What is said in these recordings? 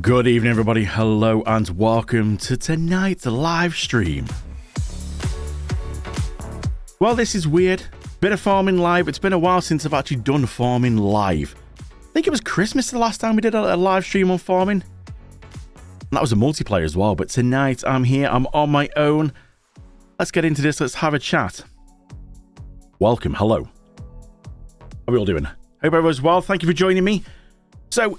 Good evening, everybody. Hello and welcome to tonight's live stream. Well, this is weird. Bit of farming live. It's been a while since I've actually done farming live. I think it was Christmas the last time we did a live stream on farming. And that was a multiplayer as well. But tonight I'm here. I'm on my own. Let's get into this. Let's have a chat. Welcome. Hello. How are we all doing? Hope everyone's well. Thank you for joining me. So,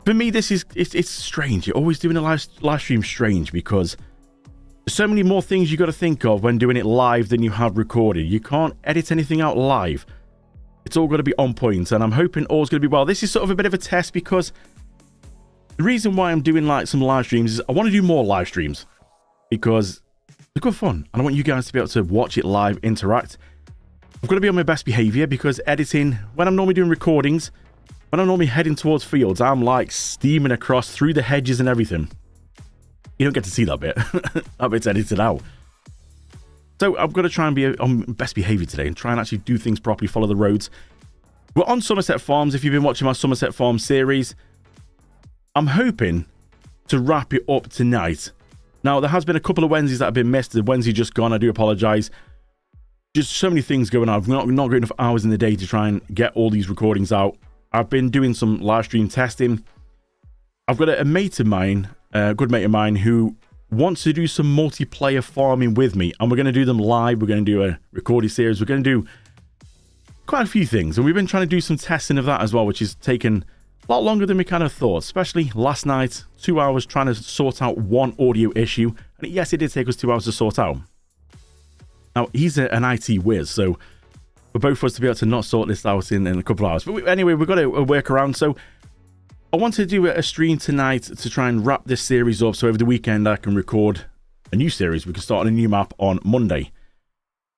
for me, this is it's strange. You're always doing a live stream strange because there's so many more things you got to think of when doing it live than you have recorded. You can't edit anything out live. It's all got to be on point, and I'm hoping all's going to be well. This is sort of a bit of a test because the reason why I'm doing like some live streams is I want to do more live streams because they're good fun, and I want you guys to be able to watch it live, interact. I've got to be on my best behavior because editing, when I'm normally doing recordings, when I'm normally heading towards fields, I'm like steaming across through the hedges and everything. You don't get to see that bit. That bit's edited out. So I've got to try and be on best behavior today and try and actually do things properly, follow the roads. We're on Somerset Farms. If you've been watching my Somerset Farms series, I'm hoping to wrap it up tonight. Now, there has been a couple of Wednesdays that have been missed. The Wednesday just gone. I do apologize. Just so many things going on. I've not got enough hours in the day to try and get all these recordings out. I've been doing some live stream testing. I've got a mate of mine, a good mate of mine, who wants to do some multiplayer farming with me. And we're going to do them live. We're going to do a recorded series. We're going to do quite a few things. And we've been trying to do some testing of that as well, which has taken a lot longer than we kind of thought. Especially last night, 2 hours trying to sort out one audio issue. And yes, it did take us 2 hours to sort out. Now, he's an IT whiz, so for both of us to be able to not sort this out in a couple of hours. But anyway, we've got a workaround. So I want to do a stream tonight to try and wrap this series up. So over the weekend, I can record a new series. We can start on a new map on Monday.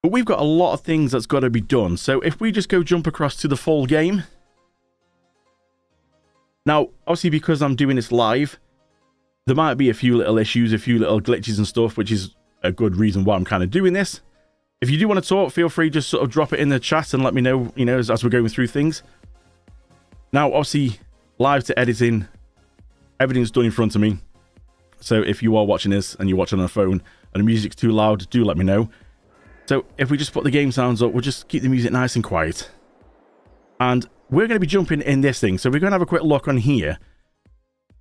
But we've got a lot of things that's got to be done. So if we just go jump across to the full game. Now, obviously, because I'm doing this live, there might be a few little issues, a few little glitches and stuff, which is a good reason why I'm kind of doing this. If you do want to talk, feel free, just sort of drop it in the chat and let me know, as we're going through things. Now, obviously, live to editing, everything's done in front of me. So if you are watching this and you're watching on a phone and the music's too loud, do let me know. So if we just put the game sounds up, we'll just keep the music nice and quiet. And we're going to be jumping in this thing. So we're going to have a quick look on here.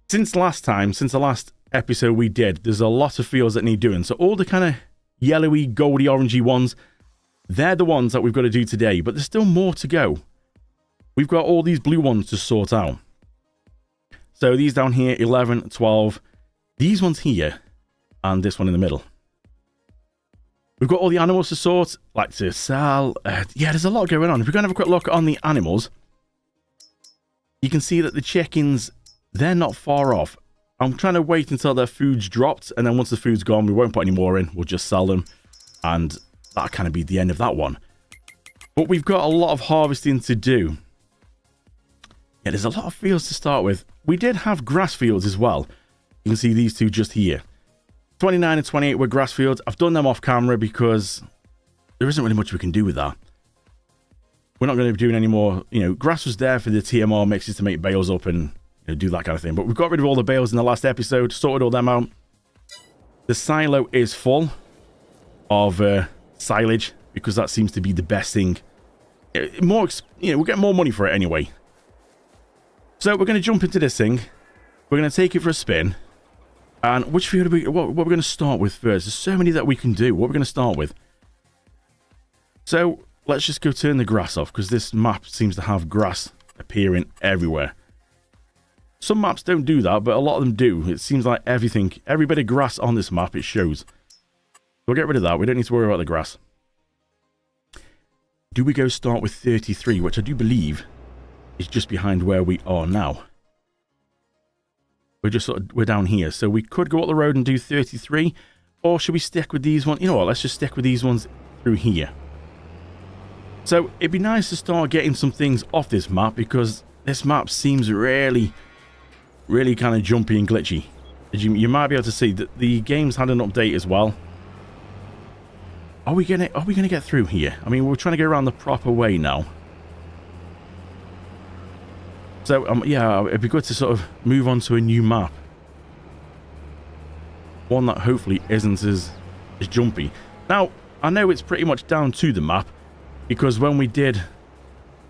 Since the last episode we did, there's a lot of fields that need doing. So all the kind of yellowy, goldy, orangey ones, they're the ones that we've got to do today, but there's still more to go. We've got all these blue ones to sort out. So these down here, 11, 12, these ones here, and this one in the middle. We've got all the animals to sort, like to sell. Yeah, there's a lot going on. If we're going to have a quick look on the animals, you can see that the chickens, they're not far off. I'm trying to wait until their food's dropped, and then once the food's gone, we won't put any more in. We'll just sell them, and that'll kind of be the end of that one. But we've got a lot of harvesting to do. Yeah, there's a lot of fields to start with. We did have grass fields as well. You can see these two just here. 29 and 28 were grass fields. I've done them off camera because there isn't really much we can do with that. We're not going to be doing any more. Grass was there for the TMR mixes to make bales up and do that kind of thing. But we've got rid of all the bales in the last episode, sorted all them out. The silo is full of silage because that seems to be the best thing. We'll get more money for it anyway. So we're going to jump into this thing. We're going to take it for a spin. And which field what we're going to start with first? There's so many that we can do. What we're going to start with. So let's just go turn the grass off because this map seems to have grass appearing everywhere. Some maps don't do that, but a lot of them do. It seems like every bit of grass on this map, it shows. We'll get rid of that. We don't need to worry about the grass. Do we go start with 33, which I do believe is just behind where we are now. We're down here, so we could go up the road and do 33, or should we stick with these ones? You know what, let's just stick with these ones through here. So it'd be nice to start getting some things off this map because this map seems really kind of jumpy and glitchy. As you might be able to see that the game's had an update as well. Are we gonna get through here? I mean, we're trying to go around the proper way now. So yeah, it'd be good to sort of move on to a new map. one that hopefully isn't as jumpy. Now, I know it's pretty much down to the map, because when we did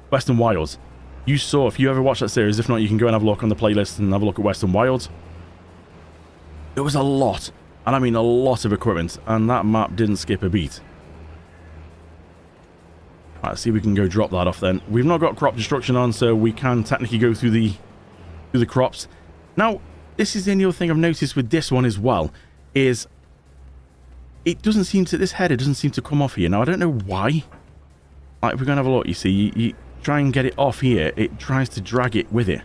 Western Wilds, you saw, if you ever watched that series, if not, you can go and have a look on the playlist and have a look at Western Wilds. There was a lot, and I mean a lot of equipment, and that map didn't skip a beat. Right, let's see if we can go drop that off then. We've not got crop destruction on, so we can technically go through the crops. Now, this is the only other thing I've noticed with this one as well, is it doesn't seem to, this header doesn't seem to come off here. Now, I don't know why. Like, if we're going to have a look, you see, you try and get it off here, it tries to drag it with it.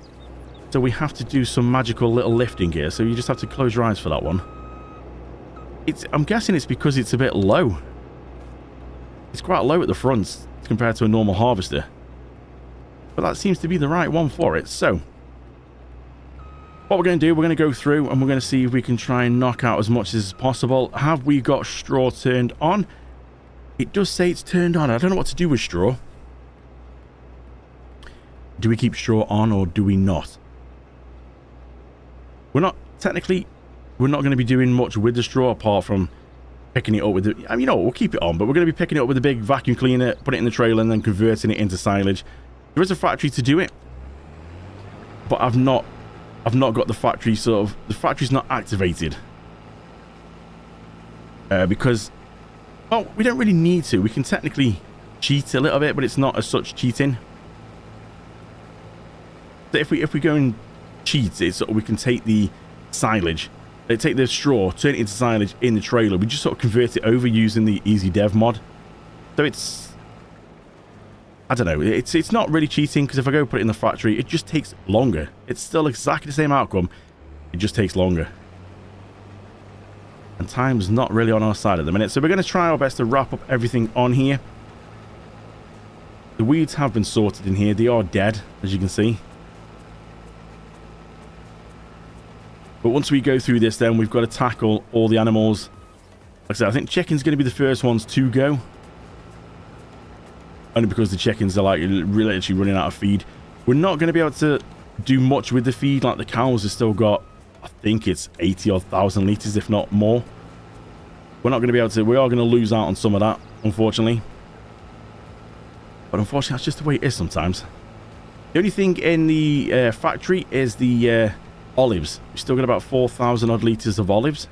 So we have to do some magical little lifting here, so you just have to close your eyes for that one. I'm guessing it's because it's a bit low. It's quite low at the front compared to a normal harvester. But that seems to be the right one for it, so what we're going to do, we're going to go through and we're going to see if we can try and knock out as much as possible. Have we got straw turned on? It does say it's turned on. I don't know what to do with straw. Do we keep straw on or do we not? We're not, technically, we're not going to be doing much with the straw apart from picking it up with the, I mean, you know, we'll keep it on, but we're going to be picking it up with a big vacuum cleaner, put it in the trailer and then converting it into silage. There is a factory to do it, but I've not got the factory the factory's not activated. Because, well, we don't really need to. We can technically cheat a little bit, but it's not as such cheating. So if we go and cheat, it's we can take the silage, take the straw, turn it into silage in the trailer. We just sort of convert it over using the Easy Dev mod. So it's, I don't know, it's not really cheating, because if I go put it in the factory, it just takes longer. It's still exactly the same outcome. It just takes longer. And time's not really on our side at the minute. So we're going to try our best to wrap up everything on here. The weeds have been sorted in here. They are dead, as you can see. But once we go through this, then we've got to tackle all the animals. Like I said, I think chicken's going to be the first ones to go. Only because the chickens are like literally running out of feed. We're not going to be able to do much with the feed. Like the cows have still got, I think it's 80 or 1,000 litres, if not more. We're not going to be able to, we are going to lose out on some of that, unfortunately. But unfortunately, that's just the way it is sometimes. The only thing in the factory is the olives. We've still got about 4,000 odd litres of olives.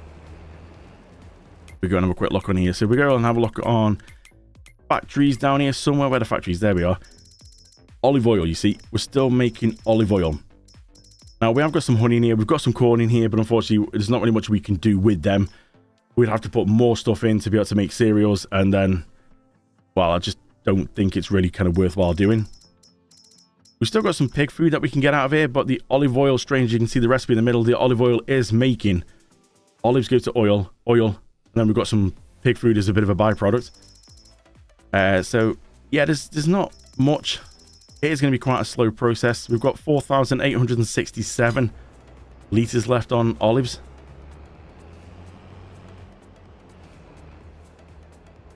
We're going to have a quick look on here. So we go and have a look on factories down here somewhere. Where the factories? There we are. Olive oil, you see. We're still making olive oil. Now, we have got some honey in here. We've got some corn in here, but unfortunately, there's not really much we can do with them. We'd have to put more stuff in to be able to make cereals, and then, well, I just don't think it's really kind of worthwhile doing. We've still got some pig food that we can get out of here, but the olive oil, strange, you can see the recipe in the middle. The olive oil is making. Olives go to oil, and then we've got some pig food as a bit of a byproduct. So, yeah, there's not much. It is going to be quite a slow process. We've got 4,867 litres left on olives.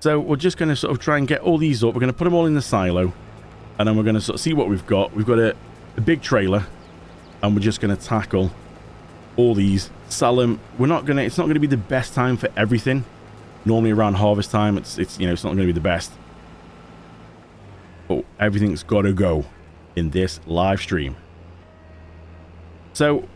So we're just going to sort of try and get all these up. We're going to put them all in the silo. And then we're going to sort of see what we've got. We've got a big trailer. And we're just going to tackle all these. Sell them. We're not going to, it's not going to be the best time for everything. Normally around harvest time, it's you know, it's not going to be the best. But everything's got to go in this live stream. So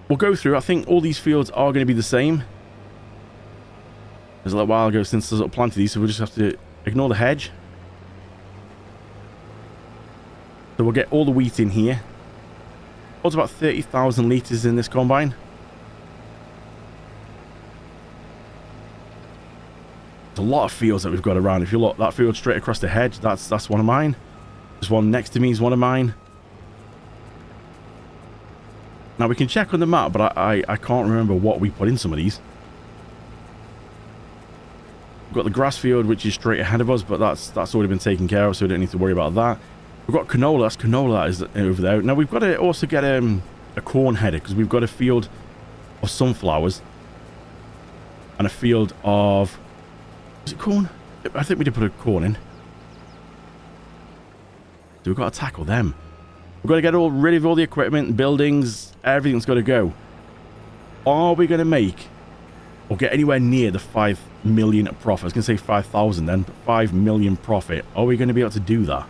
we'll go through. I think all these fields are going to be the same. It was a little while ago since I sort of planted these, so we'll just have to ignore the hedge. So we'll get all the wheat in here. Holds about 30,000 litres in this combine. There's a lot of fields that we've got around. If you look, that field straight across the hedge, that's one of mine. There's one next to me is one of mine. Now we can check on the map, but I can't remember what we put in some of these. We've got the grass field, which is straight ahead of us, but that's already been taken care of, so we don't need to worry about that. We've got canola. That's canola that is over there. Now we've got to also get a corn header, because we've got a field of sunflowers and a field of, is it corn? I think we did put a corn in. So we've got to tackle them. We've got to get rid of all the equipment, buildings, everything's got to go. Are we going to make or get anywhere near the 5 million profit. I was going to say 5,000 then, but 5 million profit. Are we going to be able to do that?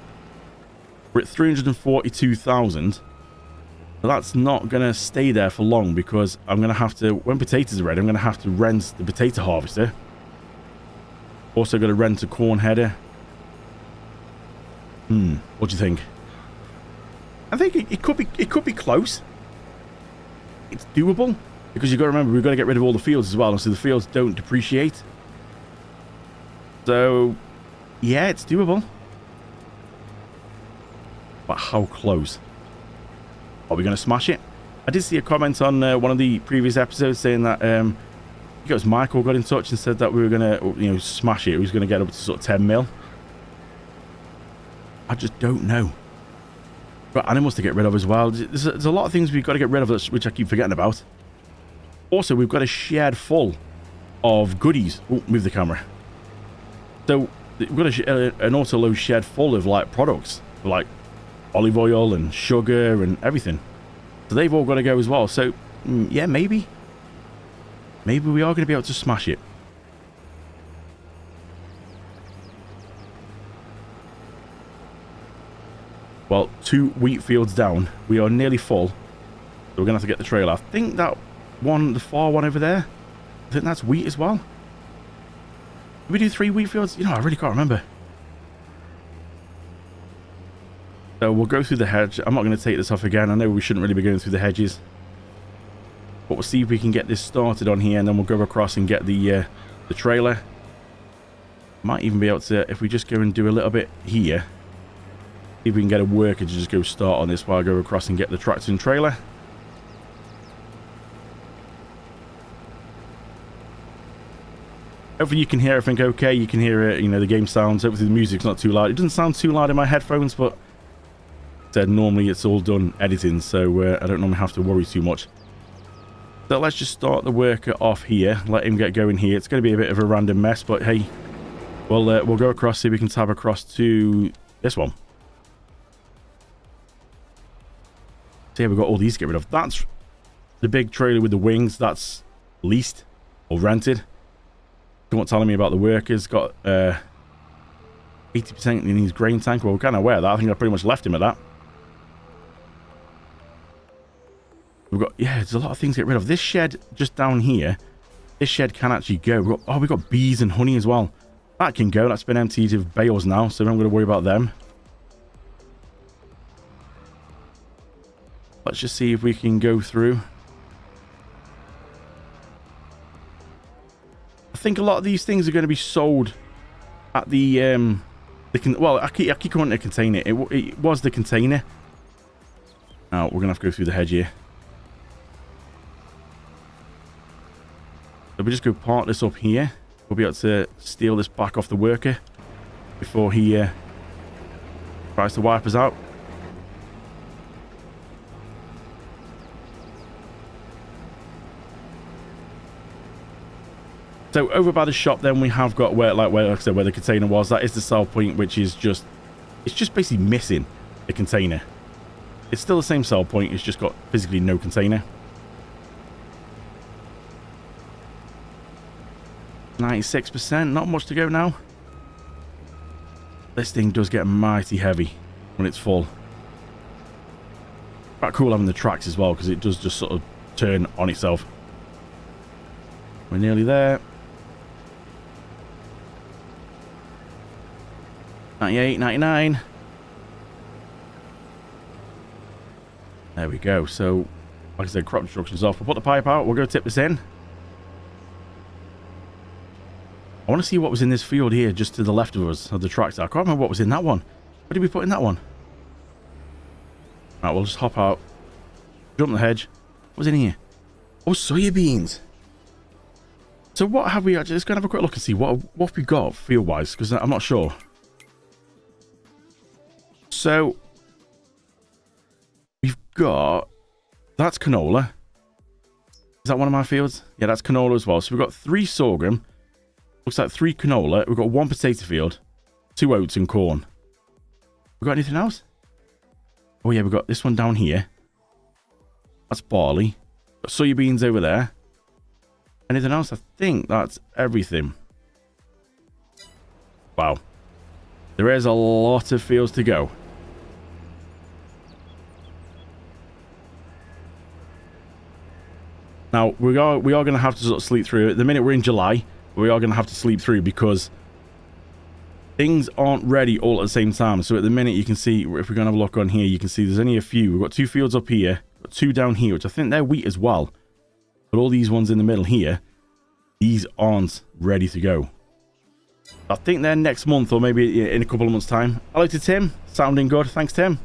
We're at 342,000. But that's not going to stay there for long because I'm going to have to, when potatoes are ready, I'm going to have to rent the potato harvester. Also going to rent a corn header. What do you think? I think it could be close. It's doable because you've got to remember we've got to get rid of all the fields as well, and so the fields don't depreciate. So yeah, it's doable. But how close? Are we going to smash it? I did see a comment on one of the previous episodes saying that I think it was Michael got in touch and said that we were going to, you know, smash it. He was going to get up to sort of 10 mil. I just don't know. But animals to get rid of as well. There's a lot of things we've got to get rid of, which I keep forgetting about. Also, we've got a shed full of goodies. Oh, move the camera. So we've got an auto-load shed full of like products, like olive oil and sugar and everything. So they've all got to go as well. So yeah, maybe we are going to be able to smash it. Well, 2 wheat fields down. We are nearly full. So we're going to have to get the trailer. I think that one, the far one over there, I think that's wheat as well. Did we do 3 wheat fields? You know, I really can't remember. So we'll go through the hedge. I'm not going to take this off again. I know we shouldn't really be going through the hedges. But we'll see if we can get this started on here, and then we'll go across and get the trailer. Might even be able to, if we just go and do a little bit here, see if we can get a worker to just go start on this while I go across and get the tractor and trailer. Hopefully you can hear everything okay. You can hear it, you know, the game sounds. Hopefully the music's not too loud. It doesn't sound too loud in my headphones, but normally it's all done editing, so I don't normally have to worry too much. So let's just start the worker off here. Let him get going here. It's going to be a bit of a random mess, but hey, we'll go across, see if we can tab across to this one. So yeah, we've got all these to get rid of. That's the big trailer with the wings. That's leased or rented. Someone telling me about the workers. Got 80% in his grain tank. Well, we're kind of aware of that. I think I pretty much left him at that. We've got, yeah, there's a lot of things to get rid of. This shed just down here, this shed can actually go. We've got bees and honey as well. That can go. That's been emptied of bales now, so I'm going to worry about them. Let's just see if we can go through. I think a lot of these things are going to be sold at the well, I keep calling it a container. It was the container. Now we're going to have to go through the hedge here. So we just go park this up here. We'll be able to steal this back off the worker before he tries to wipe us out. So over by the shop, then we have got where like I said, where the container was. That is the sell point, which is just, it's just basically missing the container. It's still the same sell point. It's just got physically no container. 96%, not much to go now. This thing does get mighty heavy when it's full. Quite cool having the tracks as well, because it does just sort of turn on itself. We're nearly there. 98, 99. There we go. So, like I said, crop destruction's off. We'll put the pipe out. We'll go tip this in. I want to see what was in this field here, just to the left of us, of the tractor. I can't remember what was in that one. What did we put in that one? Right, we'll just hop out. Jump the hedge. What was in here? Oh, soybeans. So what have we actually... Let's go and have a quick look and see what have we got field-wise, because I'm not sure. So, we've got... That's canola. Is that one of my fields? Yeah, that's canola as well. So we've got 3 sorghum. Looks like 3 canola. We've got 1 potato field, 2 oats and corn. We got anything else? Oh yeah, we've got this one down here. That's barley. Got soybeans over there. Anything else? I think that's everything. Wow. There is a lot of fields to go. Now, we are going to have to sort of sleep through. At the minute we're in July, we are going to have to sleep through because things aren't ready all at the same time. So at the minute you can see, if we're going to have a look on here, you can see there's only a few. We've got 2 fields up here, got 2 down here, which I think they're wheat as well. But all these ones in the middle here, these aren't ready to go. I think they're next month or maybe in a couple of months' time. Hello to Tim. Sounding good. Thanks, Tim.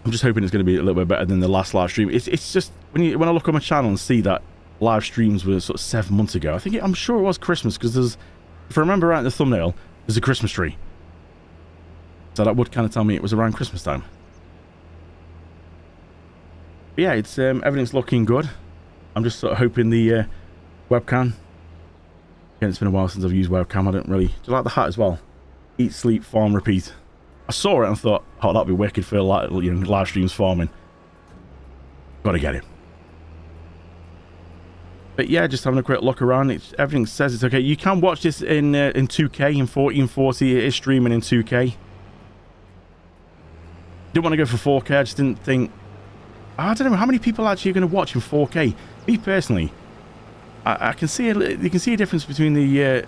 I'm just hoping it's going to be a little bit better than the last live stream. It's just when I look on my channel and see that live streams were sort of 7 months ago. I'm sure it was Christmas because there's, if I remember right in the thumbnail, there's a Christmas tree. So that would kind of tell me it was around Christmas time. But yeah, it's everything's looking good. I'm just sort of hoping the webcam. Again, it's been a while since I've used webcam. I don't really. Do you like the hat as well? Eat, sleep, farm, repeat. I saw it and thought, oh, that'd be wicked for live streams farming. Gotta get it. But yeah, just having a quick look around. Everything says it's okay. You can watch this in 2K, in 1440. It is streaming in 2K. Didn't want to go for 4K. I just didn't think. I don't know how many people actually are going to watch in 4K. Me personally, I can see you can see a difference between the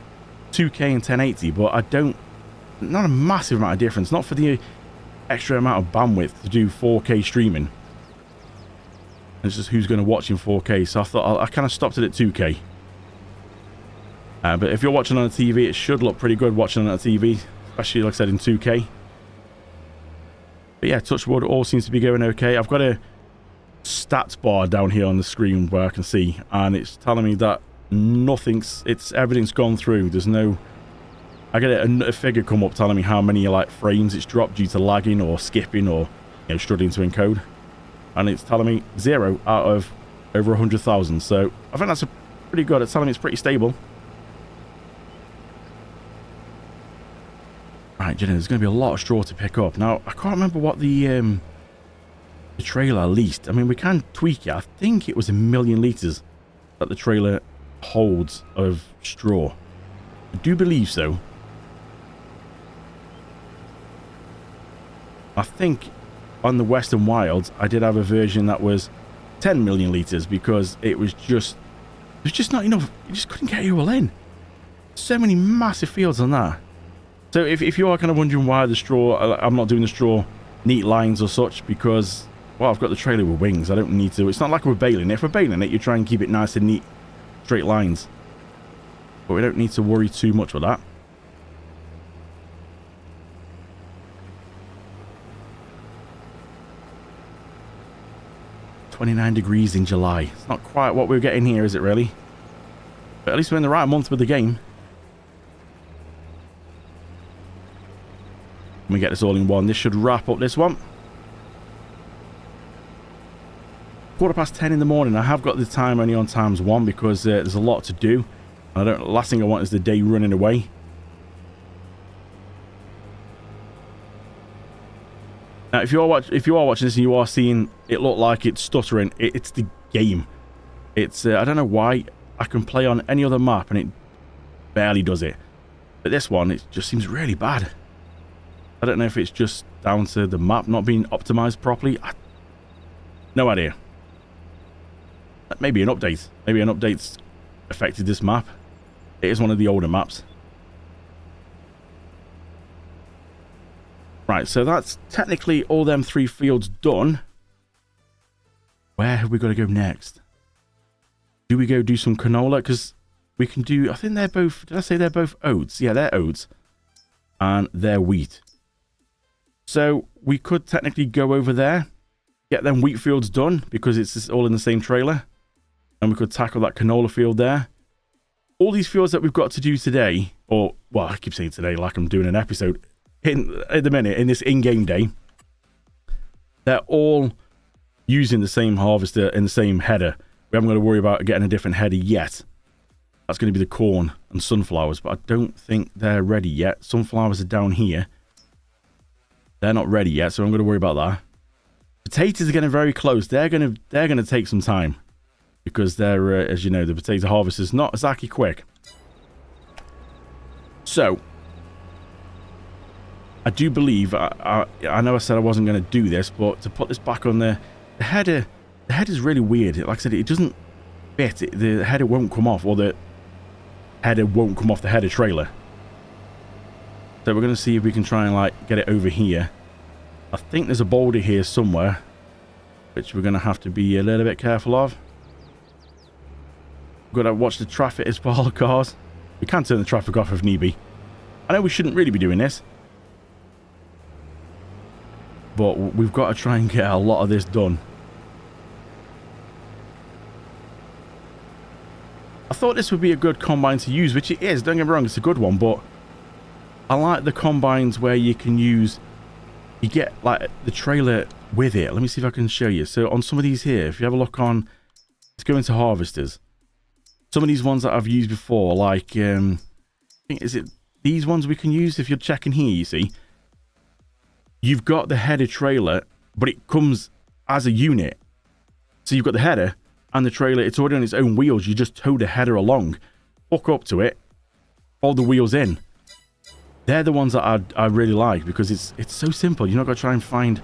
2K and 1080, but I don't. Not a massive amount of difference. Not for the extra amount of bandwidth to do 4K streaming. It's just who's going to watch in 4K. So I thought I kind of stopped it at 2K. But if you're watching on a TV, it should look pretty good watching on a TV, especially like I said in 2K. But yeah, touch wood, all seems to be going okay. I've got a stats bar down here on the screen where I can see, and it's telling me that everything's gone through. There's no. I get a figure come up telling me how many like frames it's dropped due to lagging or skipping or struggling to encode, and it's telling me 0 out of over 100,000. So I think that's pretty good. It's telling me it's pretty stable. Right, Jenny, there's going to be a lot of straw to pick up. Now I can't remember what the trailer leased. I mean, we can tweak it. I think it was 1 million litres that the trailer holds of straw. I do believe so. I think on the Western Wilds, I did have a version that was 10 million litres because it was just not enough. You just couldn't get it all in. So many massive fields on that. So if you are kind of wondering why the straw, I'm not doing the straw neat lines or such because, well, I've got the trailer with wings. I don't need to. It's not like we're baling it. If we're baling it, you try and keep it nice and neat, straight lines. But we don't need to worry too much with that. $29 degrees in July. It's not quite what we're getting here, is it really? But at least we're in the right month with the game. Let me get this all in one. This should wrap up this one. 10:15 in the morning. I have got the time only on ×1 because there's a lot to do. Last thing I want is the day running away. Now, if you are watching this and you are seeing it look like it's stuttering, it's the game. It's I don't know why. I can play on any other map and it barely does it, but this one it just seems really bad. I don't know if it's just down to the map not being optimized properly. No idea. Maybe an update. Maybe an update's affected this map. It is one of the older maps. Right, so that's technically all them 3 fields done. Where have we got to go next? Do we go do some canola? Because we can do, I think they're both, did I say they're both oats? Yeah, they're oats. And they're wheat. So we could technically go over there, get them wheat fields done, because it's all in the same trailer. And we could tackle that canola field there. All these fields that we've got to do today, or, well, I keep saying today like I'm doing an episode. At the minute, in this in-game day, they're all using the same harvester and the same header. We haven't got to worry about getting a different header yet. That's going to be the corn and sunflowers, but I don't think they're ready yet. Sunflowers are down here. They're not ready yet, so I'm going to worry about that. Potatoes are getting very close. They're gonna take some time because they're, as you know, the potato harvest is not exactly quick. So, I do believe, I know I said I wasn't going to do this, but to put this back on the header is really weird. Like I said, it doesn't fit. The header won't come off, or the header won't come off the header trailer. So we're going to see if we can try and like get it over here. I think there's a boulder here somewhere, which we're going to have to be a little bit careful of. We've got to watch the traffic as well, cars. We can turn the traffic off if need be. I know we shouldn't really be doing this, but we've got to try and get a lot of this done. I thought this would be a good combine to use, which it is. Don't get me wrong, it's a good one, but I like the combines where you can use, you get like the trailer with it. Let me see if I can show you. So on some of these here, if you have a look on, let's go into harvesters. Some of these ones that I've used before, like, I think, is it these ones we can use? If you're checking here, you see, you've got the header trailer, but it comes as a unit. So you've got the header and the trailer. It's already on its own wheels. You just tow the header along, hook up to it, fold the wheels in. They're the ones that I really like because it's so simple. You're not going to try and find,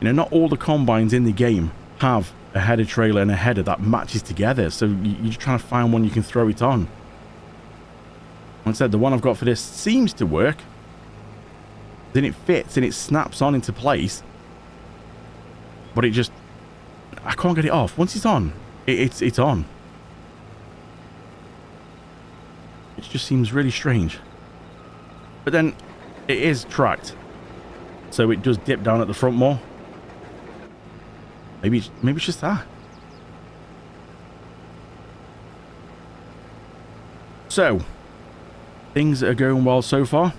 you know, not all the combines in the game have a header trailer and a header that matches together. So you're trying to find one you can throw it on. Like I said, the one I've got for this seems to work. Then it fits and it snaps on into place. But it just, I can't get it off. Once it's on, it's on. It just seems really strange. But then it is tracked, so it does dip down at the front more. Maybe it's just that. So things are going well so far.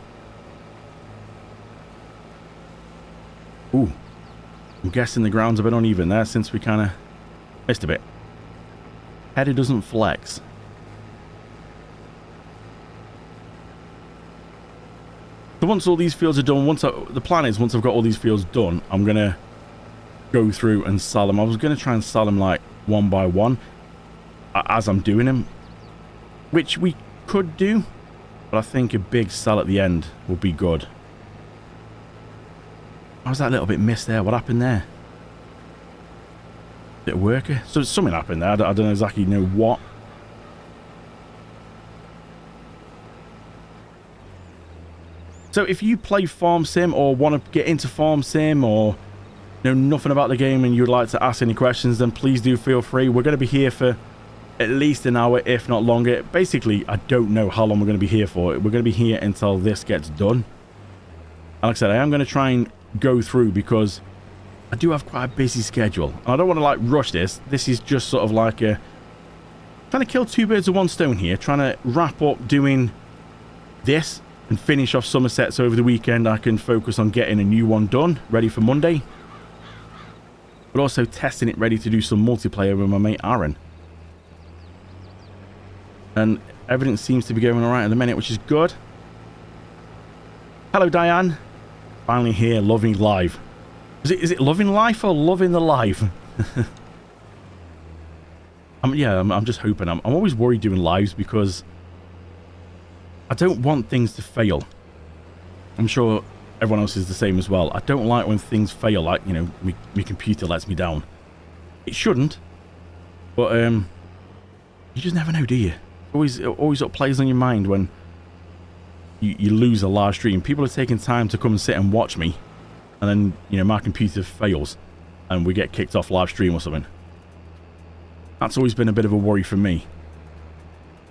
Ooh, I'm guessing the ground's a bit uneven there since we kind of missed a bit. Header doesn't flex. So once all these fields are done, the plan is once I've got all these fields done, I'm going to go through and sell them. I was going to try and sell them like one by one as I'm doing them, which we could do, but I think a big sell at the end will be good. How was that a little bit missed there? What happened there? Bit of worker? So something happened there. I don't exactly know what. So if you play Farm Sim or want to get into Farm Sim or know nothing about the game and you'd like to ask any questions, then please do feel free. We're going to be here for at least an hour, if not longer. Basically, I don't know how long we're going to be here for. We're going to be here until this gets done. And like I said, I am going to try and go through because I do have quite a busy schedule. And I don't want to like rush this. This is just sort of like a trying to kill two birds with one stone here. Trying to wrap up doing this and finish off Somerset, so over the weekend I can focus on getting a new one done, ready for Monday. But also testing it ready to do some multiplayer with my mate Aaron. And everything seems to be going alright at the minute, which is good. Hello Diane. Finally here, loving live. Is it loving life or loving the live? I'm just hoping. I'm always worried doing lives because I don't want things to fail. I'm sure everyone else is the same as well. I don't like when things fail, like, you know, my computer lets me down. It shouldn't, but you just never know, do you? Always what plays on your mind when you lose a live stream. People are taking time to come and sit and watch me, and then, you know, my computer fails and we get kicked off live stream or something. That's always been a bit of a worry for me.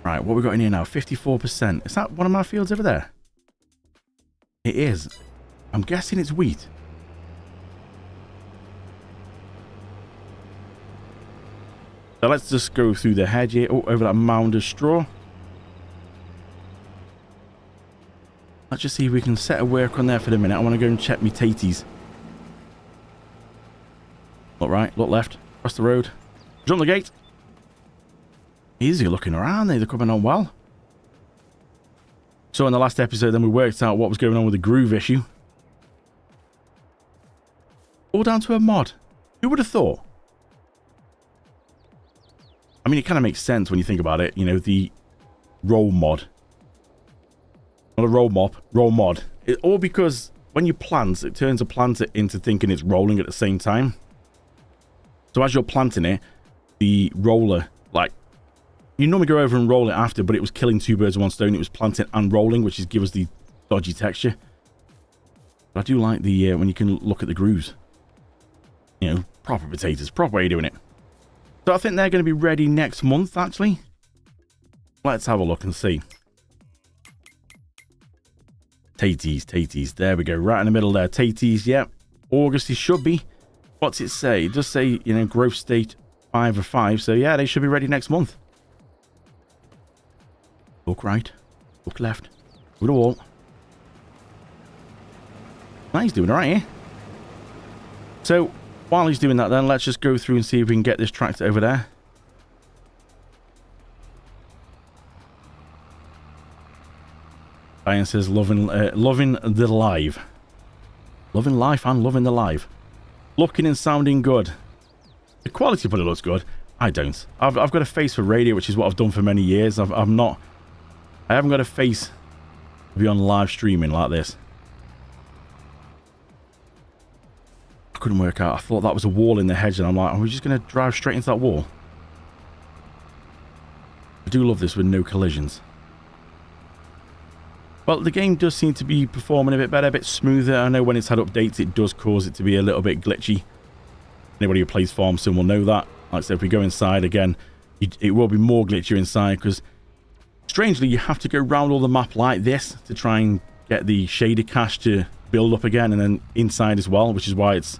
Right, what we got in here now? 54%. Is that one of my fields over there? It is. I'm guessing it's wheat. So let's just go through the hedge here. Oh, over that mound of straw. Let's just see if we can set a work on there for the minute. I want to go and check me taties. Look right, look left. Across the road. Jump the gate. Easy looking around, they're coming on well. So in the last episode then we worked out what was going on with the groove issue. All down to a mod. Who would have thought? I mean, it kind of makes sense when you think about it. You know, the roll mod. Not a roll mop, roll mod. All because when you plant, it turns a planter into thinking it's rolling at the same time. So as you're planting it, the roller, like, you normally go over and roll it after, but it was killing two birds with one stone. It was planting and rolling, which is give us the dodgy texture. But I do like the when you can look at the grooves. You know, proper potatoes, proper way of doing it. So I think they're going to be ready next month, actually. Let's have a look and see. Taties. There we go. Right in the middle there. Taties, yep. August, it should be. What's it say? It does say, you know, growth state 5 of 5. So yeah, they should be ready next month. Look right. Look left. Go to wall. He's doing all right here. So while he's doing that then, let's just go through and see if we can get this tractor over there. Diane says loving the live. Loving life and loving the live. Looking and sounding good. The quality of it looks good. I don't. I've got a face for radio, which is what I've done for many years. I haven't got a face to be on live streaming like this. I couldn't work out. I thought that was a wall in the hedge, and I'm like, are we just going to drive straight into that wall? I do love this with no collisions. Well, the game does seem to be performing a bit better, a bit smoother. I know when it's had updates, it does cause it to be a little bit glitchy. Anybody who plays Farm Sim will know that. Like I said, if we go inside again, it will be more glitchy inside, because strangely, you have to go around all the map like this to try and get the shader cache to build up again, and then inside as well, which is why it's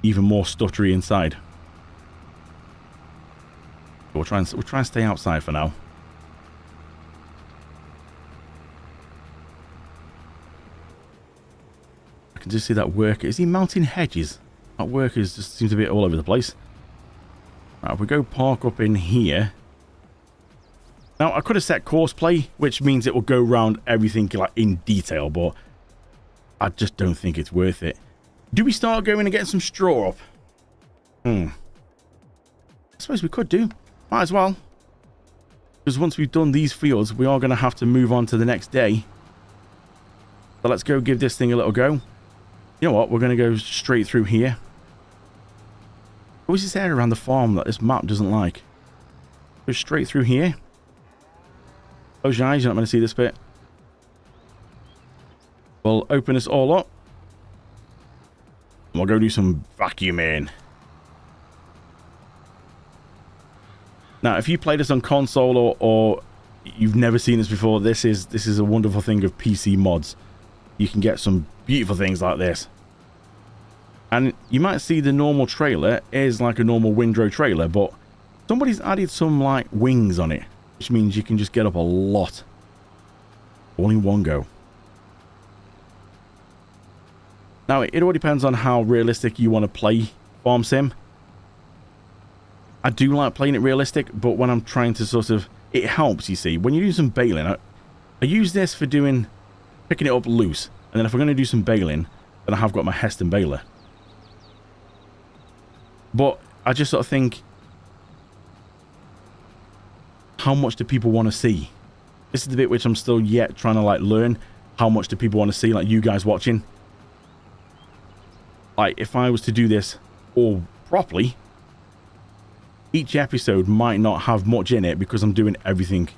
even more stuttery inside. We'll try and stay outside for now. I can just see that worker. Is he mounting hedges? That worker just seems to be all over the place. Right, if we go park up in here. Now, I could have set course play, which means it will go around everything like in detail, but I just don't think it's worth it. Do we start going and getting some straw up? I suppose we could do. Might as well. Because once we've done these fields, we are going to have to move on to the next day. So let's go give this thing a little go. You know what? We're going to go straight through here. What is this area around the farm that this map doesn't like? Go straight through here. Close your eyes, you're not going to see this bit. We'll open this all up. And we'll go do some vacuuming. Now, if you play this on console or you've never seen this before, this is a wonderful thing of PC mods. You can get some beautiful things like this. And you might see the normal trailer is like a normal windrow trailer, but somebody's added some like wings on it, which means you can just get up a lot all in one go. Now, it all depends on how realistic you want to play Farm Sim. I do like playing it realistic, but when I'm trying to sort of... It helps, you see. When you do some baling, I use this for picking it up loose. And then if I'm going to do some baling, then I have got my Heston baler. But I just sort of think, how much do people want to see? This is the bit which I'm still yet trying to like learn. How much do people want to see, like you guys watching? Like, if I was to do this all properly, each episode might not have much in it because I'm doing everything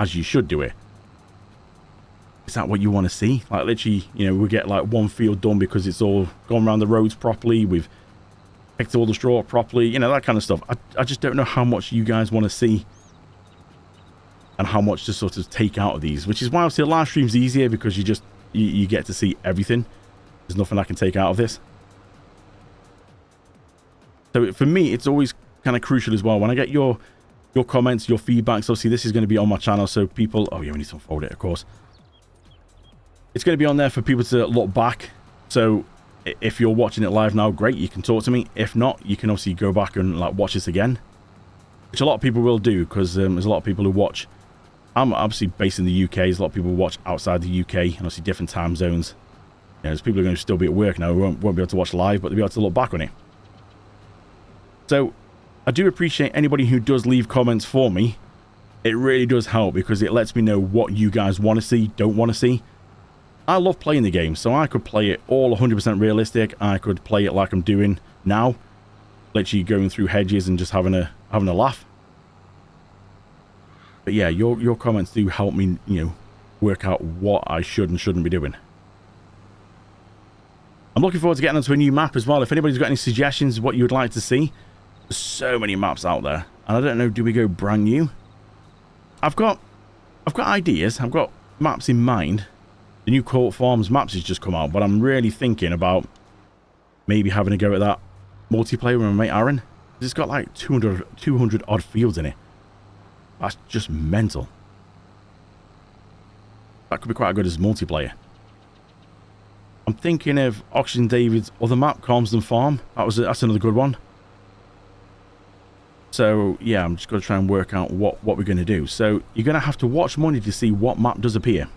as you should do it. Is that what you want to see? Like, literally, you know, we get like one field done because it's all gone around the roads properly. We've picked all the straw up properly, you know, that kind of stuff. I just don't know how much you guys want to see and how much to sort of take out of these, which is why obviously a live stream's easier because you get to see everything. There's nothing I can take out of this. So for me, it's always kind of crucial as well. When I get your comments, your feedbacks, obviously this is going to be on my channel, so people... Oh yeah, we need to unfold it, of course. It's going to be on there for people to look back. So if you're watching it live now, great, you can talk to me. If not, you can obviously go back and like watch this again, which a lot of people will do because there's a lot of people who watch. I'm obviously based in the UK. There's a lot of people who watch outside the UK and obviously different time zones. there's people who are going to still be at work now who won't be able to watch live, but they'll be able to look back on it. So I do appreciate anybody who does leave comments for me. It really does help because it lets me know what you guys want to see, don't want to see. I love playing the game, so I could play it all 100% realistic. I could play it like I'm doing now, literally going through hedges and just having a laugh. But yeah, your comments do help me, you know, work out what I should and shouldn't be doing. I'm looking forward to getting onto a new map as well. If anybody's got any suggestions of what you would like to see, there's so many maps out there, and I don't know, do we go brand new? I've got ideas. I've got maps in mind. The new Court Farms maps has just come out, but I'm really thinking about maybe having a go at that multiplayer with my mate Aaron. It's got like 200 odd fields in it. That's just mental. That could be quite good as multiplayer. I'm thinking of Oxygen David's other map, Calmsden Farm. That's another good one. So yeah, I'm just going to try and work out what we're going to do. So you're going to have to watch money to see what map does appear.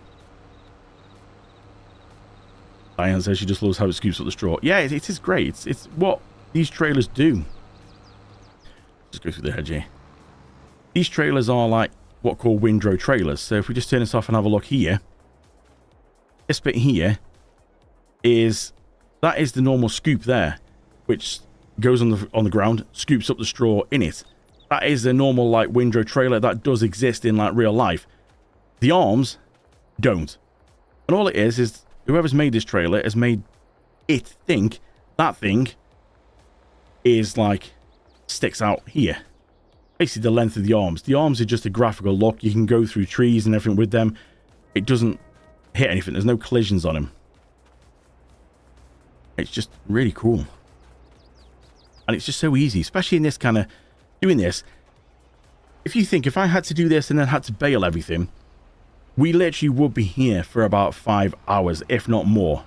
Diane says she just loves how it scoops up the straw. Yeah, it is great. It's what these trailers do. Just go through the hedge here. These trailers are like what are called windrow trailers. So if we just turn this off and have a look here, this bit here is the normal scoop there, which goes on the ground, scoops up the straw in it. That is a normal like windrow trailer that does exist in like real life. The arms don't, and all it is whoever's made this trailer has made it think that thing is like sticks out here. Basically the length of the arms. The arms are just a graphical look. You can go through trees and everything with them. It doesn't hit anything. There's no collisions on them. It's just really cool. And it's just so easy, especially in this kind of doing this. If you think, if I had to do this and then had to bail everything, we literally would be here for about 5 hours, if not more.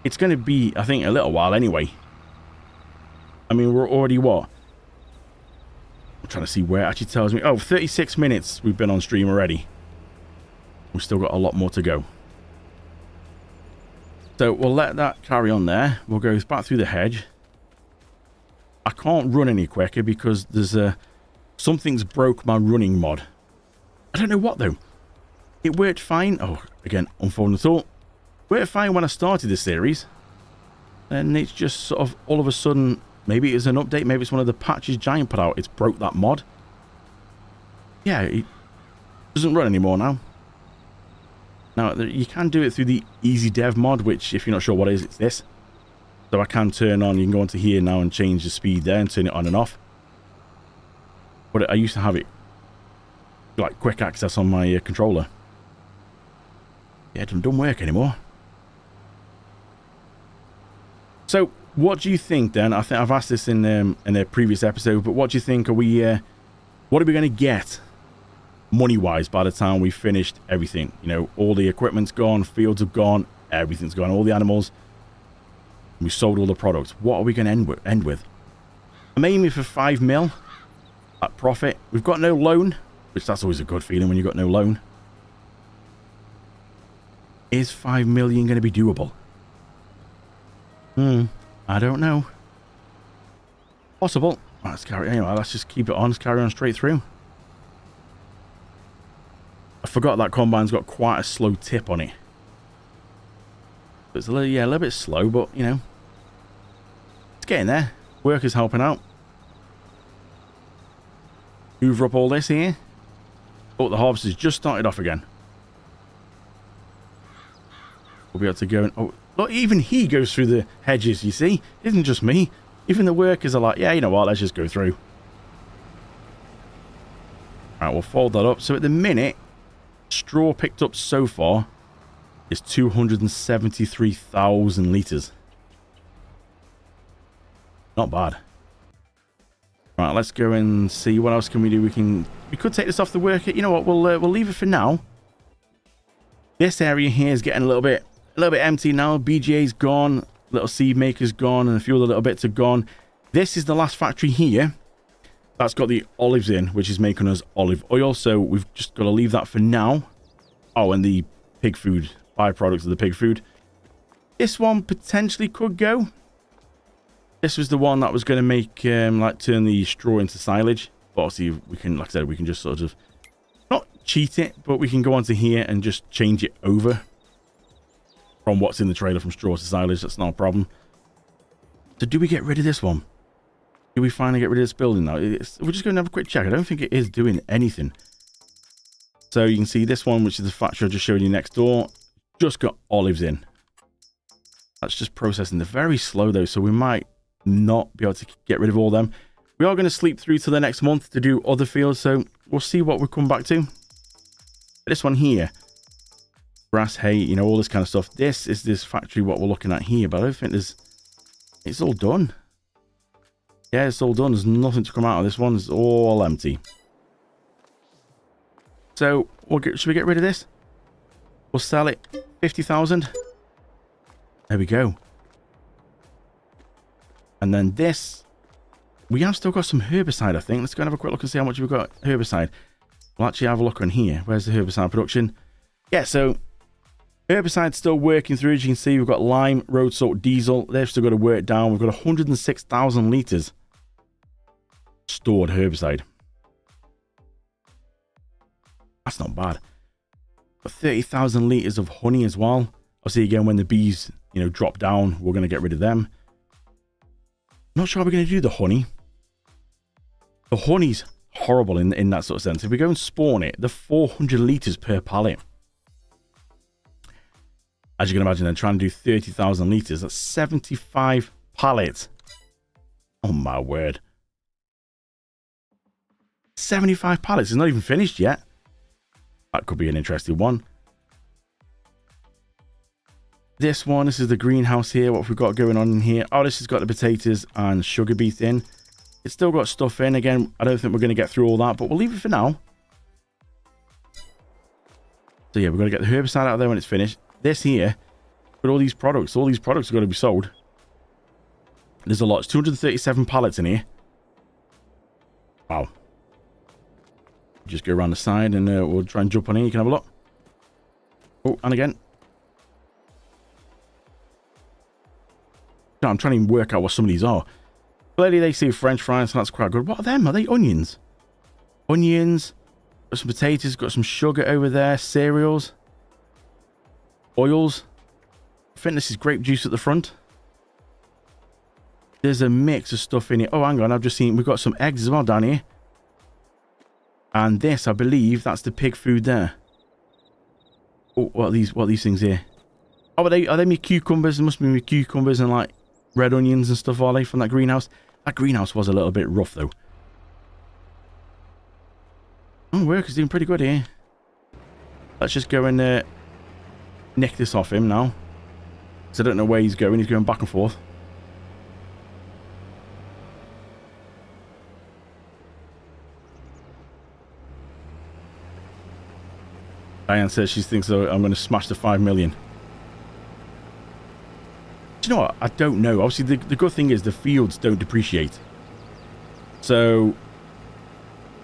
It's going to be, I think, a little while anyway. I mean, we're already what? I'm trying to see where it actually tells me. Oh, 36 minutes we've been on stream already. We've still got a lot more to go. So we'll let that carry on there. We'll go back through the hedge. I can't run any quicker because there's something's broke my running mod. I don't know what though. It worked fine. Oh, again, unfolding the tool. Worked fine when I started this series. And it's just sort of all of a sudden, maybe it's an update, maybe it's one of the patches Giant put out. It's broke that mod. Yeah, it doesn't run anymore now. Now, you can do it through the Easy Dev mod, which, if you're not sure what it is, it's this. So I can turn on, you can go onto here now and change the speed there and turn it on and off. But I used to have it, like, quick access on my controller. Yeah, it doesn't work anymore. So, what do you think, then? I think I've asked this in a previous episode, but what do you think? What are we going to get money-wise by the time we've finished everything? You know, all the equipment's gone, fields have gone, everything's gone, all the animals. We sold all the products. What are we going to end with? I'm aiming for 5 mil at profit. We've got no loan, which that's always a good feeling when you've got no loan. Is 5 million going to be doable? I don't know. Possible. Let's carry. Anyway, let's just keep it on. Let's carry on straight through. I forgot that combine's got quite a slow tip on it. It's a little bit slow, but you know, it's getting there. Work is helping out. Hoover up all this here. Oh, the harvest has just started off again. We'll be able to go and... Oh, look, even he goes through the hedges, you see? It isn't just me. Even the workers are like, yeah, you know what, let's just go through. Alright, we'll fold that up. So at the minute, straw picked up so far is 273,000 litres. Not bad. Right, let's go and see what else can we do. We could take this off the worker. You know what, we'll leave it for now. This area here is getting a little bit empty now. BGA's gone, little seed maker's gone, and a few other little bits are gone. This is the last factory here that's got the olives in, which is making us olive oil. So we've just got to leave that for now. Oh, and the pig food, byproducts of the pig food. This one potentially could go. This was the one that was going to make, like, turn the straw into silage. But obviously, we can, like I said, we can just sort of, not cheat it, but we can go onto here and just change it over from what's in the trailer from straw to silage. That's not a problem. So do we get rid of this one? Do we finally get rid of this building now? We're just going to have a quick check. I don't think it is doing anything. So you can see this one, which is the factory I just showed you next door, just got olives in. That's just processing. They're very slow though, so we might not be able to get rid of all them. We are going to sleep through to the next month to do other fields, so we'll see what we come back to. This one here, grass, hay, you know, all this kind of stuff. This is this factory, what we're looking at here, but I don't think there's, it's all done. Yeah, it's all done. There's nothing to come out of this one. It's all empty. So, should we get rid of this? We'll sell it 50,000. There we go. And then this, we have still got some herbicide, I think. Let's go and have a quick look and see how much we've got herbicide. We'll actually have a look on here. Where's the herbicide production? Yeah, so herbicide's still working through. As you can see, we've got lime, road salt, diesel. They've still got to work down. We've got 106,000 litres stored herbicide. That's not bad. Got 30,000 litres of honey as well. Obviously, again, when the bees, you know, drop down, we're going to get rid of them. Not sure how we're going to do the honey. The honey's horrible in that sort of sense. If we go and spawn it, the 400 litres per pallet. As you can imagine, then trying to do 30,000 litres, that's 75 pallets. Oh my word. 75 pallets. It's not even finished yet. That could be an interesting one. This one, this is the greenhouse here. What have we got going on in here? Oh, this has got the potatoes and sugar beet in. It's still got stuff in. Again, I don't think we're going to get through all that, but we'll leave it for now. So yeah, we're going to get the herbicide out of there when it's finished. This here, with all these products are going to be sold. There's a lot. It's 237 pallets in here. Wow. Just go around the side and we'll try and jump on here. You can have a look. Oh, and again. I'm trying to work out what some of these are. Clearly they say French fries, so that's quite good. What are them? Are they onions? Onions. Got some potatoes. Got some sugar over there. Cereals. Oils. I think this is grape juice at the front. There's a mix of stuff in here. Oh, hang on. I've just seen we've got some eggs as well down here. And this, I believe, that's the pig food there. Oh, what are these things here? Oh, are they my cucumbers? There must be my cucumbers and like red onions and stuff, are they, from that greenhouse? That greenhouse was a little bit rough though. Oh, work is doing pretty good here. Let's just go and nick this off him now. Because I don't know where he's going. He's going back and forth. Diane says she thinks I'm going to smash the 5 million. Do you know what? I don't know. Obviously, the good thing is the fields don't depreciate. So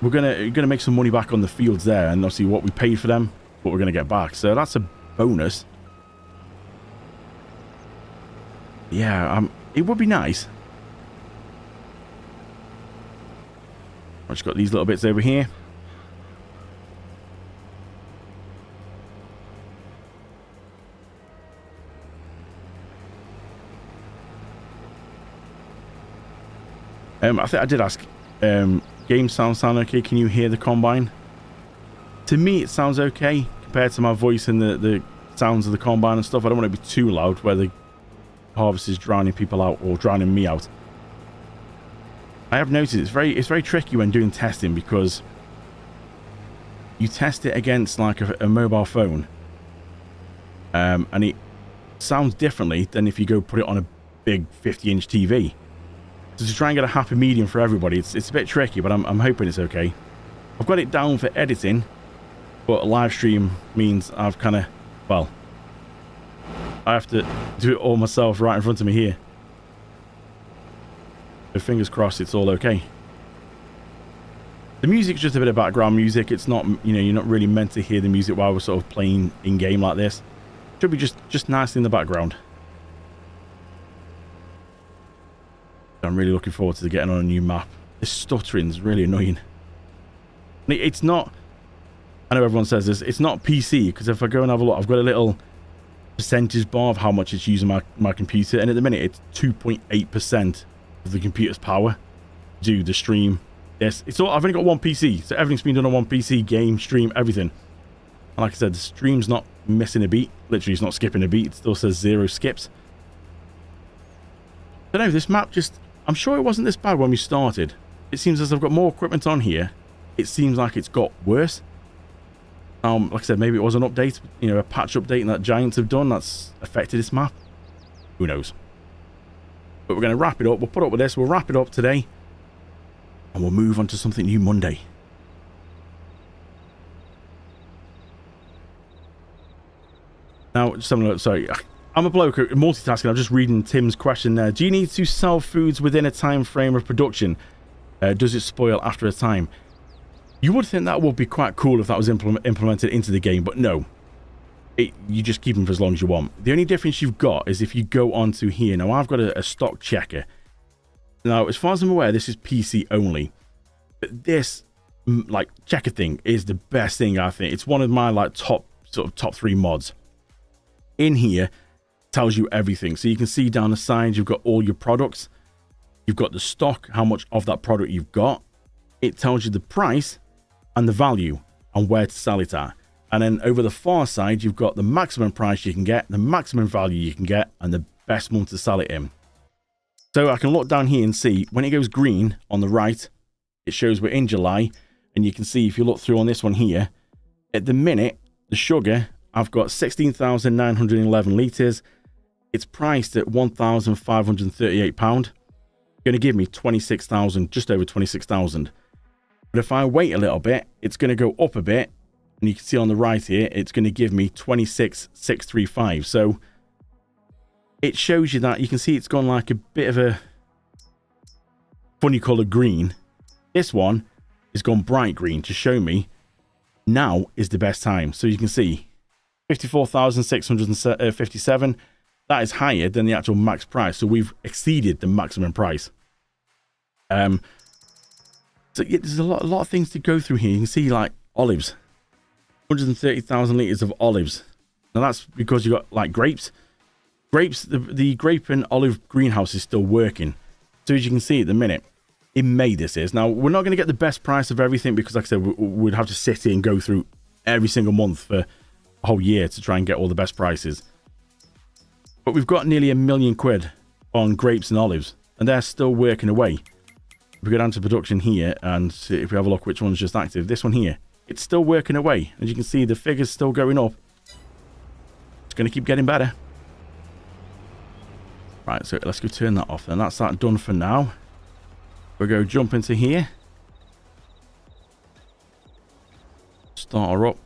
we're gonna make some money back on the fields there, and obviously what we paid for them, what we're gonna get back. So that's a bonus. Yeah, it would be nice. I've just got these little bits over here. I think I did ask, game sound okay? Can you hear the combine? To me, it sounds okay compared to my voice and the sounds of the combine and stuff. I don't want it to be too loud where the harvest is drowning people out or drowning me out. I have noticed it's very tricky when doing testing because you test it against like a mobile phone, and it sounds differently than if you go put it on a big 50-inch TV. So to try and get a happy medium for everybody, it's a bit tricky, but I'm hoping it's okay. I've got it down for editing, but a live stream means I've kind of, well, I have to do it all myself right in front of me here. So fingers crossed it's all okay. The music's just a bit of background music. It's not, you know, you're not really meant to hear the music while we're sort of playing in-game like this. Should be just nicely in the background. I'm really looking forward to getting on a new map. This stuttering is really annoying. It's not, I know everyone says this, it's not PC, because if I go and have a look, I've got a little percentage bar of how much it's using my computer, and at the minute it's 2.8% of the computer's power to do the stream. Yes, it's all, I've only got one PC, so everything's been done on one PC, game, stream, everything. And like I said, the stream's not missing a beat. Literally, it's not skipping a beat. It still says 0 skips. I don't know, this map just, I'm sure it wasn't this bad when we started. It seems as I've got more equipment on here. It seems like it's got worse. Like I said, maybe it was an update, you know, a patch update that Giants have done that's affected this map. Who knows? But we're going to wrap it up. We'll put up with this. We'll wrap it up today. And we'll move on to something new Monday. Now, just having a look. Sorry, I'm a bloke multitasking. I'm just reading Tim's question there. Do you need to sell foods within a time frame of production? Does it spoil after a time? You would think that would be quite cool if that was implemented into the game, but no. You just keep them for as long as you want. The only difference you've got is if you go onto here. Now, I've got a stock checker. Now, as far as I'm aware, this is PC only. But this, like, checker thing is the best thing, I think. It's one of my, like, top 3 mods. In here, tells you everything. So you can see down the side, you've got all your products. You've got the stock, how much of that product you've got. It tells you the price and the value and where to sell it at. And then over the far side, you've got the maximum price you can get, the maximum value you can get, and the best month to sell it in. So I can look down here and see when it goes green on the right, it shows we're in July. And you can see if you look through on this one here, at the minute, the sugar, I've got 16,911 litres. It's priced at £1,538. Going to give me 26,000, just over 26,000. But if I wait a little bit, it's going to go up a bit. And you can see on the right here, it's going to give me 26,635. So it shows you that you can see it's gone like a bit of a funny colour green. This one has gone bright green to show me now is the best time. So you can see 54,657. That is higher than the actual max price. So we've exceeded the maximum price. So yeah, there's a lot of things to go through here. You can see like olives, 130,000 litres of olives. Now that's because you got like grapes. The grape and olive greenhouse is still working. So as you can see at the minute, in May this is. Now we're not going to get the best price of everything because like I said, we'd have to sit here and go through every single month for a whole year to try and get all the best prices. But we've got nearly £1 million on grapes and olives, and they're still working away. If we go down to production here and see if we have a look which one's just active, this one here, it's still working away. As you can see, the figure's still going up. It's going to keep getting better. Right, so let's go turn that off then. That's that done for now. We'll go jump into here. Start her up.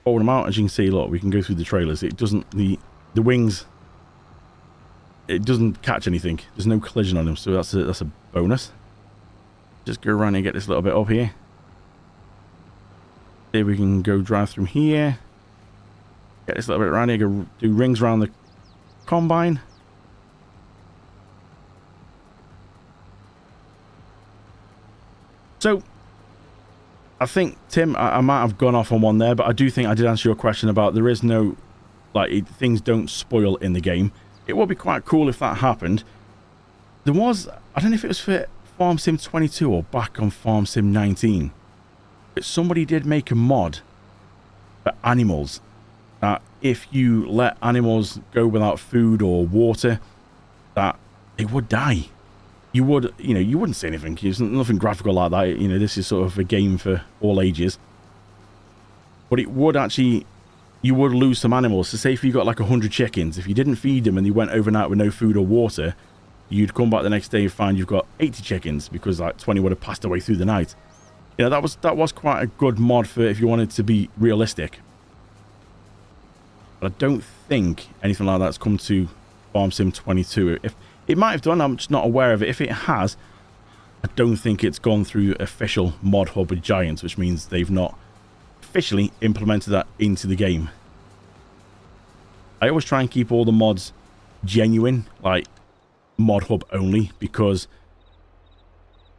Hold them out. As you can see, look, we can go through the trailers. It doesn't, the wings, it doesn't catch anything. There's no collision on them, so that's a bonus. Just go around and get this little bit up here. See if we can go drive through here. Get this little bit around here. Go do rings around the combine. So, I think, Tim, I might have gone off on one there, but I do think I did answer your question about there is no, like, things don't spoil in the game. It would be quite cool if that happened. There was, I don't know if it was for Farm Sim 22 or back on Farm Sim 19, but somebody did make a mod for animals that if you let animals go without food or water, that they would die. You would, you know, you wouldn't say anything. There's nothing graphical like that. You know, this is sort of a game for all ages. But it would actually, you would lose some animals. So say if you got like 100 chickens, if you didn't feed them and they went overnight with no food or water, you'd come back the next day and find you've got 80 chickens because like 20 would have passed away through the night. You know, that was quite a good mod for if you wanted to be realistic. But I don't think anything like that's come to Farm Sim 22. If it might have done, I'm just not aware of it. If it has, I don't think it's gone through official mod hub with Giants, which means they've not officially implemented that into the game. I always try and keep all the mods genuine. Like, mod hub only, because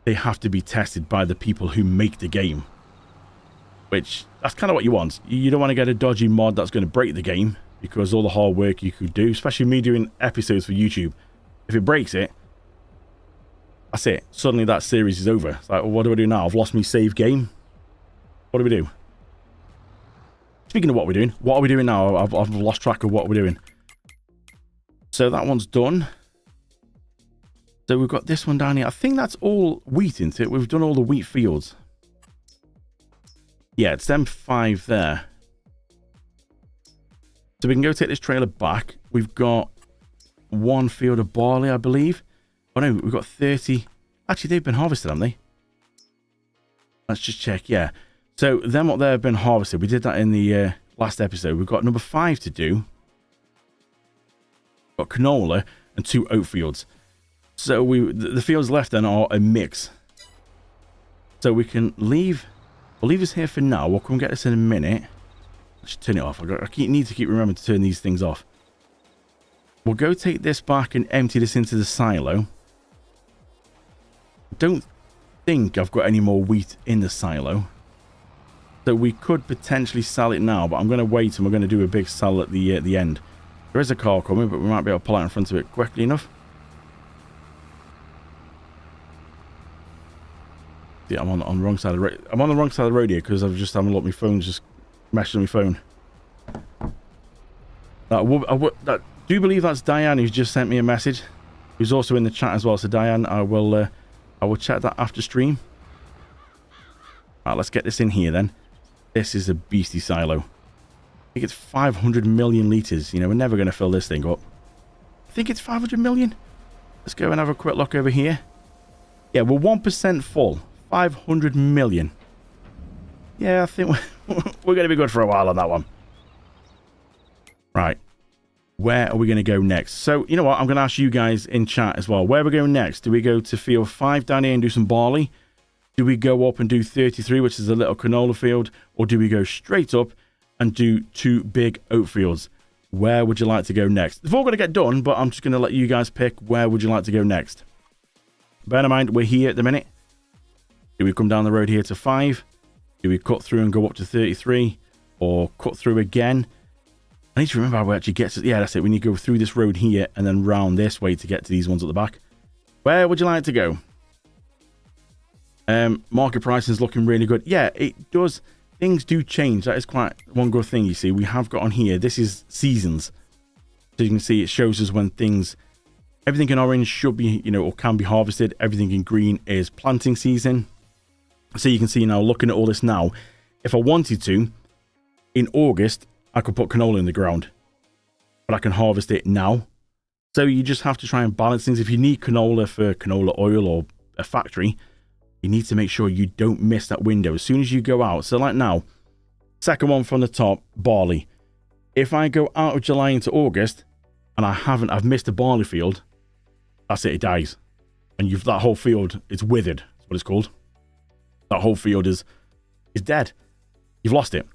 they have to be tested by the people who make the game. Which, that's kind of what you want. You don't want to get a dodgy mod that's going to break the game, because all the hard work you could do, especially me doing episodes for YouTube, if it breaks it, that's it. Suddenly that series is over. It's like, well, what do I do now? I've lost my save game. What do we do? Speaking of what we're doing, what are we doing now? I've lost track of what we're doing. So that one's done. So we've got this one down here. I think that's all wheat, isn't it? We've done all the wheat fields. Yeah, it's them 5 there. So we can go take this trailer back. We've got 1 field of barley, I believe. Oh no, we've got 30. Actually, they've been harvested, haven't they? Let's just check, yeah. So them up there have been harvested. We did that in the last episode. We've got number 5 to do. Got canola and 2 oat fields. So the fields left then are a mix. So we can leave. We'll leave this here for now. We'll come get this in a minute. Let's turn it off. I need to keep remembering to turn these things off. We'll go take this back and empty this into the silo. Don't think I've got any more wheat in the silo. So we could potentially sell it now, but I'm going to wait and we're going to do a big sell at the end. There is a car coming, but we might be able to pull out in front of it quickly enough. Yeah, I'm on the wrong side of the road. I'm on the wrong side of the road here because I've just having a look. My phone's just meshed on my phone. I do believe that's Diane who's just sent me a message. Who's also in the chat as well. So Diane, I will check that after stream. Alright, let's get this in here then. This is a beastie silo. I think it's 500 million litres. You know, we're never going to fill this thing up. I think it's 500 million. Let's go and have a quick look over here. Yeah, we're 1% full. 500 million. Yeah, I think we're going to be good for a while on that one. Right. Where are we going to go next? So, you know what? I'm going to ask you guys in chat as well. Where are we going next? Do we go to field 5 down here and do some barley? Do we go up and do 33, which is a little canola field? Or do we go straight up and do 2 big oat fields? Where would you like to go next? They've all got to get done, but I'm just going to let you guys pick where would you like to go next. Bear in mind, we're here at the minute. Do we come down the road here to 5? Do we cut through and go up to 33? Or cut through again? I need to remember how we actually get to... Yeah, that's it. We need to go through this road here and then round this way to get to these ones at the back. Where would you like to go? Market pricing is looking really good. Yeah, it does. Things do change. That is quite one good thing, you see. We have got on here, this is seasons. So you can see it shows us when things... Everything in orange should be, you know, or can be harvested. Everything in green is planting season. So you can see now, looking at all this now, if I wanted to, in August, I could put canola in the ground. But I can harvest it now. So you just have to try and balance things. If you need canola for canola oil or a factory, you need to make sure you don't miss that window as soon as you go out. So like now, second one from the top, barley. If I go out of July into August and I've missed a barley field, that's it dies. And that whole field is withered. That's what it's called. That whole field is dead. You've lost it.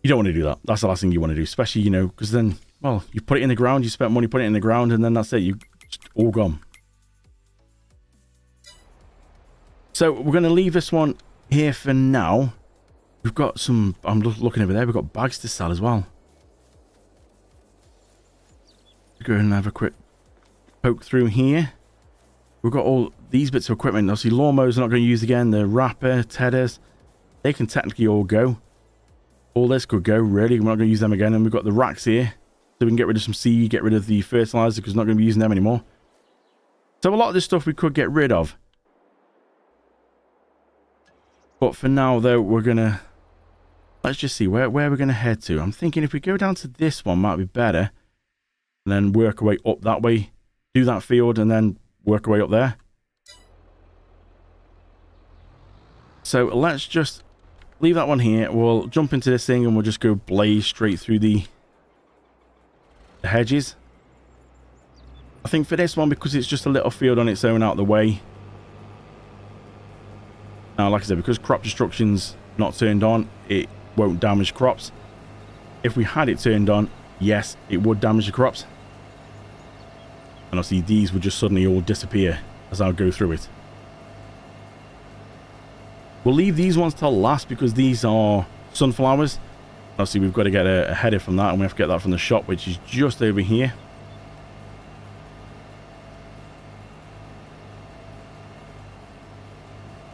You don't want to do that. That's the last thing you want to do, especially, you know, because then, well, you put it in the ground, you spent money putting it in the ground, and then that's it. You just all gone. So we're going to leave this one here for now. We've got some, I'm looking over there, we've got bags to sell as well. Go and have a quick poke through here. We've got all these bits of equipment. Obviously, lawnmowers are not going to use again. The wrapper, tedders, they can technically all go. All this could go, really. We're not going to use them again. And we've got the racks here. So we can get rid of some seed, get rid of the fertilizer, because we're not going to be using them anymore. So a lot of this stuff we could get rid of. But for now, though, we're going to... Let's just see where we're going to head to. I'm thinking if we go down to this one, might be better. And then work our way up that way. Do that field and then work our way up there. So let's just leave that one here. We'll jump into this thing and we'll just go blaze straight through the hedges. I think for this one, because it's just a little field on its own out of the way. Now, like I said, because crop destruction's not turned on, it won't damage crops. If we had it turned on, yes, it would damage the crops. And obviously these would just suddenly all disappear as I go through it. We'll leave these ones till last because these are sunflowers. Obviously we've got to get a header from that, and we have to get that from the shop, which is just over here.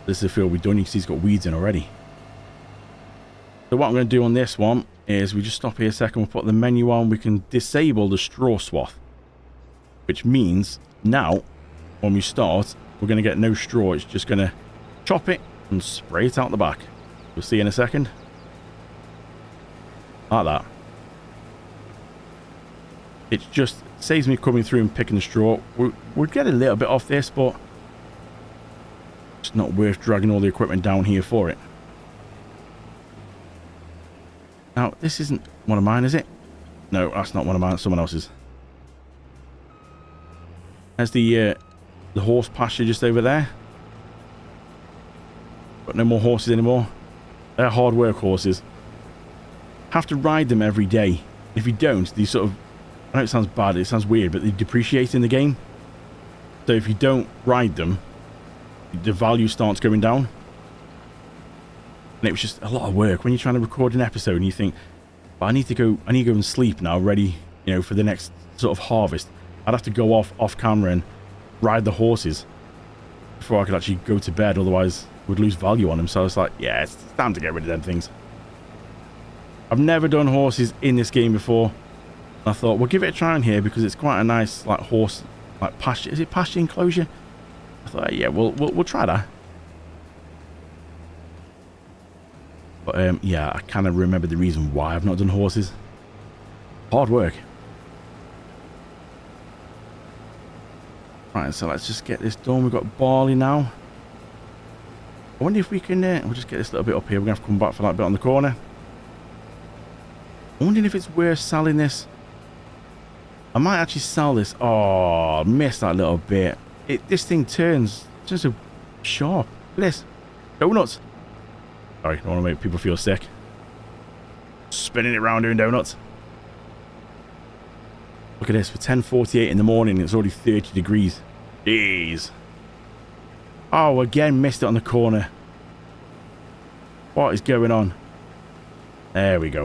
This is the field we've done. You can see it's got weeds in already. So what I'm going to do on this one is we just stop here a second. We'll put the menu on. We can disable the straw swath, which means now when we start, we're going to get no straw. It's just going to chop it and spray it out the back. You'll see in a second. Like that. It just saves me coming through and picking the straw. We'll get a little bit off this, but it's not worth dragging all the equipment down here for it. Now, this isn't one of mine, is it? No, that's not one of mine. It's someone else's. There's the horse pasture just over there. But no more horses anymore. They're hard work horses. Have to ride them every day. If you don't, these sort of... I know it sounds bad, it sounds weird, but they depreciate in the game. So if you don't ride them, the value starts going down. And it was just a lot of work when you're trying to record an episode and you think, but I need to go and sleep now, ready, you know, for the next sort of harvest. I'd have to go off camera and ride the horses before I could actually go to bed, otherwise would lose value on them. So I was like, yeah, it's time to get rid of them things. I've never done horses in this game before. I thought we'll give it a try on here because it's quite a nice like horse like pasture. Is it pasture enclosure? I thought, yeah, we'll try that. But yeah, I kind of remember the reason why I've not done horses. Hard work. Right, so let's just get this done. We've got barley now. I wonder if we can... we'll just get this little bit up here. We're going to have to come back for that bit on the corner. I'm wondering if it's worth selling this. I might actually sell this. Oh, I missed that little bit. This thing turns so sharp. Look at this. Donuts. Sorry, I don't want to make people feel sick. Spinning it around doing donuts. Look at this. For 10:48 in the morning, it's already 30 degrees. Jeez. Oh, again, missed it on the corner. What is going on? There we go.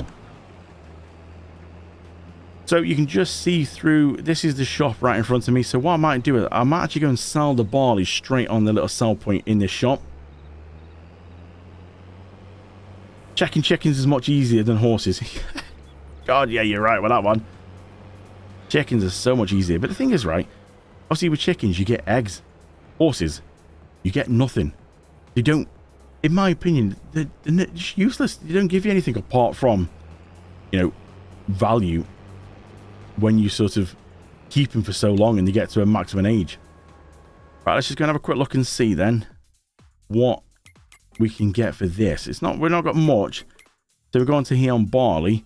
So you can just see through. This is the shop right in front of me. So what I might do is I might actually go and sell the barley straight on the little sell point in this shop. Checking chickens is much easier than horses. God, yeah, you're right with that one. Chickens are so much easier. But the thing is, right, obviously with chickens, you get eggs. Horses, you get nothing. They don't, in my opinion, they're just useless. They don't give you anything apart from, you know, value when you sort of keep them for so long and they get to a maximum age. Right, let's just go and have a quick look and see then what we can get for this. We've not got much. So we're going to here on barley.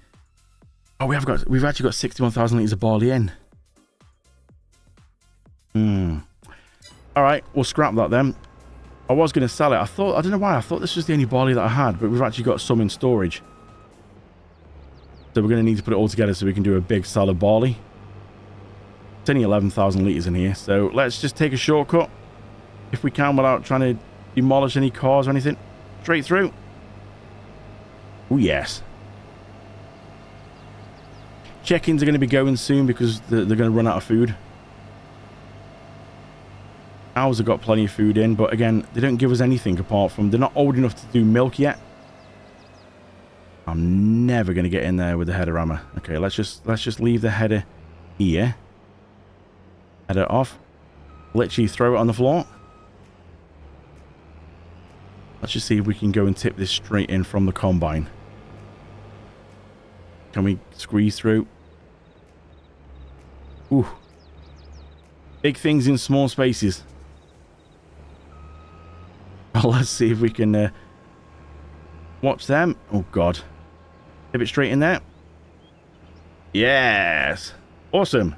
Oh, we've actually got 61,000 litres of barley in. All right, we'll scrap that then. I was going to sell it. I don't know why. I thought this was the only barley that I had, but we've actually got some in storage. So we're going to need to put it all together so we can do a big sell of barley. It's only 11,000 litres in here. So let's just take a shortcut, if we can, without trying to demolish any cars or anything. Straight through. Oh, yes. Chickens are going to be going soon because they're going to run out of food. Cows have got plenty of food in, but again, they don't give us anything apart from... They're not old enough to do milk yet. I'm never going to get in there with the header hammer. Okay, let's just leave the header here. Header off. Literally throw it on the floor. Let's just see if we can go and tip this straight in from the combine. Can we squeeze through? Ooh. Big things in small spaces. Well, let's see if we can watch them. Oh, God. Tip it straight in there. Yes. Awesome.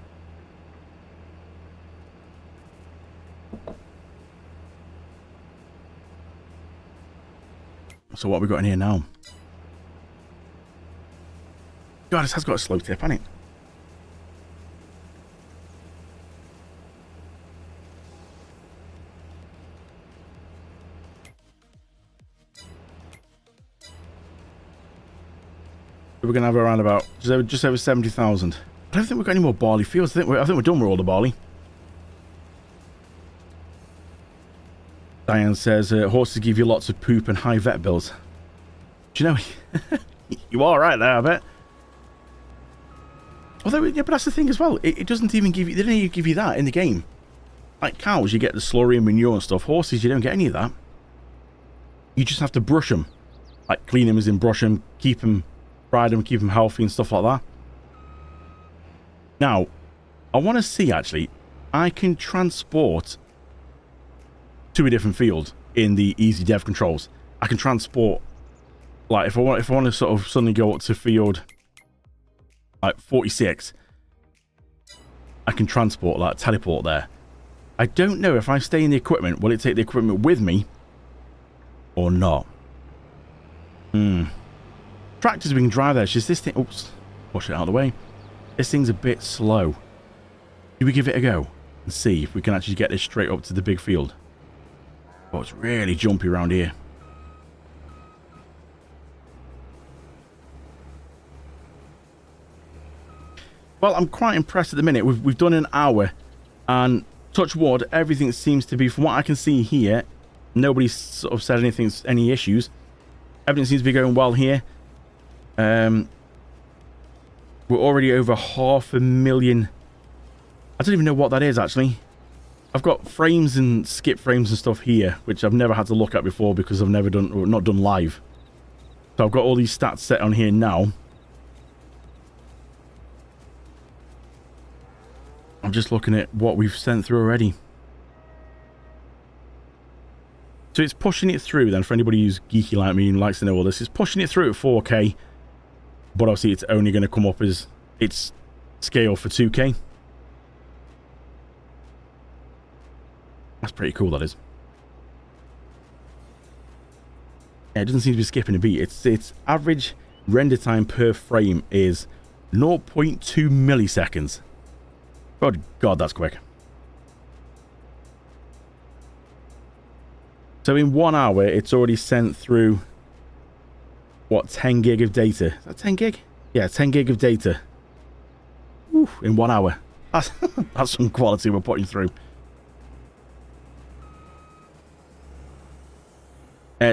So what have we got in here now? God, this has got a slow tip, hasn't it? we're going to have around about just over 70,000. I don't think we've got any more barley fields. I think we're done with all the barley. Diane says, horses give you lots of poop and high vet bills. Do you know, you are right there, I bet. Although, yeah, but that's the thing as well. It doesn't even give you, they don't even give you that in the game. Like cows, you get the slurry and manure and stuff. Horses, you don't get any of that. You just have to brush them. Like clean them as in brush them, keep them, ride them, keep them healthy and stuff like that. Now, I want to see actually, I can transport to a different field in the easy dev controls. I can transport, like if I want to sort of suddenly go up to field like 46, I can transport, like teleport there. I don't know if I stay in the equipment, will it take the equipment with me or not? Tractors we can drive there. It's just this thing. Oops, push it out of the way. This thing's a bit slow. Do we give it a go and see if we can actually get this straight up to the big field? Oh, it's really jumpy around here. Well, I'm quite impressed at the minute. We've done an hour, and touch wood, everything seems to be, from what I can see here, nobody's sort of said anything, any issues. Everything seems to be going well here. We're already over 500,000. I don't even know what that is actually. I've got frames and skip frames and stuff here, which I've never had to look at before because I've never done, or not done live. So I've got all these stats set on here now. I'm just looking at what we've sent through already. So it's pushing it through then, for anybody who's geeky like me and likes to know all this. It's pushing it through at 4K, but obviously it's only going to come up as its scale for 2K. That's pretty cool, that is. Yeah, it doesn't seem to be skipping a beat. Its average render time per frame is 0.2 milliseconds. Good God, that's quick. So in 1 hour, it's already sent through, what, 10 gig of data? Is that 10 gig? Yeah, 10 gig of data. Whew, in 1 hour. That's some quality we're putting through.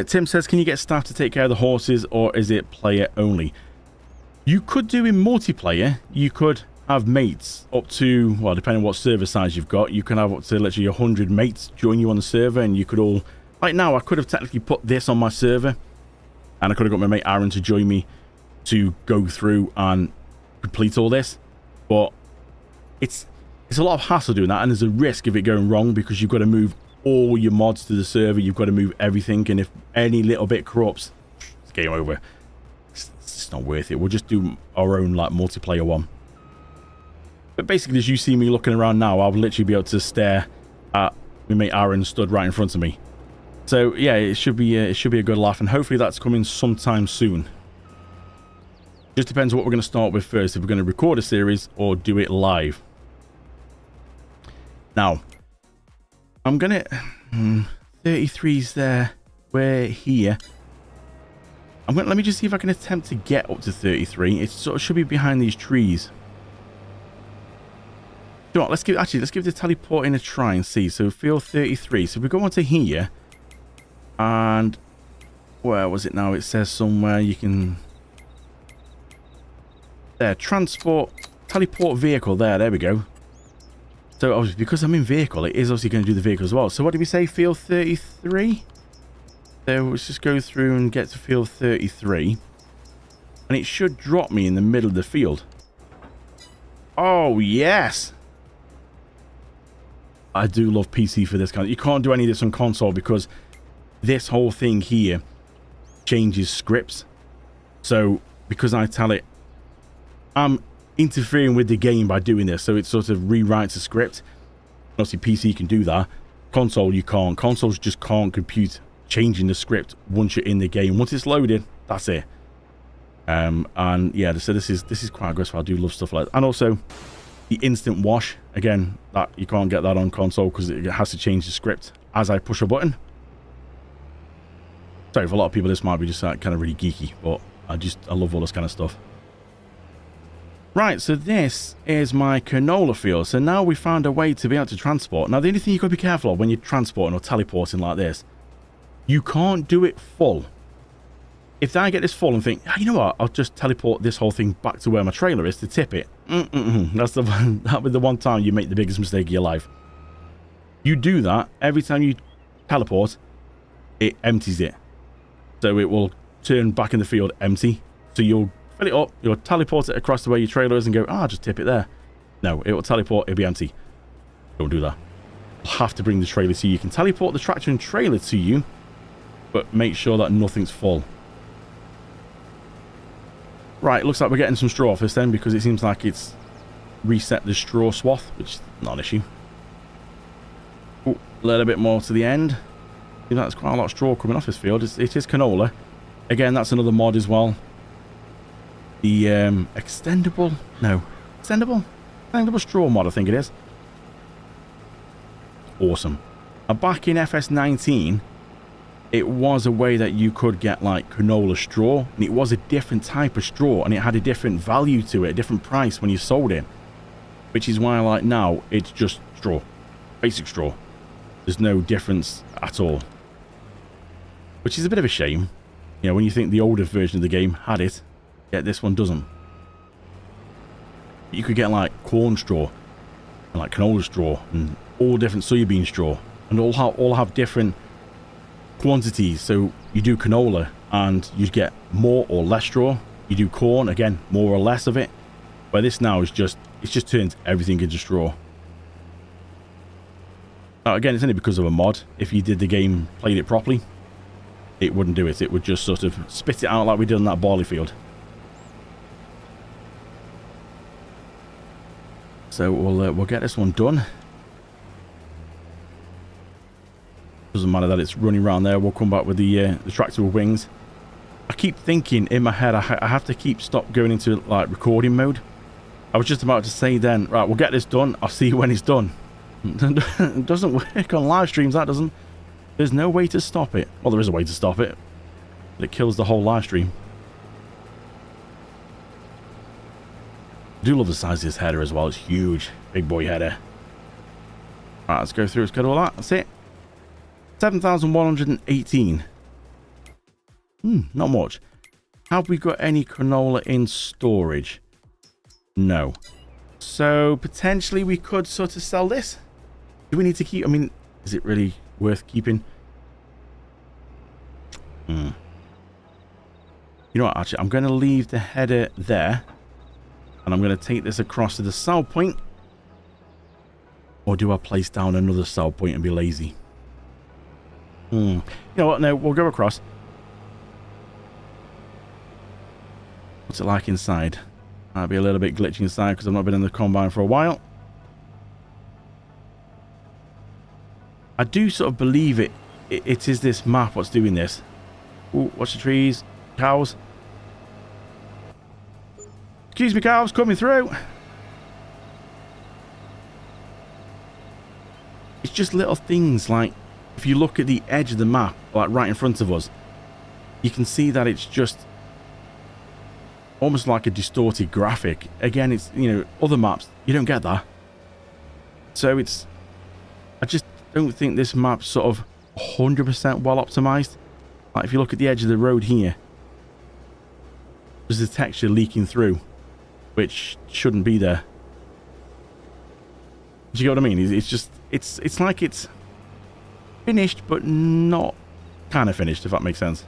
Tim says, can you get staff to take care of the horses, or is it player only? You could do in multiplayer. You could have mates up to, well, depending on what server size you've got, you can have up to literally 100 mates join you on the server, and you could all, like now, I could have technically put this on my server, and I could have got my mate Aaron to join me to go through and complete all this, but it's a lot of hassle doing that, and there's a risk of it going wrong because you've got to move all your mods to the server, you've got to move everything, and if any little bit corrupts, it's game over. It's not worth it. We'll just do our own like multiplayer one. But basically, as you see me looking around now, I'll literally be able to stare at my mate Aaron stood right in front of me. So yeah, it should be a good laugh, and hopefully that's coming sometime soon. Just depends what we're going to start with first, if we're going to record a series or do it live. Now, I'm going to 33's there. We're here. Let me just see if I can attempt to get up to 33. It sort of should be behind these trees. You know what, let's give the teleporting a try and see. So field 33. So we go on to here, and where was it now? It says somewhere you can, there, transport, teleport vehicle. There we go. So obviously, because I'm in vehicle, it is obviously going to do the vehicle as well. So what did we say? Field 33. So let's just go through and get to field 33, and it should drop me in the middle of the field. Oh yes. I do love PC for this kind. You can't do any of this on console because this whole thing here changes scripts. So because I tell it, I'm interfering with the game by doing this. So it sort of rewrites a script. Obviously PC can do that. Console you can't. Consoles just can't compute changing the script once you're in the game. Once it's loaded, that's it. And yeah, so this is quite aggressive. I do love stuff like that. And also the instant wash, again, that you can't get that on console because it has to change the script as I push a button. Sorry, for a lot of people this might be just kind of really geeky, but I love all this kind of stuff. Right, so this is my canola field. So now we found a way to be able to transport. Now, the only thing you got to be careful of when you're transporting or teleporting like this, you can't do it full. If I get this full and think, oh, you know what, I'll just teleport this whole thing back to where my trailer is to tip it. That's that'll be the one time you make the biggest mistake of your life. You do that, every time you teleport, it empties it. So it will turn back in the field empty. So you'll fill it up, you'll teleport it across to where your trailer is and go, just tip it there. No, it will teleport, it'll be empty. Don't do that. You'll have to bring the trailer to you. You can teleport the tractor and trailer to you, but make sure that nothing's full. Right, looks like we're getting some straw off this then, because it seems like it's reset the straw swath, which is not an issue. Ooh, a little bit more to the end. That's quite a lot of straw coming off this field. It is canola. Again, that's another mod as well. The extendable straw mod, I think it is. Awesome. Now, back in FS19, it was a way that you could get like canola straw, and it was a different type of straw, and it had a different value to it, a different price when you sold it, which is why like now it's just straw, basic straw. There's no difference at all, which is a bit of a shame. You know, when you think the older version of the game had it, yet this one doesn't. You could get like corn straw and like canola straw and all different soybean straw, and all have different quantities. So you do canola and you get more or less straw. You do corn, again, more or less of it. But this now is just, it just turns everything into straw. Now, again, it's only because of a mod. If you did the game, played it properly, it wouldn't do it. It would just sort of spit it out like we did on that barley field. So we'll get this one done. Doesn't matter that it's running around there. We'll come back with the tractor with wings. I keep thinking in my head, I have to stop going into like recording mode. I was just about to say then, right, we'll get this done. I'll see you when it's done. It doesn't work on live streams, that doesn't. There's no way to stop it. Well, there is a way to stop it, but it kills the whole live stream. I do love the size of this header as well. It's huge. Big boy header. Alright, let's go through. Let's go to all that. That's it. 7,118. Not much. Have we got any canola in storage? No. So, potentially we could sort of sell this. Do we need to keep... I mean, is it really worth keeping? You know what, actually, I'm going to leave the header there. And I'm going to take this across to the sell point. Or do I place down another sell point and be lazy? You know what, no, we'll go across. What's it like inside? Might be a little bit glitchy inside because I've not been in the combine for a while. I do sort of believe it is this map what's doing this. Ooh, watch the trees. Cows. Excuse me, cows, coming through. It's just little things like, if you look at the edge of the map, like right in front of us, you can see that it's just almost like a distorted graphic. Again, it's, you know, other maps, you don't get that. So it's, I just don't think this map's sort of 100% well optimized. Like if you look at the edge of the road here, there's the texture leaking through, which shouldn't be there. Do you get what I mean? It's just, it's like it's finished, but not kind of finished, if that makes sense.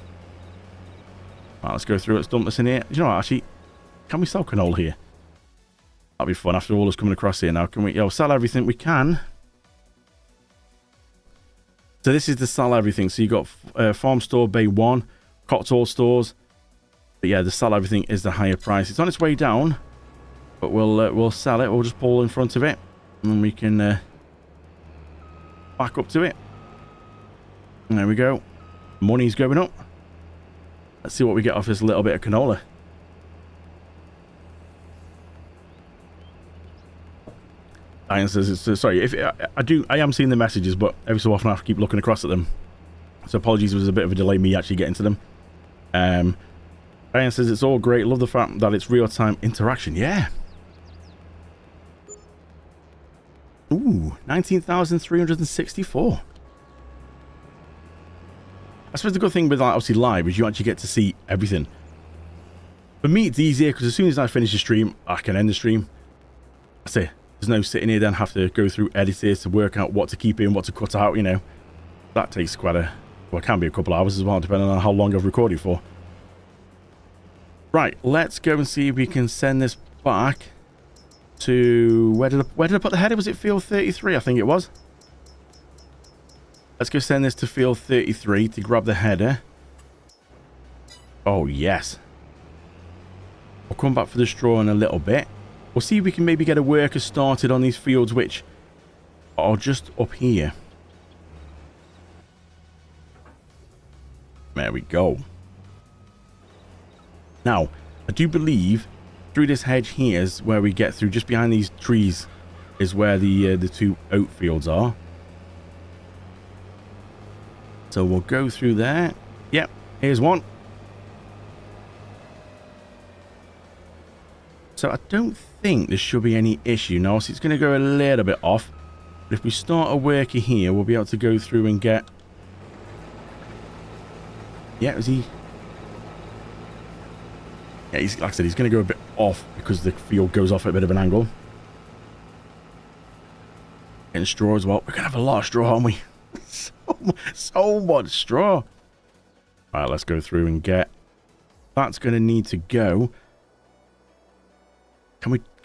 Right, let's go through. Let's dump this in here. You know what, actually, can we sell canola here? That'd be fun after all us coming across here now. Can we sell everything we can? So this is the sell everything. So you got farm store bay 1, cocktail stores. But yeah, the sell everything is the higher price. It's on its way down, but we'll sell it. We'll just pull in front of it, and we can back up to it. And there we go. Money's going up. Let's see what we get off this little bit of canola. Diane says it's sorry if I am seeing the messages, but every so often I have to keep looking across at them. So apologies, there was a bit of a delay me actually getting to them. Diane says it's all great. Love the fact that it's real-time interaction. Yeah, Ooh, 19,364. I suppose the good thing with like, obviously live is you actually get to see everything. For me, it's easier because as soon as I finish the stream, I can end the stream. That's it. There's no sitting here then have to go through editors to work out what to keep in, what to cut out, you know. That takes quite a... Well, it can be a couple of hours as well, depending on how long I've recorded for. Right, let's go and see if we can send this back to... Where did I put the header? Was it field 33? I think it was. Let's go send this to field 33 to grab the header. Oh, yes. We'll come back for the straw in a little bit. We'll see if we can maybe get a worker started on these fields which are just up here. There we go. Now, I do believe through this hedge here is where we get through. Just behind these trees is where the two oat fields are. So we'll go through there. Yep, here's one. So I don't think there should be any issue. No, so it's going to go a little bit off. But if we start a worker here, we'll be able to go through and get... Yeah, is he... Yeah, he's, like I said, he's going to go a bit off because the field goes off at a bit of an angle. Getting straw as well. We're going to have a lot of straw, aren't we? so much straw. All right, let's go through and get... That's going to need to go...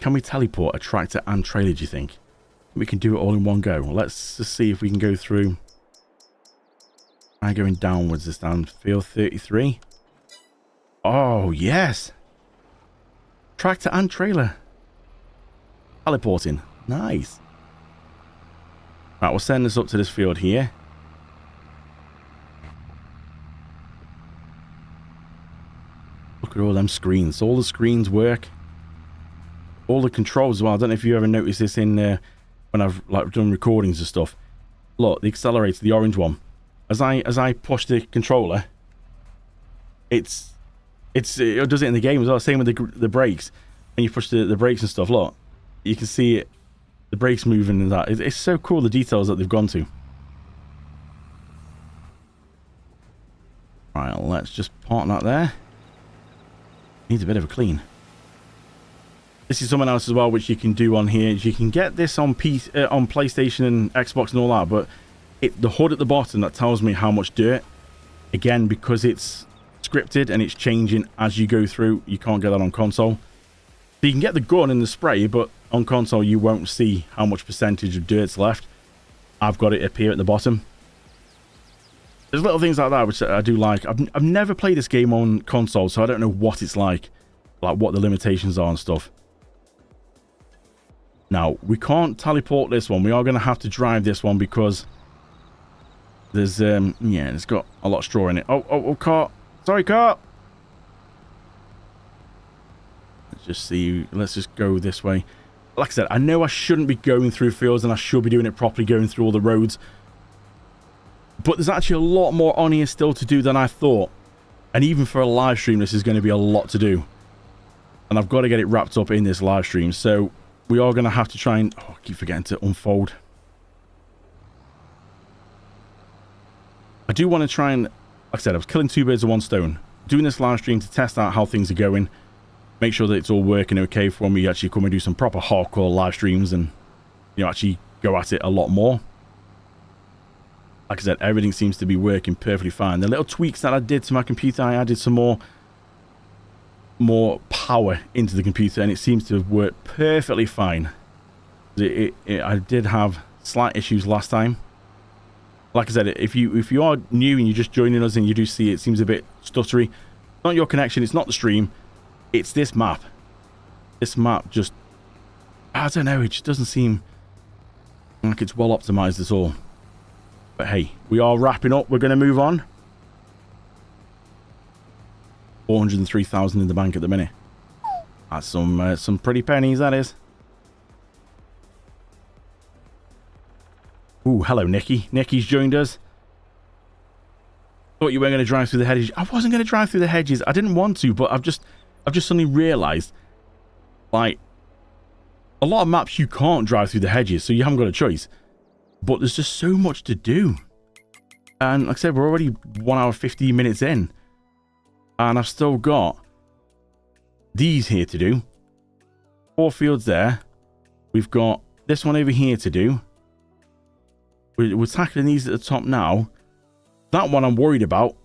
Can we teleport a tractor and trailer, do you think? We can do it all in one go. Let's just see if we can go through. I'm going downwards this time. Field 33. Oh, yes. Tractor and trailer. Teleporting. Nice. Right, we'll send this up to this field here. Look at all them screens. All the screens work. All the controls as well. I don't know if you ever noticed this in when I've like done recordings and stuff. Look, the accelerator, the orange one. As I push the controller, it does it in the game as well. Same with the brakes. When you push the brakes and stuff, look, you can see it, the brakes moving and that. It's so cool, the details that they've gone to. Right, let's just park that there. Needs a bit of a clean. This is something else as well which you can do on here. You can get this on PlayStation and Xbox and all that, but the HUD at the bottom that tells me how much dirt. Again, because it's scripted and it's changing as you go through, you can't get that on console. So you can get the gun and the spray, but on console you won't see how much percentage of dirt's left. I've got it up here at the bottom. There's little things like that which I do like. I've never played this game on console, so I don't know what it's like what the limitations are and stuff. Now, we can't teleport this one. We are going to have to drive this one because there's, yeah, it's got a lot of straw in it. Oh, cart. Sorry, cart. Let's just see. Let's just go this way. Like I said, I know I shouldn't be going through fields and I should be doing it properly, going through all the roads. But there's actually a lot more on here still to do than I thought. And even for a live stream, this is going to be a lot to do. And I've got to get it wrapped up in this live stream. So... we are going to have to try and... Oh, I keep forgetting to unfold. I do want to try and... Like I said, I was killing two birds with one stone. Doing this live stream to test out how things are going. Make sure that it's all working okay for me. Actually come and do some proper hardcore live streams and, you know, actually go at it a lot more. Like I said, everything seems to be working perfectly fine. The little tweaks that I did to my computer, I added some more power into the computer and it seems to have worked perfectly fine. I did have slight issues last time. Like I said, if you are new and you're just joining us and you do see it seems a bit stuttery, it's not your connection, it's not the stream, it's this map. This map just, I don't know, it just doesn't seem like it's well optimized at all. But hey, we are wrapping up, we're going to move on. 403,000 in the bank at the minute. That's some pretty pennies, that is. Ooh, hello, Nikki. Nikki's joined us. Thought you weren't going to drive through the hedges. I wasn't going to drive through the hedges. I didn't want to, but I've just suddenly realised, like, a lot of maps you can't drive through the hedges, so you haven't got a choice. But there's just so much to do. And like I said, we're already 1 hour 15 minutes in. And I've still got these here to do. 4 fields there. We've got this one over here to do. We're tackling these at the top now. That one I'm worried about.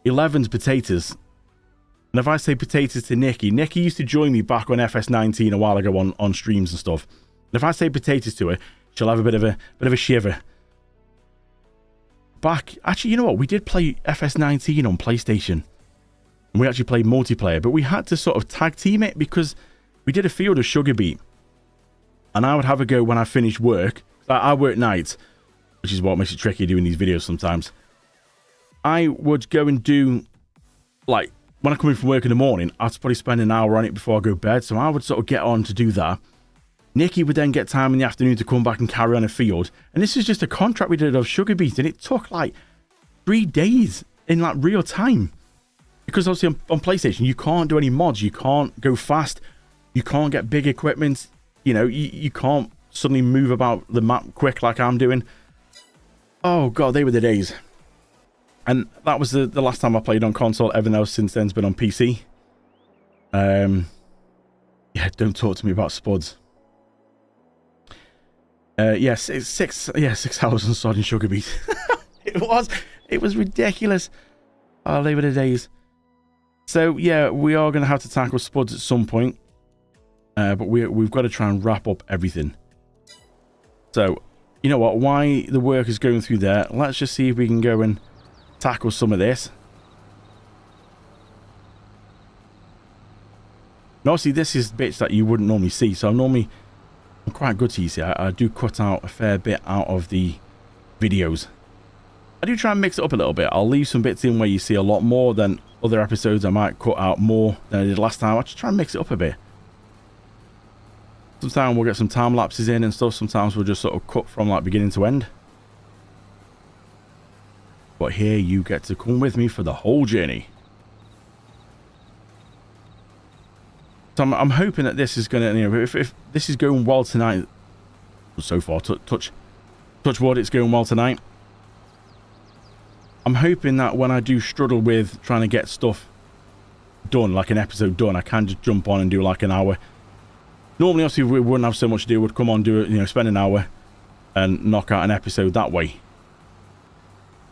11's potatoes. And if I say potatoes to Nikki used to join me back on FS19 a while ago on streams and stuff. And if I say potatoes to her, she'll have a bit of a shiver. Actually, you know what? We did play FS19 on PlayStation. And we actually played multiplayer, but we had to sort of tag team it because we did a field of sugar beet. And I would have a go when I finished work. I work nights, which is what makes it tricky doing these videos sometimes. I would go and do, like, when I come in from work in the morning, I'd probably spend an hour on it before I go to bed. So I would sort of get on to do that. Nikki would then get time in the afternoon to come back and carry on a field. And this is just a contract we did of sugar beet. And it took like 3 days in like real time. Because obviously on PlayStation, you can't do any mods. You can't go fast. You can't get big equipment. You know, you can't suddenly move about the map quick like I'm doing. Oh, God, they were the days. And that was the last time I played on console. Everything else since then's been on PC. Yeah, don't talk to me about spuds. Yes, it's 6 hours on sod and sugar beet. It was ridiculous. Oh, they were the days. So yeah, we are going to have to tackle spuds at some point. But we've got to try and wrap up everything. So, you know what? Why the work is going through there? Let's just see if we can go and tackle some of this. And obviously, this is bits that you wouldn't normally see. So I'm quite good to you see. I do cut out a fair bit out of the videos. I do try and mix it up a little bit. I'll leave some bits in where you see a lot more than other episodes. I might cut out more than I did last time. I just try and mix it up a bit. Sometimes we'll get some time lapses in and stuff. Sometimes we'll just sort of cut from like beginning to end. But here you get to come with me for the whole journey. So I'm hoping that this is going to, you know, if this is going well tonight, so far, touch wood, it's going well tonight. I'm hoping that when I do struggle with trying to get stuff done, like an episode done, I can just jump on and do like an hour. Normally, obviously, we wouldn't have so much to do. We'd come on, do it, you know, spend an hour and knock out an episode that way.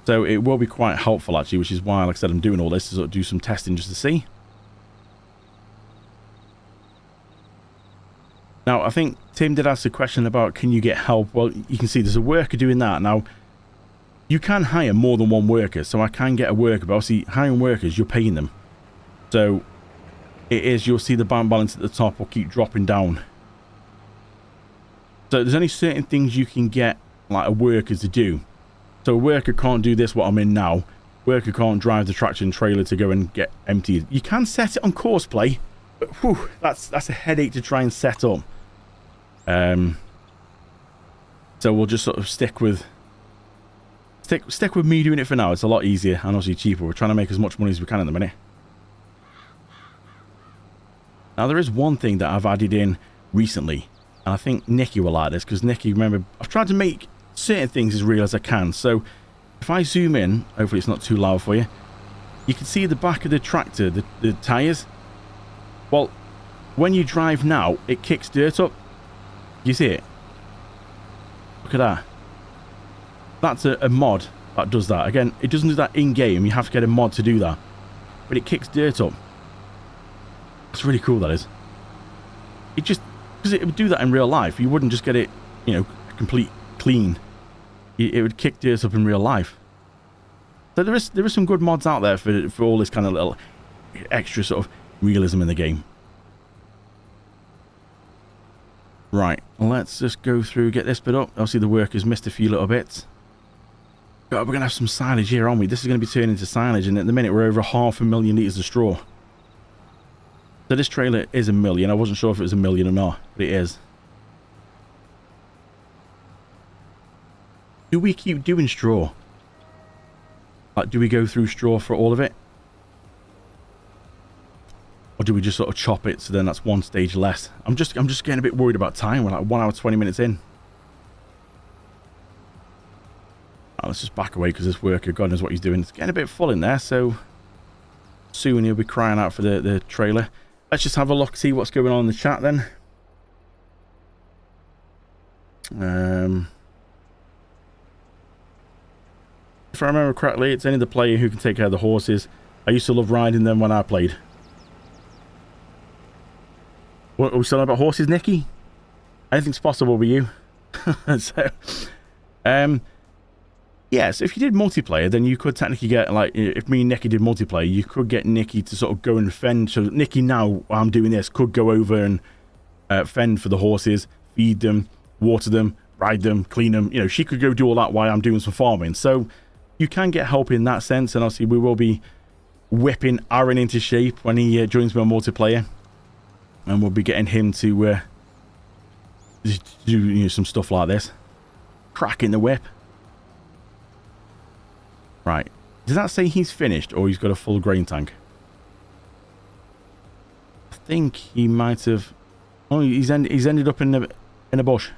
So it will be quite helpful, actually, which is why, like I said, I'm doing all this to sort of do some testing just to see. Now, I think Tim did ask a question about, can you get help? Well, you can see there's a worker doing that. Now, you can hire more than one worker, so I can get a worker, but obviously, hiring workers, you're paying them. So it is, you'll see the bank balance at the top will keep dropping down. So there's only certain things you can get, like a worker to do. So a worker can't do this, what I'm in now. Worker can't drive the traction trailer to go and get emptied. You can set it on course play, but whew, that's a headache to try and set up. So we'll just sort of stick with me doing it for now. It's a lot easier and obviously cheaper. We're trying to make as much money as we can in the minute. Now there is one thing that I've added in recently, and I think Nikki will like this, because Nikki, remember, I've tried to make certain things as real as I can. So if I zoom in, hopefully it's not too loud for you, you can see the back of the tractor, the tyres. Well, when you drive now, it kicks dirt up. You see it? Look at that. That's a mod that does that. Again, it doesn't do that in-game. You have to get a mod to do that. But it kicks dirt up. It's really cool, that is. It just, because it would do that in real life. You wouldn't just get it, you know, complete clean. It would kick dirt up in real life. So there is some good mods out there for all this kind of little extra sort of realism in the game. Right, let's just go through, get this bit up. Obviously the workers missed a few little bits. God, we're going to have some silage here, aren't we? This is going to be turning into silage, and at the minute we're over 500,000 litres of straw. So this trailer is 1 million. I wasn't sure if it was 1 million or not, but it is. Do we keep doing straw? Like, do we go through straw for all of it? Or do we just sort of chop it so then that's one stage less? I'm just getting a bit worried about time. We're like 1 hour 20 minutes in. Right, let's just back away because this worker, God knows what he's doing. It's getting a bit full in there, so soon he'll be crying out for the trailer. Let's just have a look, see what's going on in the chat then. If I remember correctly, it's only the player who can take care of the horses. I used to love riding them when I played. What are we still about horses, Nikki? Anything's possible with you. So, yeah, so if you did multiplayer, then you could technically get, like, if me and Nikki did multiplayer, you could get Nikki to sort of go and fend. So Nikki, now while I'm doing this, could go over and fend for the horses, feed them, water them, ride them, clean them. You know, she could go do all that while I'm doing some farming. So you can get help in that sense, and obviously we will be whipping Aaron into shape when he joins me on multiplayer. And we'll be getting him to do some stuff like this. Cracking the whip. Right. Does that say he's finished or he's got a full grain tank? I think he might have... Oh, he's ended up in a bush.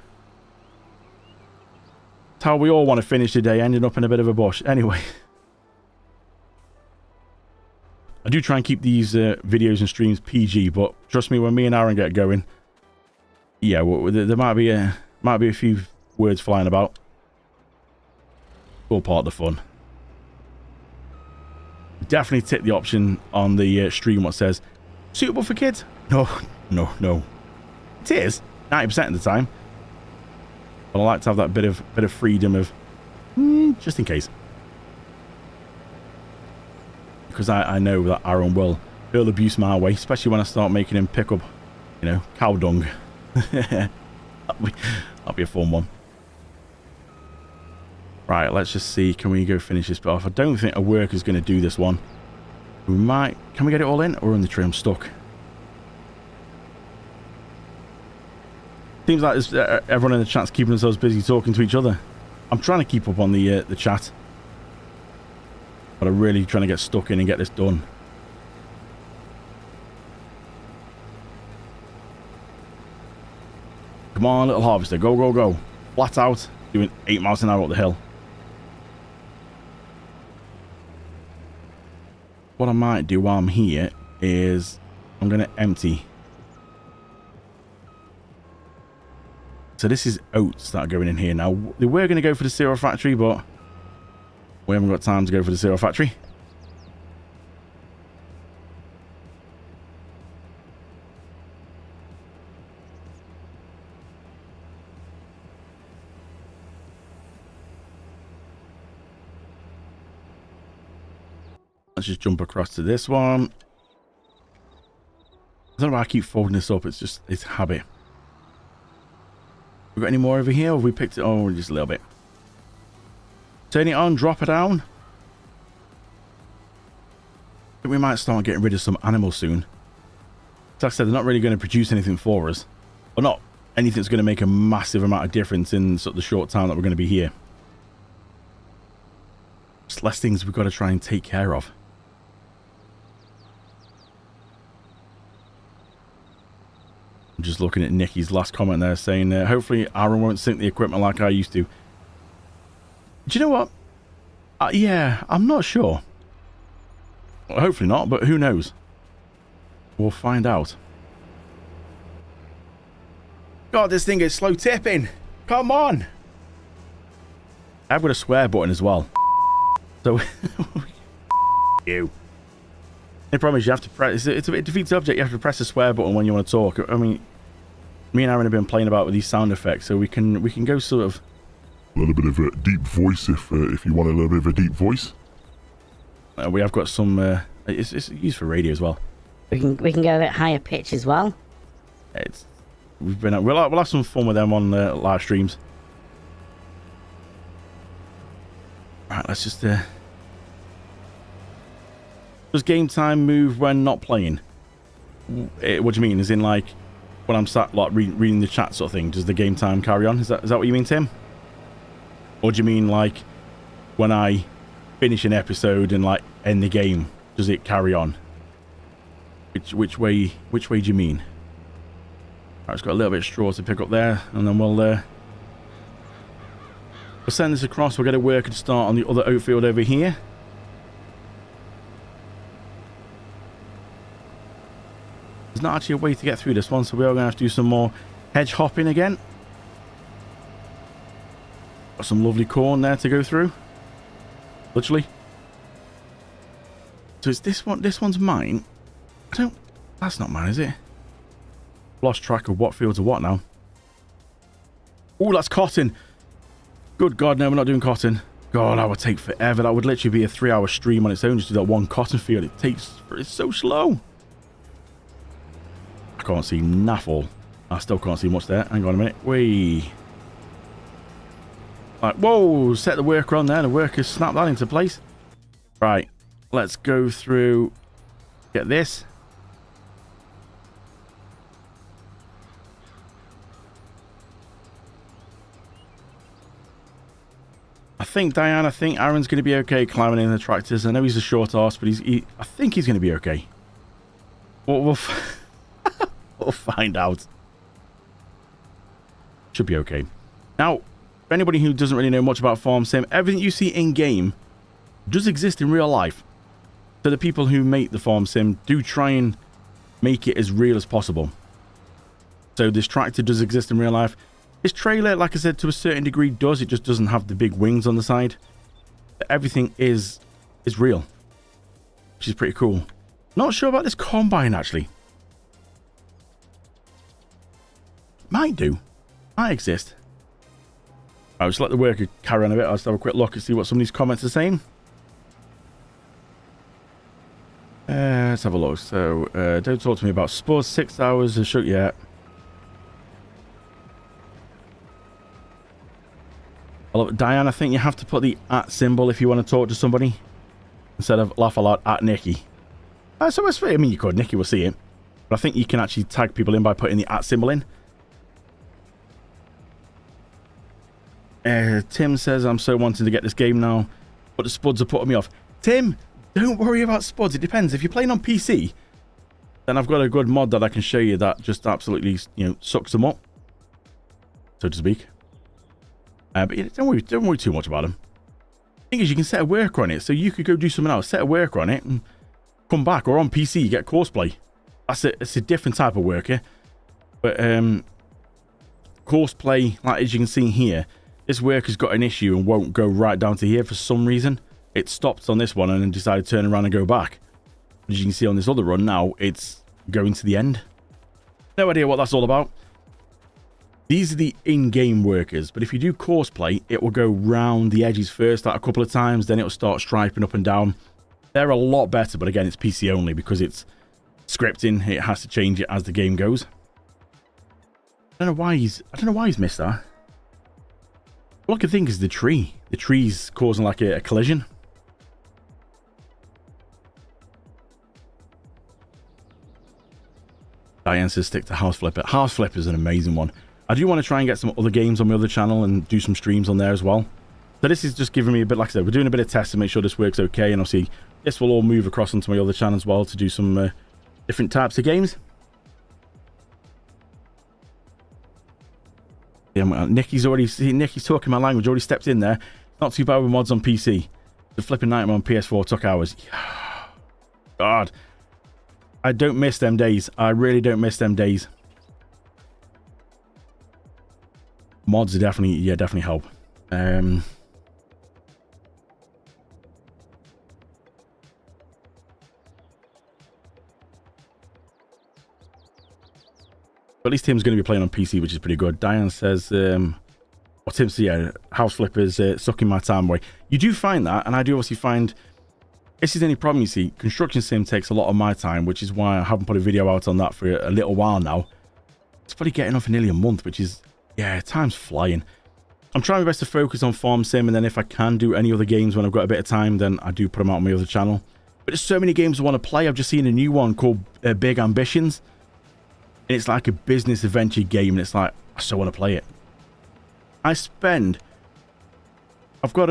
That's how we all want to finish today, ending up in a bit of a bush. Anyway. I do try and keep these videos and streams PG, but trust me, when me and Aaron get going, yeah, well, there might be a few words flying about. All part of the fun. Definitely tick the option on the stream what says suitable for kids. No. It is 90% of the time, but I like to have that bit of freedom of just in case, because I know that Aaron will hurl abuse my way, especially when I start making him pick up, you know, cow dung. that'll be a fun one. Right, let's just see. Can we go finish this bit off? I don't think a worker's going to do this one. We might. Can we get it all in? Or in the tree? I'm stuck. Seems like everyone in the chat's keeping themselves busy talking to each other. I'm trying to keep up on the chat, but I'm really trying to get stuck in and get this done. Come on, little harvester. Go, go, go. Flat out. Doing 8 miles an hour up the hill. What I might do while I'm here is I'm going to empty. So this is oats that are going in here now. We were going to go for the cereal factory, but we haven't got time to go for the cereal factory. Let's just jump across to this one. I don't know why I keep folding this up. It's habit. We got any more over here? Or have we picked it? Oh, just a little bit. Turn it on, drop it down. I think we might start getting rid of some animals soon. Like I said, they're not really going to produce anything for us. Or not anything that's going to make a massive amount of difference in sort of the short time that we're going to be here. Just less things we've got to try and take care of. I'm just looking at Nikki's last comment there saying, hopefully Aaron won't sink the equipment like I used to. Do you know what? Yeah, I'm not sure. Well, hopefully not, but who knows? We'll find out. God, this thing is slow tipping. Come on. I've got a swear button as well. So, you. The problem is you have to press, it defeats the object, you have to press the swear button when you want to talk. I mean, me and Aaron have been playing about with these sound effects, so we can go sort of... A little bit of a deep voice if you want a little bit of a deep voice. We have got some, it's used for radio as well. We can go a bit higher pitch as well. We'll have some fun with them on live streams. Right, let's just... Does game time move when not playing? What do you mean? As in, like, when I'm sat like reading the chat sort of thing, does the game time carry on? Is that what you mean, Tim? Or do you mean like when I finish an episode and like end the game, does it carry on? Which way do you mean? Alright, it's got a little bit of straw to pick up there, and then we'll send this across. We'll get a worker to start on the other oat field over here. There's not actually a way to get through this one, so we are going to have to do some more hedge hopping again. Got some lovely corn there to go through. Literally. So it's this one. This one's mine. That's not mine, is it? Lost track of what fields are what now. Oh, that's cotton. Good God, no, we're not doing cotton. God, that would take forever. That would literally be a 3-hour stream on its own just to do that one cotton field. It's so slow. I can't see naffle. I still can't see much there. Hang on a minute. Whee. Right, whoa, set the worker on there. The worker snapped that into place. Right, let's go through. Get this. I think Aaron's going to be okay climbing in the tractors. I know he's a short arse, but I think he's going to be okay. We'll find out. Should be okay. Now, for anybody who doesn't really know much about Farm Sim, everything you see in-game does exist in real life. So the people who make the Farm Sim do try and make it as real as possible. So this tractor does exist in real life. This trailer, like I said, to a certain degree does. It just doesn't have the big wings on the side. But everything is real, which is pretty cool. Not sure about this combine, actually. Might do. Might exist. I'll just let the worker carry on a bit. I'll just have a quick look and see what some of these comments are saying. Let's have a look. So, don't talk to me about sports. 6 hours of shoot yet. Diane, I think you have to put the @ symbol if you want to talk to somebody instead of laugh a lot at Nikki. So it's I mean, you could. Nikki will see it. But I think you can actually tag people in by putting the @ symbol in. Tim says, I'm so wanting to get this game now, but the spuds are putting me off. Tim, don't worry about spuds. It depends. If you're playing on PC, then I've got a good mod that I can show you that just absolutely, sucks them up, so to speak. But yeah, don't worry too much about them. The thing is, you can set a worker on it, so you could go do something else, set a worker on it, and come back. Or on PC, you get courseplay. It's a different type of worker. But courseplay, like as you can see here, this worker's got an issue and won't go right down to here for some reason. It stopped on this one and then decided to turn around and go back. As you can see on this other run now, it's going to the end. No idea what that's all about. These are the in-game workers, but if you do courseplay, it will go round the edges first like a couple of times, then it'll start striping up and down. They're a lot better, but again, it's PC only because it's scripting. It has to change it as the game goes. I don't know why he's missed that. All I can think is the tree. The tree's causing like a collision. Diane says stick to House Flipper. House Flipper is an amazing one. I do want to try and get some other games on my other channel and do some streams on there as well. So this is just giving me a bit, like I said, we're doing a bit of tests to make sure this works okay. And obviously, this will all move across onto my other channel as well to do some different types of games. Yeah, Nikki's talking my language, already stepped in there. Not too bad with mods on PC. The flipping nightmare on PS4 took hours. God. I don't miss them days. I really don't miss them days. Mods are definitely help. But at least Tim's going to be playing on PC, which is pretty good. Diane says, Tim says, yeah, House Flippers sucking my time away. You do find that, and I do obviously find, this is the only problem you see. Construction Sim takes a lot of my time, which is why I haven't put a video out on that for a little while now. It's probably getting on for nearly a month, which is, yeah, time's flying. I'm trying my best to focus on Farm Sim, and then if I can do any other games when I've got a bit of time, then I do put them out on my other channel. But there's so many games I want to play. I've just seen a new one called Big Ambitions. And it's like a business adventure game, and it's like, I so want to play it. I've got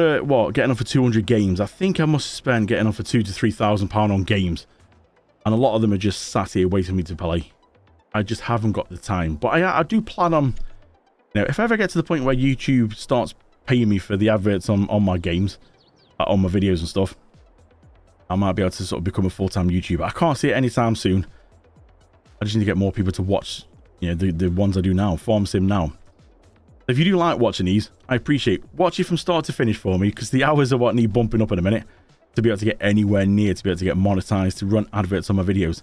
getting on for 200 games. I think I must spend getting on for £2,000 to £3,000 on games. And a lot of them are just sat here waiting for me to play. I just haven't got the time. But I do plan on, you know, if I ever get to the point where YouTube starts paying me for the adverts on my games, on my videos and stuff, I might be able to sort of become a full-time YouTuber. I can't see it anytime soon. I just need to get more people to watch, you know, the ones I do now, Farm Sim now. If you do like watching these, I appreciate watch it from start to finish for me, because the hours are what need bumping up in a minute to be able to get anywhere near, to be able to get monetized, to run adverts on my videos.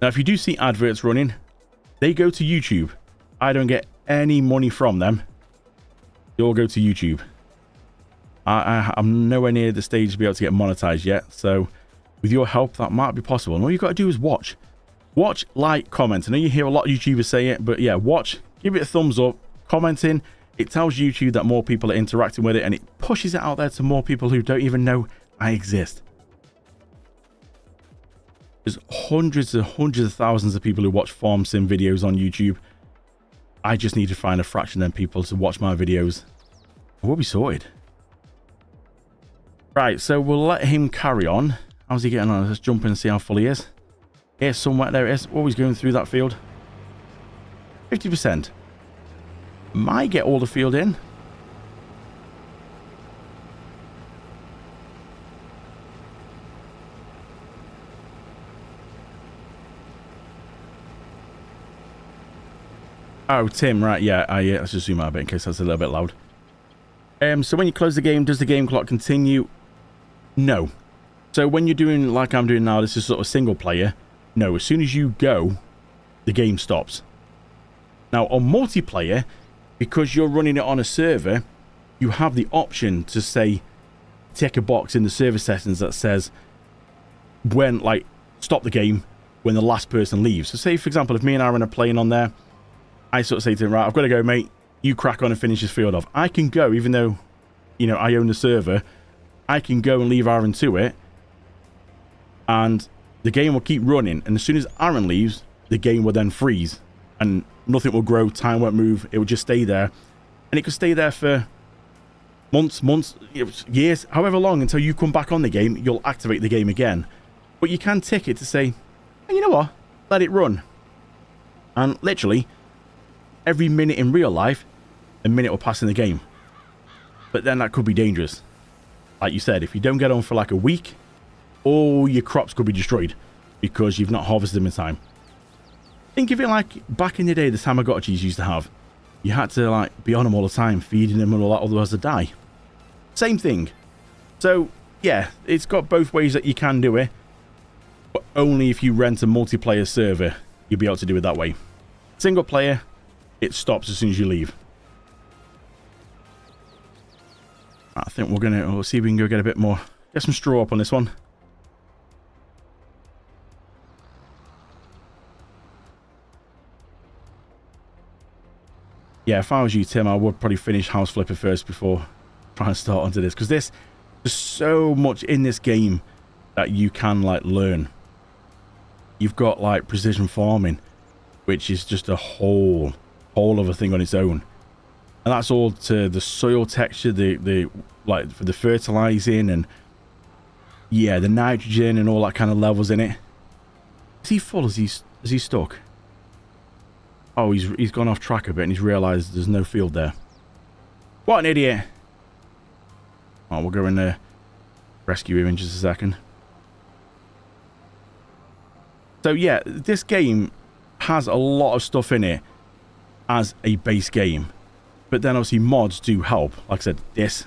Now, if you do see adverts running, they go to YouTube. I don't get any money from them. They all go to YouTube. I'm nowhere near the stage to be able to get monetized yet, so with your help, that might be possible. And all you've got to do is watch. Watch, like, comment. I know you hear a lot of YouTubers say it, but yeah, watch, give it a thumbs up, commenting. It tells YouTube that more people are interacting with it, and it pushes it out there to more people who don't even know I exist. There's hundreds and hundreds of thousands of people who watch Farm Sim videos on YouTube. I just need to find a fraction of them people to watch my videos. We'll be sorted. Right, so we'll let him carry on. How's he getting on? Let's jump in and see how full he is. Here's somewhere. There it is. Always going through that field. 50%. Might get all the field in. Oh, Tim, right, yeah, let's just zoom out a bit in case that's a little bit loud. So when you close the game, does the game clock continue? No. So when you're doing like I'm doing now, this is sort of single player. No, as soon as you go, the game stops. Now on multiplayer, because you're running it on a server, you have the option to say, tick a box in the server settings that says when, like, stop the game when the last person leaves. So say, for example, if me and Aaron are playing on there, I sort of say to him, right, I've got to go, mate. You crack on and finish this field off. I can go, even though, you know, I own the server, I can go and leave Aaron to it, and the game will keep running. And as soon as Aaron leaves, the game will then freeze, and nothing will grow, time won't move, it will just stay there. And it could stay there for months, years, however long, until you come back on the game, you'll activate the game again. But you can tick it to say, hey, you know what, let it run. And literally, every minute in real life, a minute will pass in the game. But then that could be dangerous. Like you said, if you don't get on for like a week, all your crops could be destroyed because you've not harvested them in time. Think of it like back in the day, the Tamagotchis used to have. You had to like be on them all the time, feeding them and all that, otherwise they'd die. Same thing. So yeah, it's got both ways that you can do it, but only if you rent a multiplayer server, you'll be able to do it that way. Single player, it stops as soon as you leave. I think we'll see if we can go get a bit more, get some straw up on this one. Yeah, if I was you, Tim, I would probably finish House Flipper first before trying to start onto this, because there's so much in this game that you can like learn. You've got like precision farming, which is just a whole other thing on its own. And that's all to the soil texture, the like for the fertilizing, and yeah, the nitrogen and all that kind of levels in it. Is he full? Is he stuck? Oh, he's gone off track a bit and he's realized there's no field there. What an idiot. Oh, we'll go in there, rescue him in just a second. So yeah, this game has a lot of stuff in it as a base game. But then obviously mods do help. Like I said, this,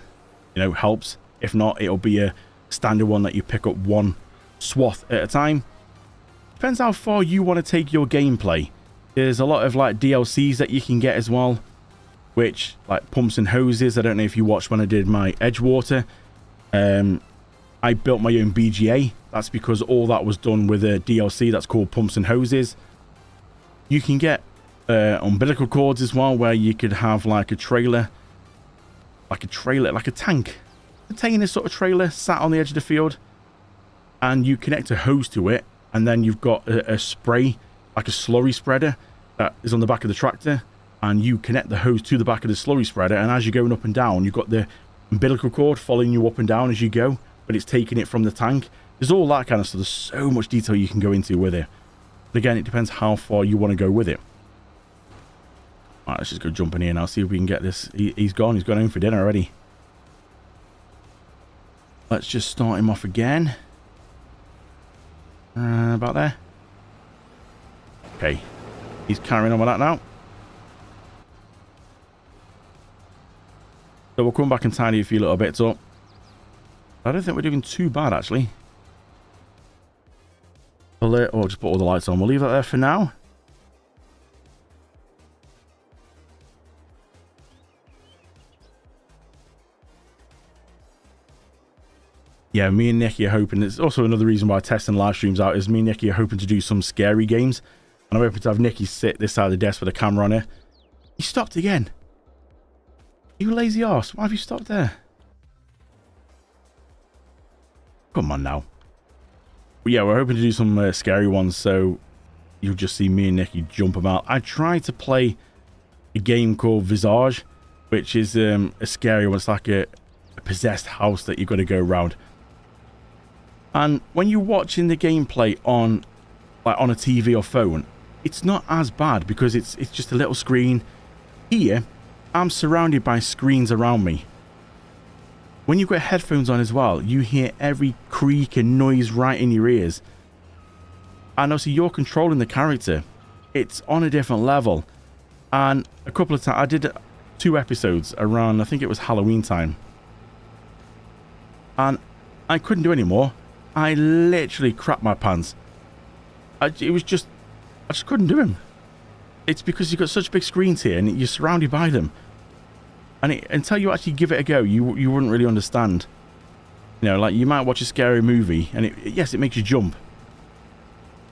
you know, helps. If not, it'll be a standard one that you pick up one swath at a time. Depends how far you want to take your gameplay. There's a lot of like DLCs that you can get as well, which like pumps and hoses. I don't know if you watched when I did my Edgewater. I built my own BGA. That's because all that was done with a DLC that's called pumps and hoses. You can get umbilical cords as well, where you could have like a trailer, like a tank container sort of trailer sat on the edge of the field, and you connect a hose to it, and then you've got a spray, like a slurry spreader that is on the back of the tractor, and you connect the hose to the back of the slurry spreader, and as you're going up and down, you've got the umbilical cord following you up and down as you go, but it's taking it from the tank. There's all that kind of stuff. There's so much detail you can go into with it. But again, it depends how far you want to go with it. Alright, let's just go jump in here now, see if we can get this. He's gone. He's gone home for dinner already. Let's just start him off again. About there. Okay. He's carrying on with that now. So we'll come back and tidy a few little bits up. I don't think we're doing too bad, actually. Oh, just put all the lights on. We'll leave that there for now. Yeah, me and Nicky are hoping. It's also another reason why testing live streams out is me and Nicky are hoping to do some scary games. And I'm hoping to have Nicky sit this side of the desk with a camera on here. He stopped again. You lazy arse. Why have you stopped there? Come on now. But yeah, we're hoping to do some scary ones, so you'll just see me and Nicky jump about. I tried to play a game called Visage, which is a scary one. It's like a possessed house that you've got to go around. And when you're watching the gameplay on a TV or phone, it's not as bad because it's just a little screen. Here, I'm surrounded by screens around me. When you've got headphones on as well, you hear every creak and noise right in your ears. And obviously you're controlling the character. It's on a different level. And a couple of times, I did 2 episodes around, I think it was Halloween time. And I couldn't do any more. I literally crapped my pants. I just couldn't do him. It's because you've got such big screens here and you're surrounded by them. And until you actually give it a go, you wouldn't really understand. You know, like you might watch a scary movie and yes, it makes you jump.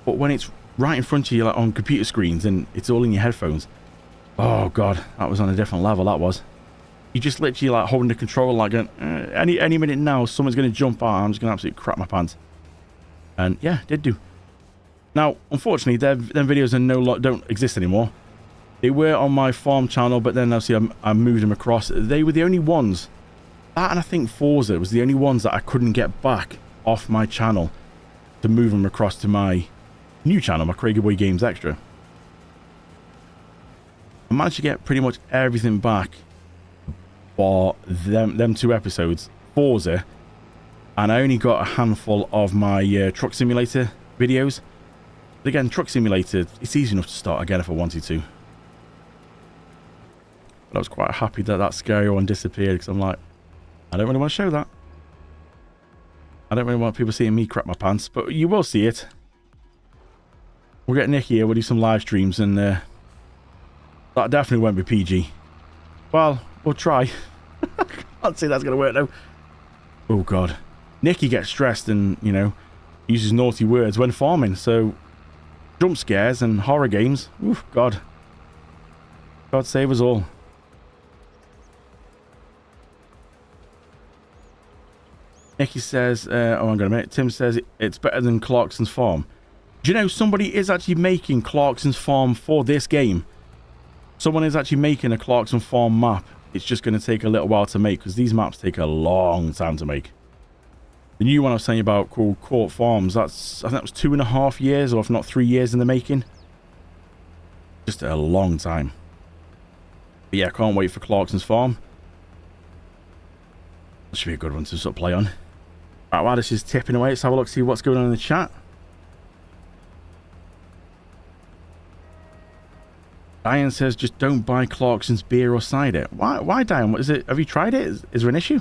But when it's right in front of you, like on computer screens, and it's all in your headphones, oh god, that was on a different level. That was. You just literally like holding the controller, like going, any minute now, someone's going to jump out. I'm just going to absolutely crap my pants. And yeah, did do. Now, unfortunately, them videos don't exist anymore. They were on my farm channel, but then obviously I moved them across. They were the only ones. That and I think Forza was the only ones that I couldn't get back off my channel to move them across to my new channel, my Craigie Boy Games Extra. I managed to get pretty much everything back for them 2 episodes, Forza, and I only got a handful of my Truck Simulator videos. But again, Truck Simulator, it's easy enough to start again if I wanted to. But I was quite happy that that scary one disappeared because I'm like, I don't really want to show that. I don't really want people seeing me crap my pants, but you will see it. We'll get Nick here, we'll do some live streams, and that definitely won't be PG. Well, we'll try. I can't say that's going to work though. Oh god. Nicky gets stressed and, you know, uses naughty words when farming, so jump scares and horror games, oof, god. God save us all. Nicky says, oh, I'm going to admit, Tim says it's better than Clarkson's Farm. Do you know somebody is actually making Clarkson's Farm for this game? Someone is actually making a Clarkson Farm map. It's just going to take a little while to make because these maps take a long time to make. The new one I was saying about called Court Farms, I think that was 2.5 years, or if not 3 years in the making. Just a long time. But yeah, I can't wait for Clarkson's Farm. That should be a good one to sort of play on. Right, while this is tipping away, let's have a look, see what's going on in the chat. Diane says, just don't buy Clarkson's beer or cider. Why Diane? What is it? Have you tried it? Is there an issue?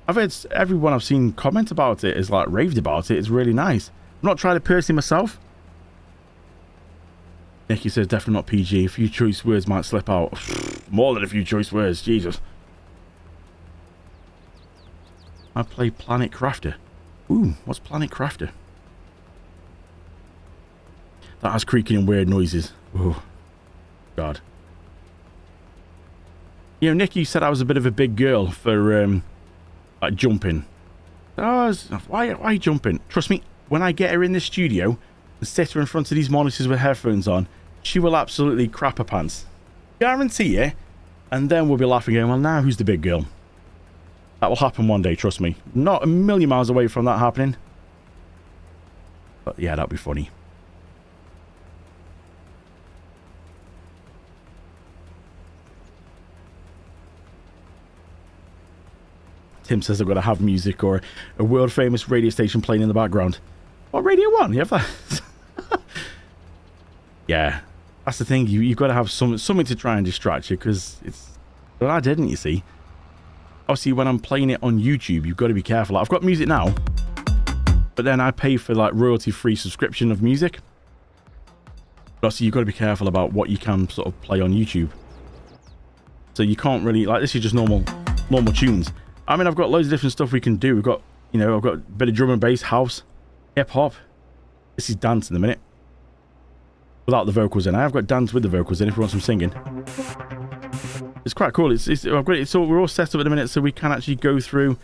I've heard everyone I've seen comment about it is like raved about it. It's really nice. I've not tried it personally myself. Nicky says, definitely not PG. A few choice words might slip out. More than a few choice words. Jesus. I play Planet Crafter. Ooh, what's Planet Crafter? That has creaking and weird noises. Oh, God. You know, Nicky said I was a bit of a big girl for like jumping. Oh, why are you jumping? Trust me, when I get her in the studio and sit her in front of these monitors with headphones on, she will absolutely crap her pants. Guarantee it. And then we'll be laughing going, well, now who's the big girl? That will happen one day, trust me. Not a million miles away from that happening. But yeah, that'd be funny. Tim says I've got to have music or a world famous radio station playing in the background. What, Radio 1? You have that? Yeah, that's the thing. You've got to have something to try and distract you, because it's... But I didn't, you see. Obviously, when I'm playing it on YouTube, you've got to be careful. I've got music now, but then I pay for like royalty-free subscription of music. But obviously, you've got to be careful about what you can sort of play on YouTube. So you can't really... Like, this is just normal tunes. I mean, I've got loads of different stuff we can do. We've got, you know, I've got a bit of drum and bass, house, hip-hop. This is dance in a minute. Without the vocals in. I have got dance with the vocals in if you want some singing. It's quite cool. I've got it. So we're all set up at the minute, so we can actually go through.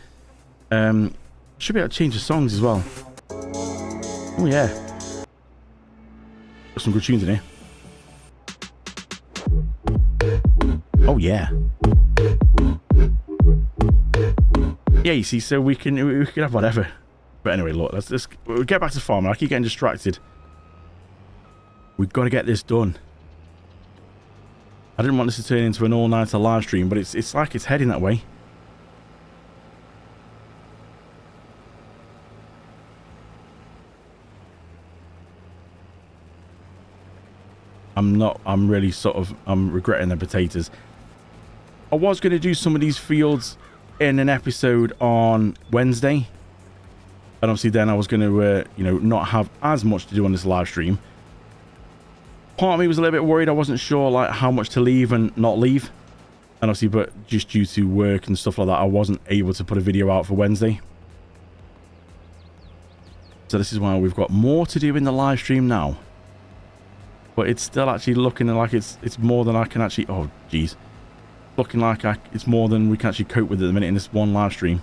Should be able to change the songs as well. Oh yeah. Got some good tunes in here. Oh yeah. Yeah, you see, so we can have whatever. But anyway, look, let's we'll get back to farming. I keep getting distracted. We've got to get this done. I didn't want this to turn into an all-nighter live stream, but it's like it's heading that way. I'm really I'm regretting the potatoes. I was going to do some of these fields in an episode on Wednesday. And obviously then I was going to, you know, not have as much to do on this live stream. Part of me was a little bit worried. I wasn't sure like how much to leave and not leave. And obviously, but just due to work and stuff like that, I wasn't able to put a video out for Wednesday. So this is why we've got more to do in the live stream now. But it's still actually looking like it's more than I can actually... Oh, geez. Looking like it's more than we can actually cope with at the minute in this one live stream.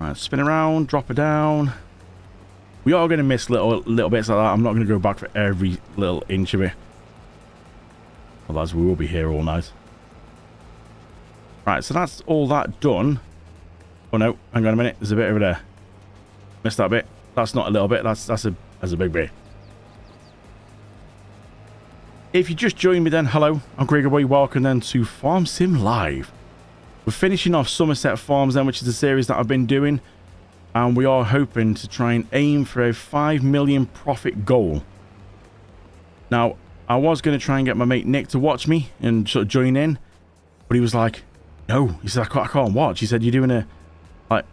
Alright, spin around, drop it down. We are going to miss little bits like that. I'm not going to go back for every little inch of it. Otherwise, we will be here all night. Right, so that's all that done. Oh no, hang on a minute. There's a bit over there. Missed that bit. That's not a little bit. That's a big bit. If you just joined me then, hello. I'm Gregor Boy. Welcome then to Farm Sim Live. We're finishing off Somerset Farms then, which is the series that I've been doing. And we are hoping to try and aim for a 5 million profit goal. Now, I was going to try and get my mate Nick to watch me and sort of join in. But he was like, no. He said, I can't watch. He said, you're doing a like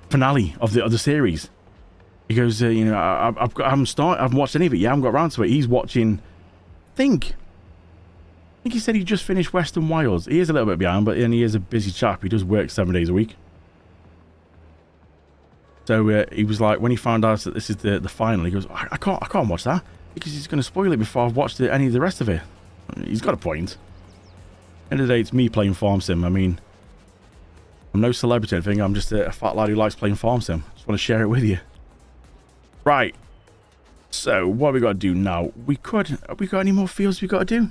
finale of the series. He goes, you know, I haven't watched any of it yet. I haven't got around to it. He's watching, I think he said he just finished Western Wilds. He is a little bit behind, but then he is a busy chap. He does work 7 days a week. So he was like, when he found out that this is the final, he goes, I can't watch that because he's going to spoil it before I've watched any of the rest of it. He's got a point. End of the day, it's me playing Farm Sim. I mean, I'm no celebrity or anything. I'm just a fat lad who likes playing Farm Sim. Just want to share it with you. Right. So what have we got to do now? Have we got any more fields we got to do?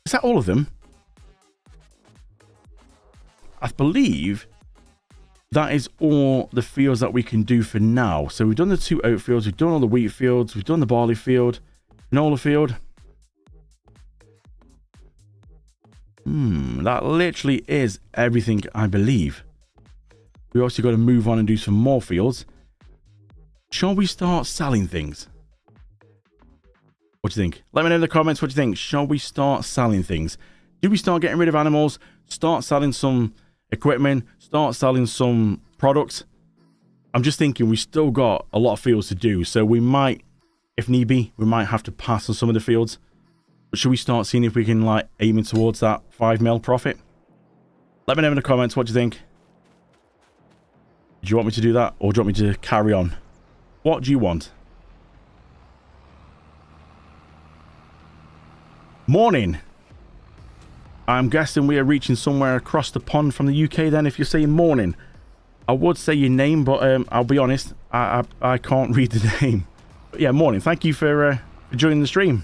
Is that all of them? I believe that is all the fields that we can do for now. So we've done the 2 oat fields, we've done all the wheat fields, we've done the barley field, canola field. That literally is everything, I believe. We also got to move on and do some more fields. Shall we start selling things? What do you think? Let me know in the comments what you think. Shall we start selling things? Do we start getting rid of animals? Start selling some equipment? Start selling some products? I'm just thinking we still got a lot of fields to do. So we might, if need be, we might have to pass on some of the fields. But should we start seeing if we can like aiming towards that 5 mil profit? Let me know in the comments what you think. Do you want me to do that or do you want me to carry on? What do you want? Morning. I'm guessing we are reaching somewhere across the pond from the UK then if you're saying morning. I would say your name, but I'll be honest, I can't read the name. But yeah, morning. Thank you for joining the stream.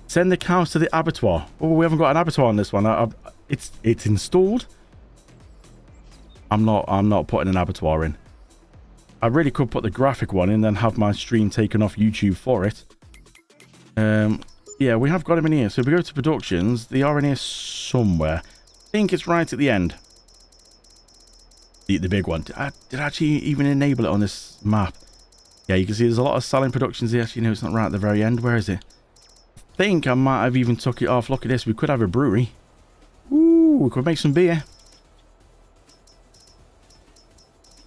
Send the cows to the abattoir. Oh, we haven't got an abattoir on this one. It's installed. I'm not putting an abattoir in. I really could put the graphic one in, then have my stream taken off YouTube for it. Yeah, we have got them in here. So if we go to productions, they are in here somewhere. I think it's right at the end. The big one. Did I actually even enable it on this map? Yeah, you can see there's a lot of selling productions here. Actually, no, it's not right at the very end. Where is it? I think I might have even took it off. Look at this. We could have a brewery. Ooh, we could make some beer.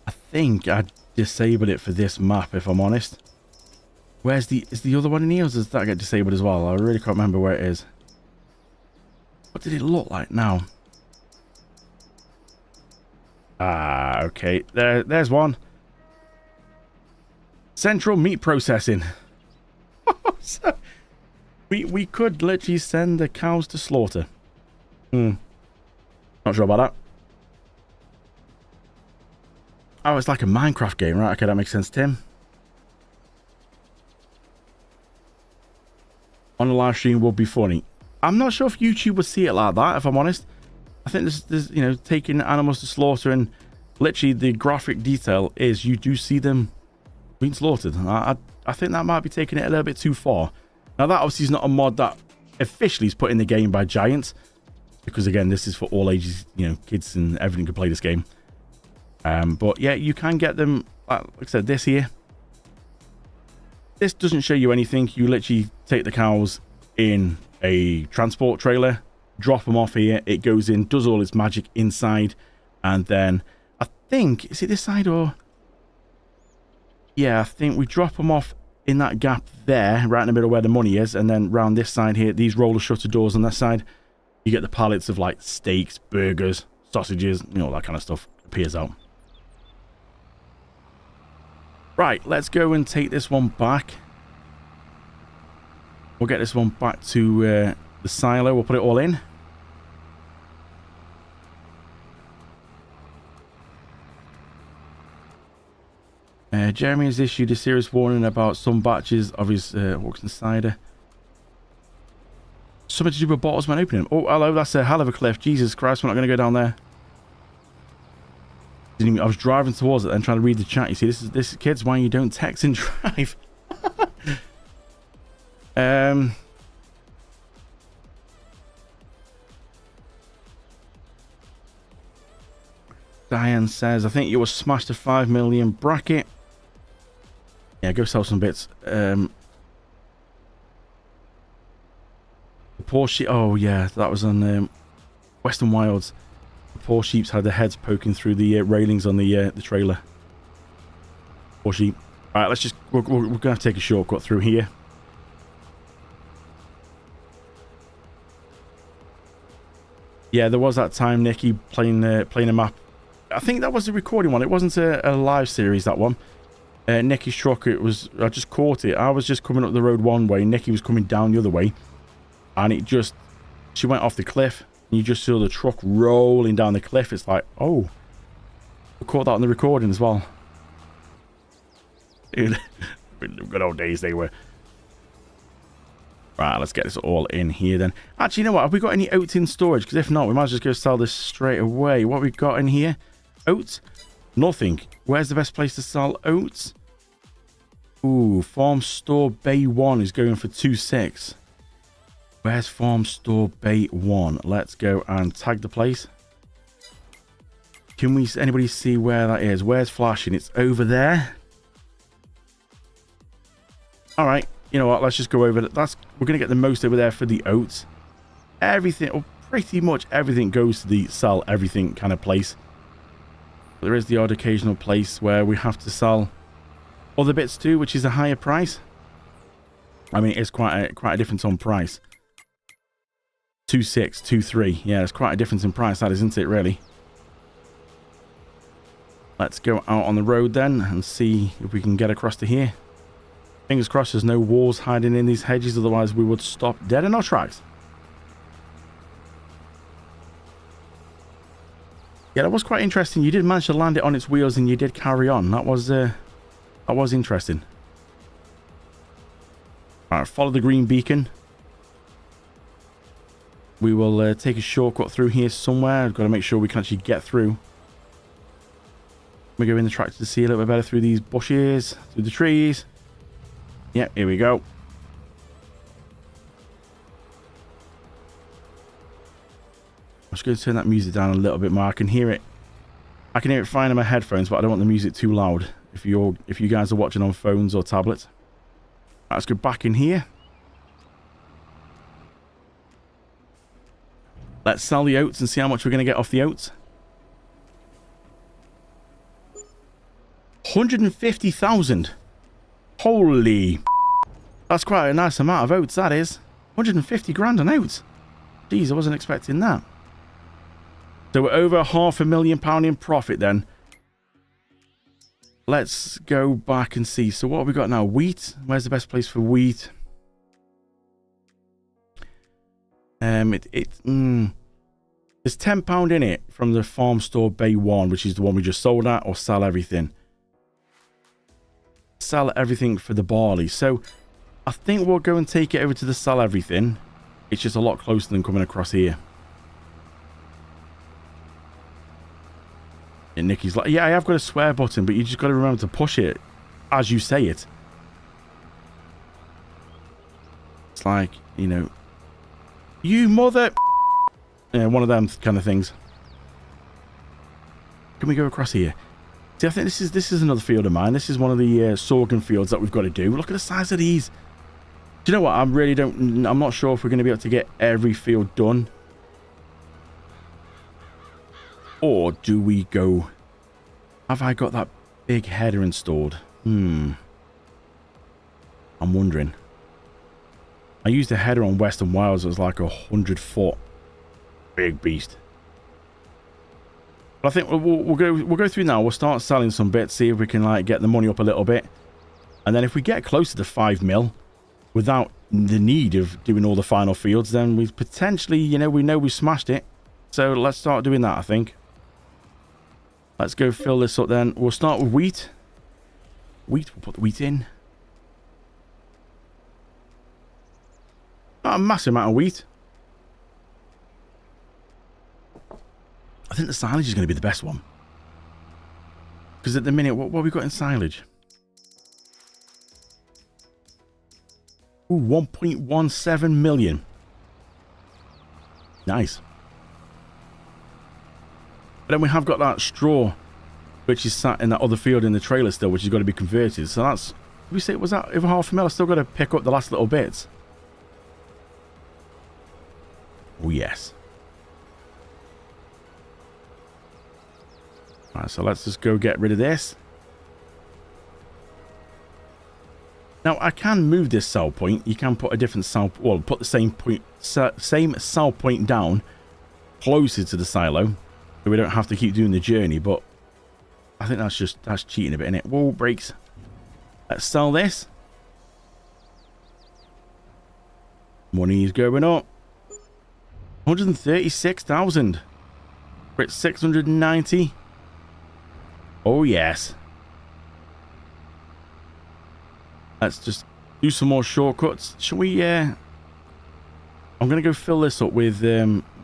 I think I disabled it for this map, if I'm honest. Is the other one in here, or does that get disabled as well? I really can't remember where it is. What did it look like now? Ah, okay. There's one. Central meat processing. So, we could literally send the cows to slaughter. Not sure about that. Oh, it's like a Minecraft game, right? Okay, that makes sense, Tim. On a live stream would be funny. I'm not sure if YouTube would see it like that, if I'm honest. I think there's you know, taking animals to slaughter, and literally the graphic detail is you do see them being slaughtered. I think that might be taking it a little bit too far. Now, that obviously is not a mod that officially is put in the game by Giant, because again, this is for all ages, you know, kids and everything can play this game. But yeah, you can get them, like I said, this here. This doesn't show you anything. You literally take the cows in a transport trailer, drop them off here. It goes in, does all its magic inside, and then I think, is it this side or? Yeah, I think we drop them off in that gap there, right in the middle where the money is, and then round this side here, these roller shutter doors on that side, you get the pallets of like steaks, burgers, sausages, you know, all that kind of stuff appears out. Right, let's go and take this one back. We'll get this one back to the silo. We'll put it all in. Jeremy has issued a serious warning about some batches of his Auction cider. Something to do with bottles when opening them. Oh, hello, that's a hell of a cliff. Jesus Christ, we're not going to go down there. I was driving towards it and trying to read the chat. You see, this is kids, why you don't text and drive. Diane says, I think you will smash the 5 million bracket. Yeah, go sell some bits. The poor sheep. Oh yeah, that was on Western Wilds. The poor sheep's had their heads poking through the railings on the trailer. Poor sheep. All right, let's just. We're gonna have to take a shortcut through here. Yeah, there was that time, Nicky, playing a map. I think that was the recording one. It wasn't a live series, that one. Nicky's truck, I just caught it. I was just coming up the road one way. Nicky was coming down the other way. And she went off the cliff. And you just saw the truck rolling down the cliff. It's like, oh. I caught that on the recording as well. Dude, good old days they were. Right, let's get this all in here then. Actually, you know what? Have we got any oats in storage? Because if not, we might as well just go sell this straight away. What have we got in here? Oats? Nothing. Where's the best place to sell oats? Ooh, Farm Store Bay 1 is going for 2.6. Where's Farm Store Bay 1? Let's go and tag the place. Can anybody see where that is? Where's flashing? It's over there. All right. You know what? Let's just go over that. We're going to get the most over there for the oats. Everything, or pretty much everything, goes to the sell everything kind of place. There is the odd occasional place where we have to sell other bits too, which is a higher price. I mean, it's quite a difference on price. 2.6, 2.3. Yeah, it's quite a difference in price, that isn't it, really? Let's go out on the road then and see if we can get across to here. Fingers crossed there's no walls hiding in these hedges, otherwise we would stop dead in our tracks. Yeah, that was quite interesting. You did manage to land it on its wheels and you did carry on. That was interesting. Alright, follow the green beacon. We will take a shortcut through here somewhere. I've got to make sure we can actually get through. We go in the tractor to see a little bit better through these bushes, through the trees. Yep, here we go. I'm just going to turn that music down a little bit more. I can hear it. I can hear it fine in my headphones, but I don't want the music too loud if you guys are watching on phones or tablets. Right, let's go back in here. Let's sell the oats and see how much we're going to get off the oats. 150,000. Holy. That's quite a nice amount of oats, that is. 150 grand on oats. Jeez, I wasn't expecting that. So we're over £500,000 in profit then. Let's go back and see. So what have we got now? Wheat. Where's the best place for wheat? There's £10 in it from the farm store Bay 1, which is the one we just sold at, or sell everything. Sell everything for the barley. So I think we'll go and take it over to the sell everything. It's just a lot closer than coming across here. And Nikki's like, yeah, I have got a swear button, but you just got to remember to push it as you say it. It's like, you know, you mother... Yeah, one of them kind of things. Can we go across here? See, I think this is another field of mine. This is one of the sorghum fields that we've got to do. Look at the size of these. Do you know what? I'm not sure if we're going to be able to get every field done. Or do we go... Have I got that big header installed? I'm wondering. I used a header on Western Wilds. It was like 100-foot. Big beast. But I think we'll go through now. We'll start selling some bits. See if we can like get the money up a little bit. And then if we get closer to 5 mil without the need of doing all the final fields, then we potentially, you know we smashed it. So let's start doing that, I think. Let's go fill this up then. We'll start with wheat. We'll put the wheat in. Not a massive amount of wheat. I think the silage is going to be the best one. Because at the minute, what have we got in silage? Ooh, 1.17 million. Nice. But then we have got that straw, which is sat in that other field in the trailer still, which has got to be converted. So that's, we say, was that over $500,000? I still got to pick up the last little bits. Oh, yes. Alright, so let's just go get rid of this. Now, I can move this sell point. You can put a different sell... Well, put the same sell point down closer to the silo. So we don't have to keep doing the journey, but I think that's cheating a bit, innit? Whoa, brakes. Let's sell this. Money's going up. 136,000. We're at 690. Oh, yes. Let's just do some more shortcuts. Shall we, I'm going to go fill this up with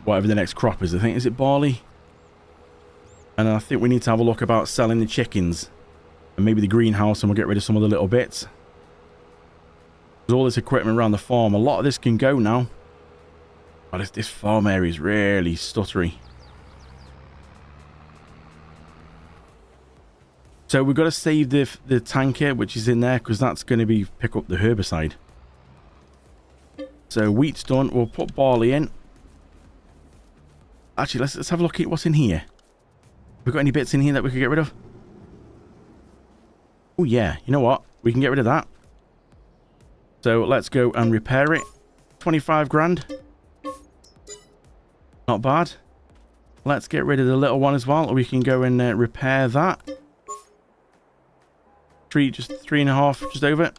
whatever the next crop is. I think, is it barley? And I think we need to have a look about selling the chickens. And maybe the greenhouse, and we'll get rid of some of the little bits. There's all this equipment around the farm. A lot of this can go now. But this farm area is really stuttery. So we've got to save the tanker, which is in there, because that's going to be pick up the herbicide. So wheat's done. We'll put barley in. Actually, let's have a look at what's in here. Have we got any bits in here that we could get rid of? Oh, yeah. You know what? We can get rid of that. So let's go and repair it. 25 grand. Not bad. Let's get rid of the little one as well. We can go and repair that. Just 3.5, just over.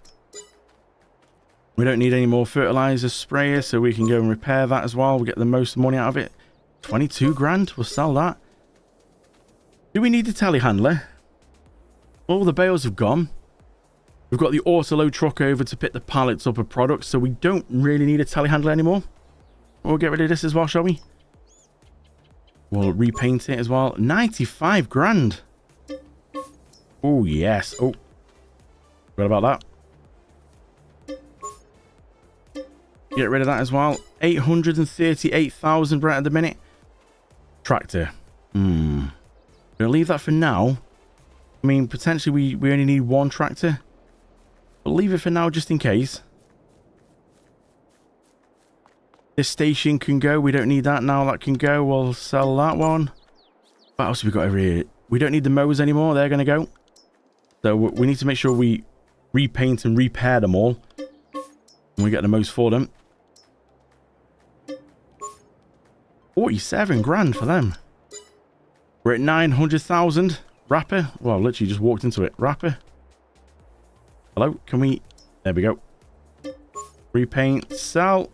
We don't need any more fertilizer sprayer, so we can go and repair that as well. We'll get the most money out of it. 22 grand. We'll sell that. Do we need the telehandler? All the bales have gone. We've got the autoload truck over to pick the pallets up of products, so we don't really need a telehandler anymore. We'll get rid of this as well, shall we? We'll repaint it as well. 95 grand. Oh, yes. Oh, forgot about that. Get rid of that as well. 838,000 right at the minute. Tractor. Gonna leave that for now. I mean, potentially we only need one tractor. But leave it for now just in case. This station can go. We don't need that now. That can go. We'll sell that one. What else have we got over here? We don't need the mowers anymore. They're going to go. So we need to make sure we repaint and repair them all. And we get the most for them. 47 grand for them. We're at 900,000. Wrapper. Well, literally just walked into it. Wrapper. Hello. Can we... There we go. Repaint. Sell.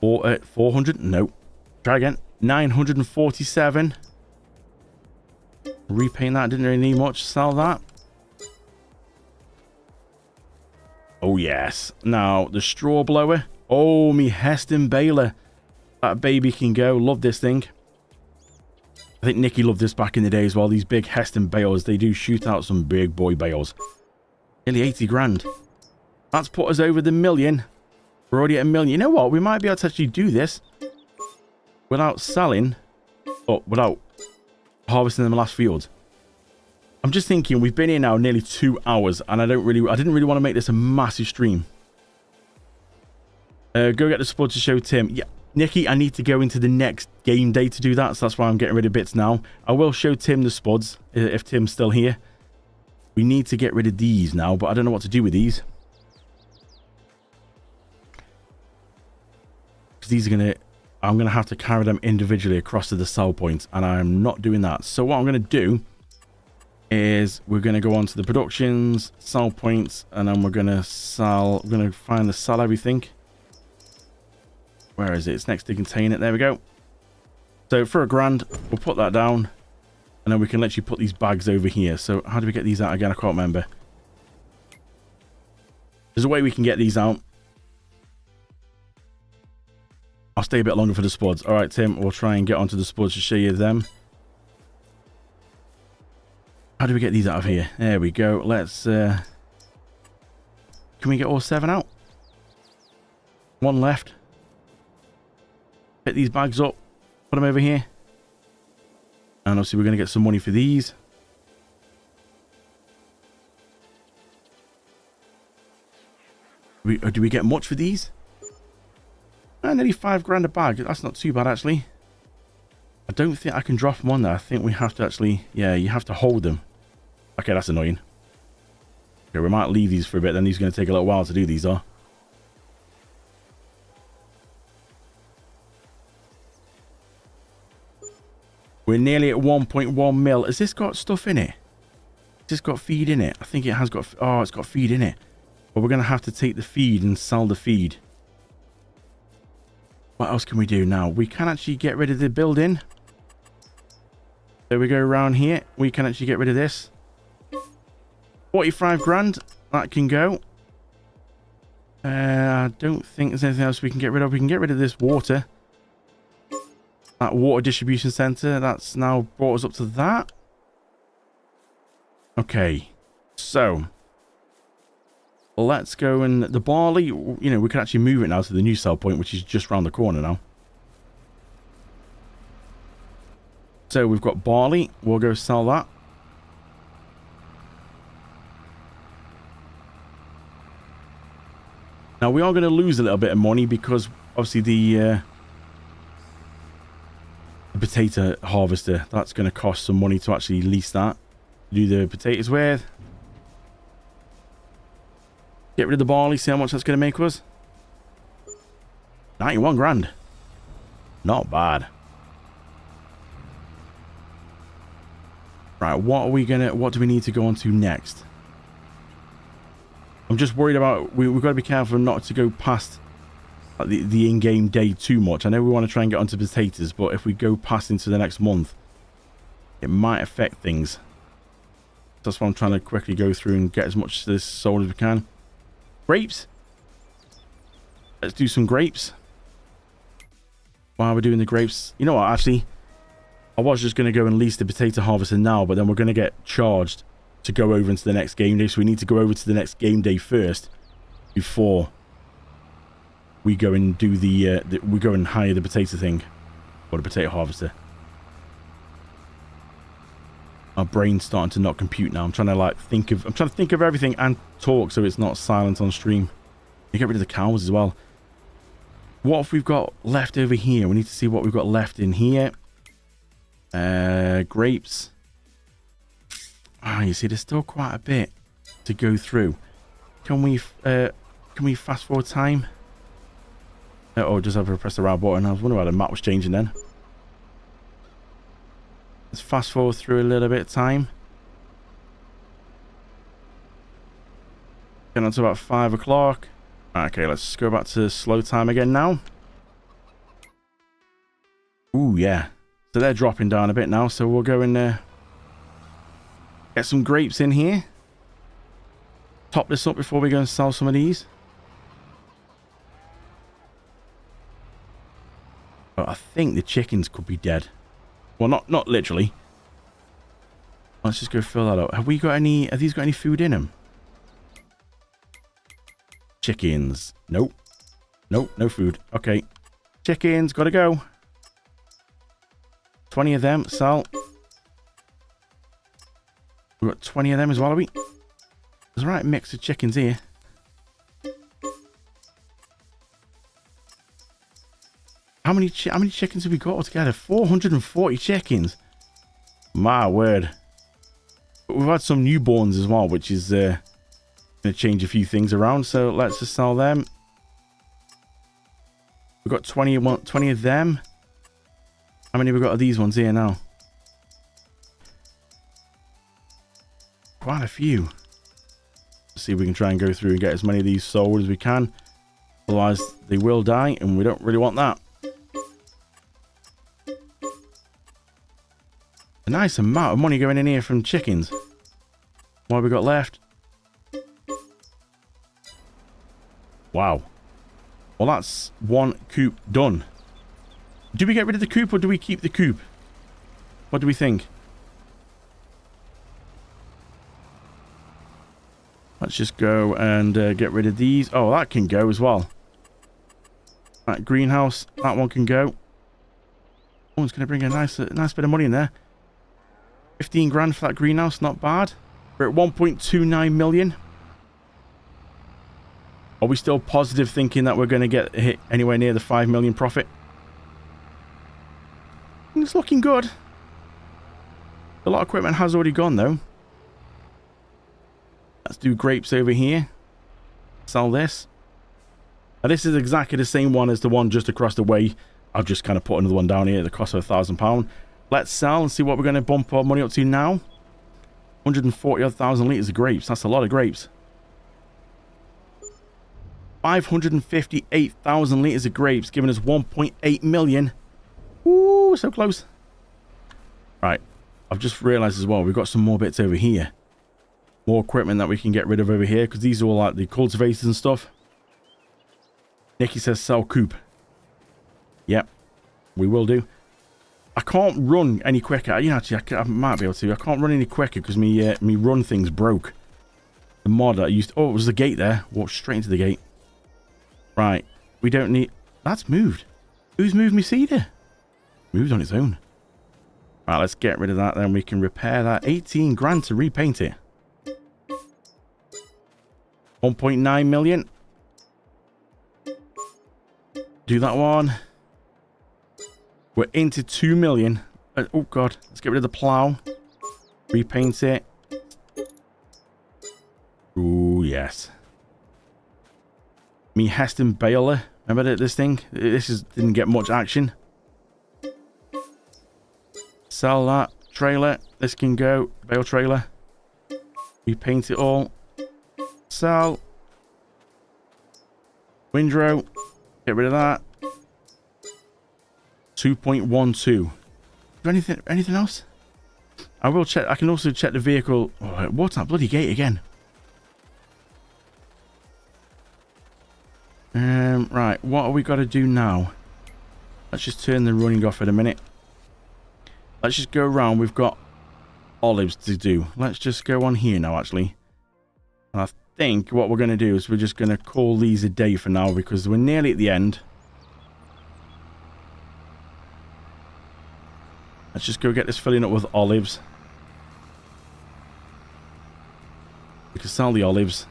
400. No. Try again. 947. Repaint that. Didn't really need much. Sell that. Oh, yes. Now, the straw blower. Oh, me Heston baler. That baby can go. Love this thing. I think Nikki loved this back in the day as well. These big Heston bales. They do shoot out some big boy bales. Nearly 80 grand. That's put us over the million. We're already at $1 million. You know what? We might be able to actually do this without selling, or without harvesting the last field. I'm just thinking, we've been here now nearly 2 hours, and I didn't really want to make this a massive stream. Go get the spud to show Tim. Yeah, Nikki, I need to go into the next game day to do that, so that's why I'm getting rid of bits now. I will show Tim the spuds if Tim's still here. We need to get rid of these now, but I don't know what to do with these. These are I'm gonna have to carry them individually across to the sell point, and I'm not doing that. So what I'm gonna do is we're gonna go on to the productions, sell points, and then we're gonna find the sell everything. Where is it? It's next to contain it. There we go. So for $1,000, we'll put that down, and then we can literally put these bags over here. So how do we get these out again? I can't remember. There's a way we can get these out. I'll stay a bit longer for the spuds. All right, Tim, we'll try and get onto the spuds to show you them. How do we get these out of here? There we go. Let's... Can we get all 7 out? 1 left. Pick these bags up. Put them over here. And obviously we're going to get some money for these. Do we get much for these? Nearly $5,000 a bag. That's not too bad, actually. I don't think I can drop them on there. I think we have to actually... Yeah, you have to hold them. Okay, that's annoying. Okay, we might leave these for a bit. Then these are going to take a little while to do these, are. We're nearly at 1.1 mil. Has this got stuff in it? Has this got feed in it? I think it has got... Oh, it's got feed in it. But we're going to have to take the feed and sell the feed. What else can we do now? We can actually get rid of the building. So we go around here. We can actually get rid of this. 45,000. That can go. I don't think there's anything else we can get rid of. We can get rid of this water. That water distribution center. That's now brought us up to that. Okay. So... let's go, and the barley, you know, we can actually move it now to the new sell point, which is just around the corner now. So we've got barley. We'll go sell that. Now we are going to lose a little bit of money because obviously the potato harvester, that's going to cost some money to actually lease that. Do the potatoes with. Get rid of the barley, see how much that's going to make us. 91,000. Not bad. Right, what do we need to go on to next? I'm just worried about, we've got to be careful not to go past the in-game day too much. I know we want to try and get onto potatoes, but if we go past into the next month, it might affect things. That's why I'm trying to quickly go through and get as much of this sold as we can. Grapes. Let's do some grapes. While we're doing the grapes, you know what, actually, I was just going to go and lease the potato harvester now, but then we're going to get charged to go over into the next game day. So we need to go over to the next game day first before we go and do we go and hire the potato thing, or the potato harvester. My brain's starting to not compute now. I'm trying to think of everything and talk so it's not silent on stream. You get rid of the cows as well. What have we got left over here? We need to see what we've got left in here. Grapes. Ah, you see, there's still quite a bit to go through. Can we fast forward time? Oh, just have to press the right button. I was wondering why the map was changing then. Let's fast forward through a little bit of time. Getting on to about 5 o'clock. Okay, let's go back to slow time again now. Ooh, yeah. So they're dropping down a bit now, so we'll go and get some grapes in here. Top this up before we go and sell some of these. But I think the chickens could be dead. Well, not literally. Let's just go fill that up. Have these got any food in them? Chickens. Nope. Nope, no food. Okay. Chickens, gotta go. 20 of them, sell. We've got 20 of them as well, are we? There's a right mix of chickens here. How many chickens have we got altogether? 440 chickens. My word. But we've had some newborns as well, which is going to change a few things around. So let's just sell them. We've got 20 of them. How many have we got of these ones here now? Quite a few. Let's see if we can try and go through and get as many of these sold as we can. Otherwise, they will die, and we don't really want that. A nice amount of money going in here from chickens. What have we got left? Wow. Well, that's one coop done. Do we get rid of the coop or do we keep the coop? What do we think? Let's just go and get rid of these. Oh, that can go as well. That greenhouse, that one can go. Oh, it's going to bring a nice bit of money in there. 15 grand for that greenhouse, not bad. We're at 1.29 million. Are we still positive thinking that we're going to get hit anywhere near the 5 million profit? It's looking good. A lot of equipment has already gone though. Let's do grapes over here. Sell this. Now, this is exactly the same one as the one just across the way. I've just kind of put another one down here at the cost of £1,000. Let's sell and see what we're going to bump our money up to now. 140,000 litres of grapes. That's a lot of grapes. 558,000 litres of grapes, giving us 1.8 million. Ooh, so close. Right. I've just realised as well, we've got some more bits over here. More equipment that we can get rid of over here, because these are all like the cultivators and stuff. Nicky says sell coop. Yep. We will do. I can't run any quicker. You know, actually, I might be able to. I can't run any quicker because me run thing's broke. The mod I used... Oh, it was the gate there. Walked straight into the gate. Right. We don't need... That's moved. Who's moved me cedar? Moved on its own. Right, let's get rid of that. Then we can repair that. 18 grand to repaint it. 1.9 million. Do that one. We're into 2 million. Oh, God. Let's get rid of the plow. Repaint it. Ooh, yes. Me Heston Baler. Remember this thing? Didn't get much action. Sell that. Trailer. This can go. Bale trailer. Repaint it all. Sell. Windrow. Get rid of that. 2.12. Anything else? I will check. I can also check the vehicle. Oh, what's that bloody gate again? Right. What are we got to do now? Let's just turn the running off in a minute. Let's just go around. We've got olives to do. Let's just go on here now, actually. And I think what we're going to do is we're just going to call these a day for now because we're nearly at the end. Let's just go get this filling up with olives. We can sell the olives.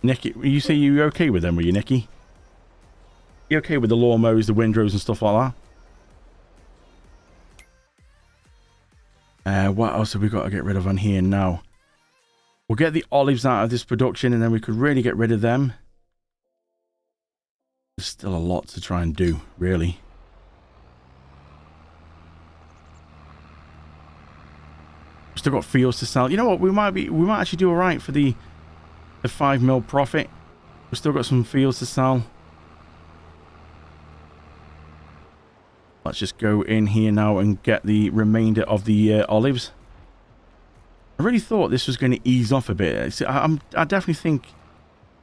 Nicky, you say you're okay with them, were you, Nicky? You okay with the lawnmowers, the windrows and stuff like that? What else have we got to get rid of on here now? We'll get the olives out of this production and then we could really get rid of them. There's still a lot to try and do, really. We've still got fields to sell. You know what? We might actually do all right for the 5 mil profit. We've still got some fields to sell. Let's just go in here now and get the remainder of the olives. I really thought this was going to ease off a bit. I definitely think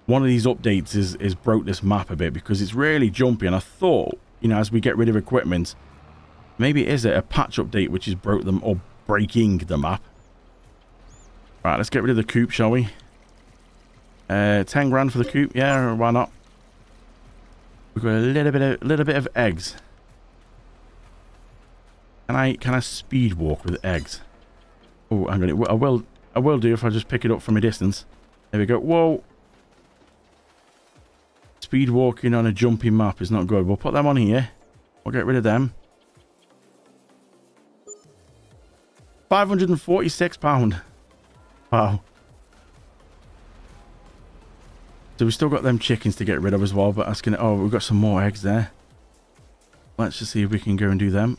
one of these updates is broke this map a bit because it's really jumpy. And I thought, you know, as we get rid of equipment, maybe it is a patch update which is broke them or breaking the map. Right, let's get rid of the coop, shall we? 10 grand for the coop, yeah, why not? We've got a little bit of eggs. Can I speed walk with eggs? Oh, hang on. I will do if I just pick it up from a distance. There we go. Whoa. Speed walking on a jumpy map is not good. We'll put them on here. We'll get rid of them. £546. Wow. So we've still got them chickens to get rid of as well, but that's gonna... Oh, we've got some more eggs there. Let's just see if we can go and do them.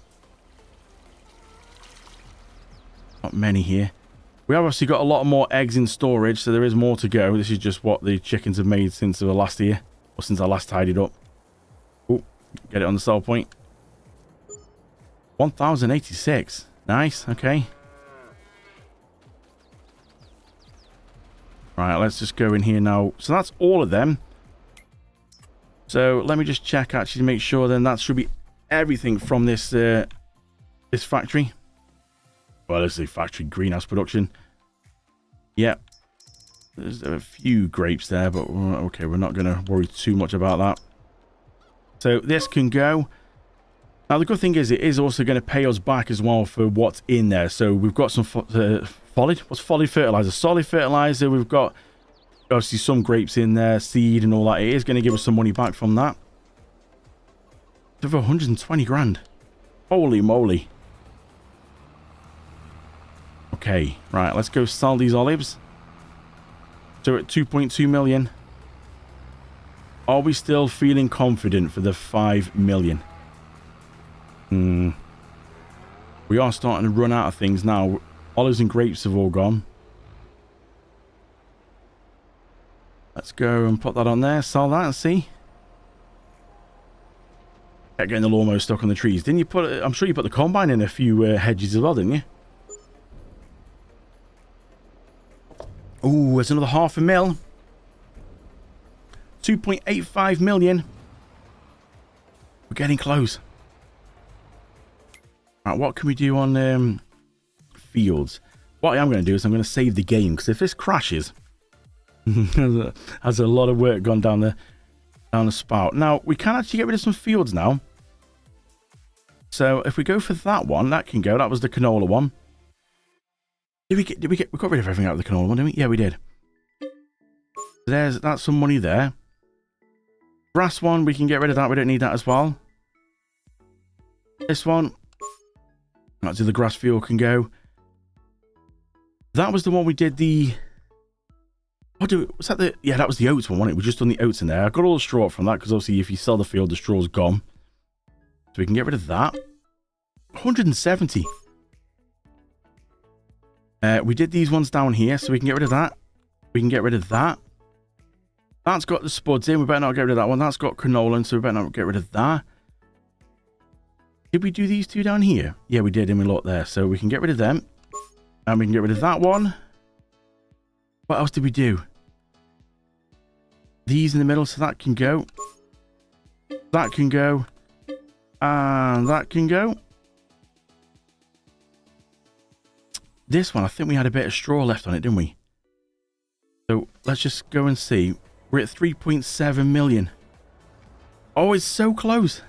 Not many here. We obviously got a lot more eggs in storage, so there is more to go. This is just what the chickens have made since the last year, or since I last tidied up. Oh, get it on the sell point. 1,086. Nice, okay. Right, let's just go in here now. So that's all of them. So let me just check actually to make sure then that should be everything from this this factory. Well, this is a factory greenhouse production. Yep. There's a few grapes there, but okay, we're not going to worry too much about that. So this can go. Now, the good thing is it is also going to pay us back as well for what's in there. So we've got some foliage. What's foliage fertilizer? Solid fertilizer. We've got obviously some grapes in there, seed and all that. It is going to give us some money back from that. Over 120 grand. Holy moly. Okay, right, let's go sell these olives. So at 2.2 million. Are we still feeling confident for the 5 million? We are starting to run out of things now. Olives and grapes have all gone. Let's go and put that on there, sell that and see. Kept getting the lawnmower stuck on the trees. Didn't you put it? I'm sure you put the combine in a few hedges as well, didn't you? Oh, there's another $500,000. 2.85 million. We're getting close. Right, what can we do on fields? What I'm going to do is I'm going to save the game, because if this crashes, has a lot of work gone down the spout. Now, we can actually get rid of some fields now. So if we go for that one, that can go. That was the canola one. We got rid of everything out of the canola one, didn't we? Yeah, we did. That's some money there. Grass one, we can get rid of that. We don't need that as well. This one, that's the grass fuel can go. That was the one we did the... was that the... Yeah, that was the oats one, wasn't it? We just done the oats in there. I got all the straw from that, because obviously if you sell the field, the straw's gone. So we can get rid of that. 170. We did these ones down here, so we can get rid of that. We can get rid of that. That's got the spuds in. We better not get rid of that one. That's got canola, so we better not get rid of that. Did we do these two down here? Yeah, we did, and we look there. So we can get rid of them. And we can get rid of that one. What else did we do? these in the middle, so that can go. That can go. And that can go. This one, I think we had a bit of straw left on it, didn't we? So let's just go and see. We're at 3.7 million. Oh, it's so close.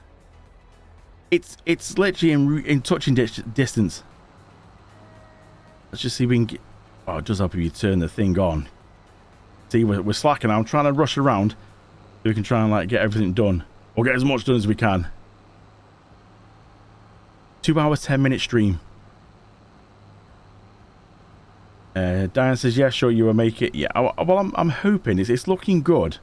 It's literally in touching distance. Let's just see if we can get... Oh, it does help if you turn the thing on. See, we're slacking now. I'm trying to rush around so we can try and like get everything done. Or get as much done as we can. 2 hour, 10-minute stream. Diane says, yeah, sure, you will make it. Yeah, well, I'm hoping. It's looking good.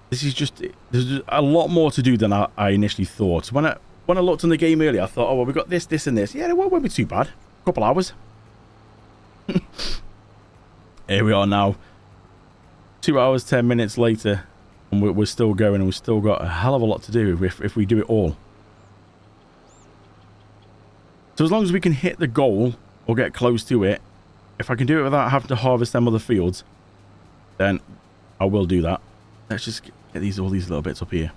This is just... There's a lot more to do than I initially thought. When I looked on the game earlier, I thought, oh, well, we got this, this, and this. Yeah, it won't be too bad. A couple hours. Here we are now. 2 hours, 10 minutes later. And we're still going, and we've still got a hell of a lot to do if we do it all. So as long as we can hit the goal or get close to it, if I can do it without having to harvest them other fields, then I will do that. Let's just get all these little bits up here.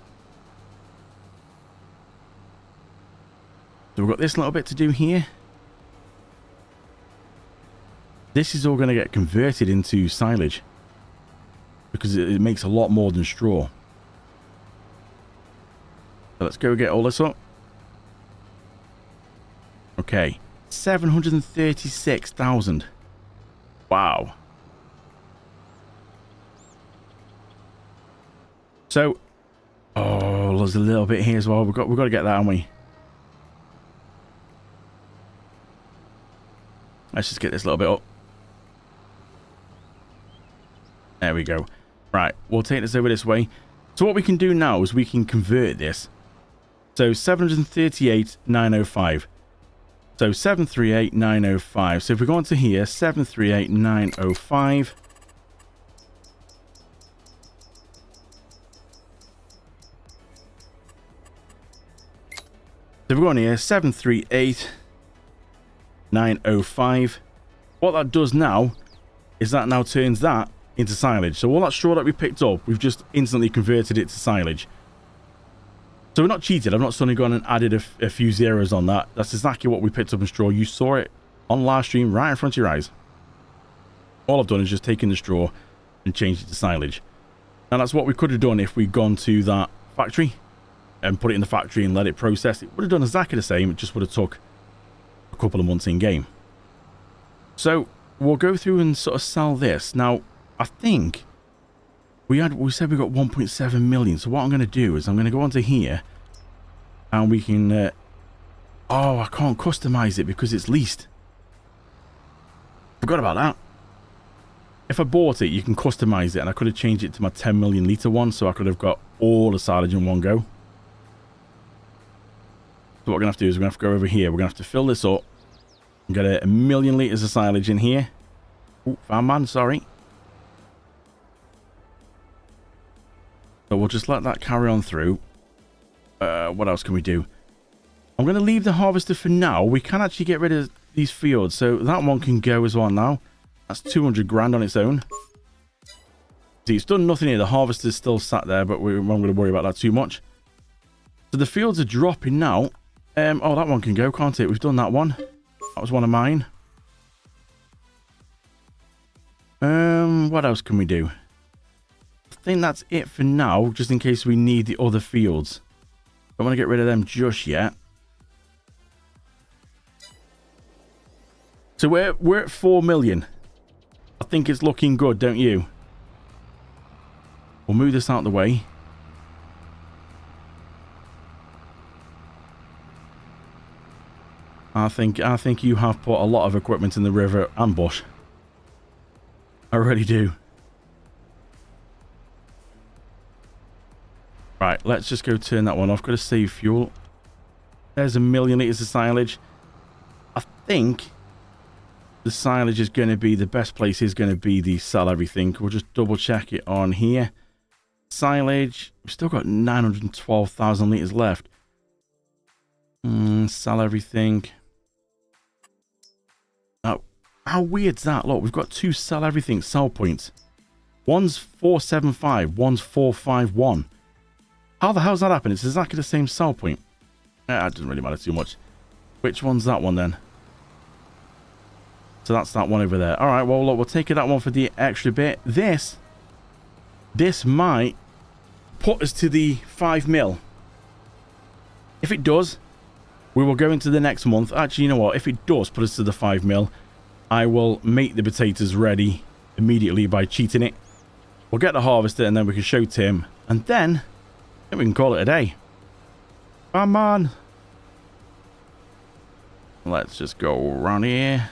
So we've got this little bit to do here. This is all going to get converted into silage because it makes a lot more than straw. So let's go get all this up. Okay, 736,000. Wow. So, oh, there's a little bit here as well. We've got to get that, haven't we? Let's just get this little bit up. There we go. Right, we'll take this over this way. So what we can do now is we can convert this. So 738,905. So 738,905. So if we go onto here, 738,905. So if we go on here, 738,905. What that does now is that now turns that into silage. So all that straw that we picked up, we've just instantly converted it to silage. So we're not cheated. I've not suddenly gone and added a few zeros on that. That's exactly what we picked up in straw. You saw it on live stream right in front of your eyes. All I've done is just taken the straw and changed it to silage. And that's what we could have done if we'd gone to that factory and put it in the factory and let it process. It would have done exactly the same. It just would have took a couple of months in game. So we'll go through and sort of sell this. Now, I think we said we got 1.7 million. So what I'm going to do is I'm going to go onto here and we can... oh, I can't customize it because it's leased. Forgot about that. If I bought it, you can customize it, and I could have changed it to my 10 million litre one, so I could have got all the silage in one go. So what we're going to have to do is we're going to have to go over here. We're going to have to fill this up and get a million litres of silage in here. Oh, farm man, sorry. So we'll just let that carry on through. What else can we do? I'm going to leave the harvester for now. We can actually get rid of these fields, so that one can go as well now. That's 200 grand on its own. See, it's done nothing here. The harvester's still sat there, but I'm not going to worry about that too much. So the fields are dropping now. Oh, that one can go, can't it? We've done that one. That was one of mine. What else can we do? I think that's it for now, just in case we need the other fields. Don't want to get rid of them just yet. So we're at 4 million. I think it's looking good, don't you? We'll move this out of the way. I think you have put a lot of equipment in the river and bush. I really do. Right, let's just go turn that one off. Got to save fuel. There's 1 million litres of silage. I think the silage is going to be, the best place is going to be the sell everything. We'll just double check it on here. Silage, we've still got 912,000 litres left. Sell everything. Oh, how weird's that? Look, we've got 2 sell everything sell points. One's 475, one's 451. How the hell's that happening? It's exactly the same sell point. It doesn't really matter too much. Which one's that one then? So that's that one over there. All right, well, look, we'll take that one for the extra bit. This might put us to the 5 mil. If it does, we will go into the next month. Actually, you know what? If it does put us to the 5 mil, I will make the potatoes ready immediately by cheating it. We'll get the harvester and then we can show Tim. And then I think we can call it a day. Come on. Let's just go around here.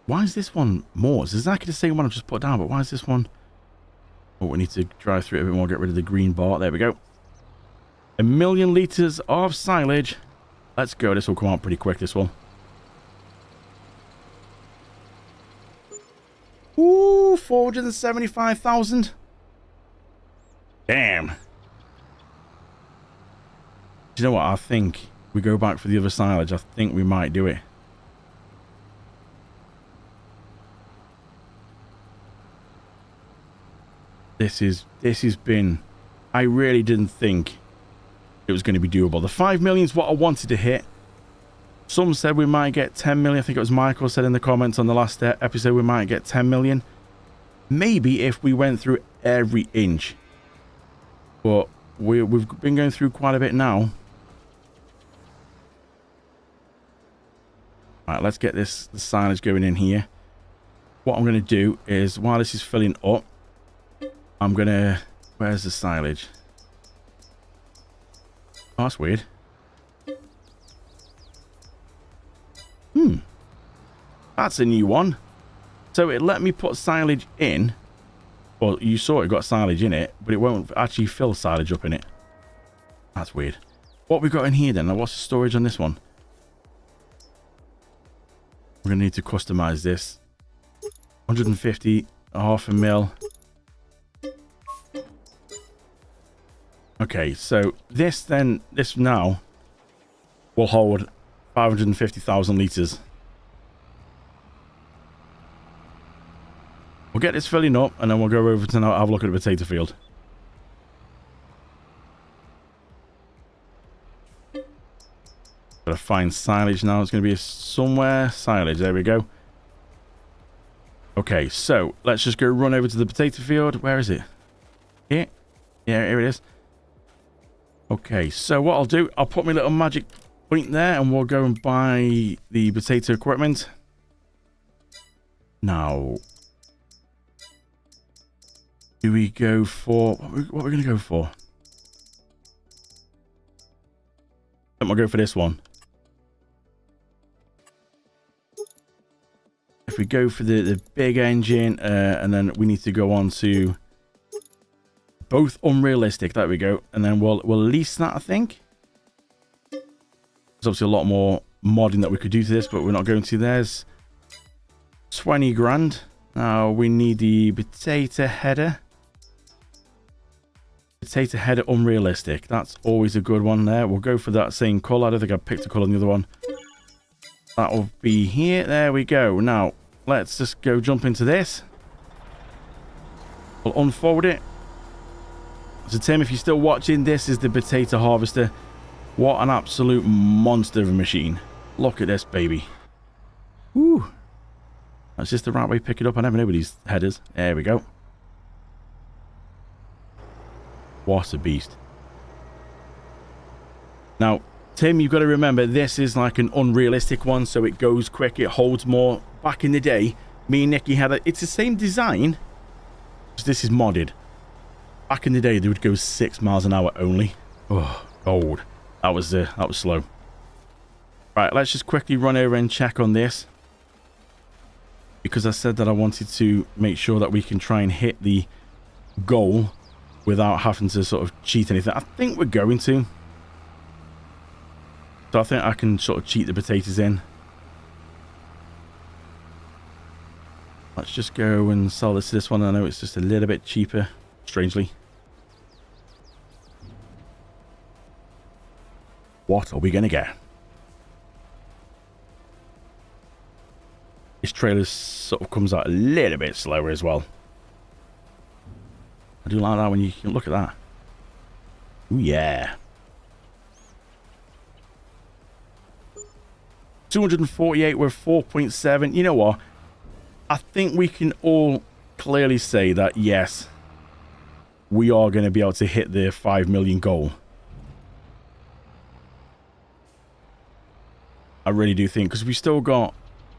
Why is this one more? It's exactly the same one I've just put down, but why is this one? Oh, we need to drive through it a bit more, get rid of the green bar. There we go. 1 million litres of silage. Let's go. This will come out pretty quick, this one. Ooh, 475,000. Damn. Do you know what? I think we go back for the other silage. I think we might do it. This has been... I really didn't think it was going to be doable. The 5 million is what I wanted to hit. Some said we might get 10 million. I think it was Michael said in the comments on the last episode we might get 10 million. Maybe if we went through every inch. But we've been going through quite a bit now. Alright, let's get the silage going in here. What I'm going to do is, while this is filling up, I'm going to... Where's the silage? Oh, that's weird. That's a new one. So it let me put silage in. Well, you saw it got silage in it, but it won't actually fill silage up in it. That's weird. What we got in here then? Now, what's the storage on this one? We're going to need to customize this. 150, half a mil. Okay, so this now will hold 550,000 litres. We'll get this filling up and then we'll go over to now have a look at the potato field. Gotta find silage now. It's going to be somewhere. Silage, there we go. Okay, so let's just go run over to the potato field. Where is it? Here? Yeah, here it is. Okay, so what I'll do, I'll put my little magic point there and we'll go and buy the potato equipment. Now, do we go for... What are we going to go for? I think we'll go for this one. If we go for the big engine, and then we need to go on to both unrealistic. There we go. And then we'll lease that, I think. There's obviously a lot more modding that we could do to this, but we're not going to. There's 20 grand. Now we need the potato header. Potato header unrealistic. That's always a good one there. We'll go for that same colour. I don't think I picked a colour on the other one. That'll be here. There we go. Now, let's just go jump into this. We'll unfold it. So, Tim, if you're still watching, this is the potato harvester. What an absolute monster of a machine. Look at this, baby. Woo. That's just the right way to pick it up. I never knew with these headers. There we go. What a beast. Now, Tim, you've got to remember, this is like an unrealistic one, so it goes quick, it holds more. Back in the day, me and Nicky had it's the same design, just this is modded. Back in the day, they would go 6 miles an hour only. Oh, gold. That was slow. Right, let's just quickly run over and check on this. Because I said that I wanted to make sure that we can try and hit the goal without having to sort of cheat anything. I think we're going to. So I think I can sort of cheat the potatoes in. Let's just go and sell this to this one. I know it's just a little bit cheaper, strangely. What are we going to get? This trailer sort of comes out a little bit slower as well. I do like that when you can look at that. Ooh, yeah. 248 with 4.7. You know what? I think we can all clearly say that, yes, we are going to be able to hit the 5 million goal. I really do think, because we still got,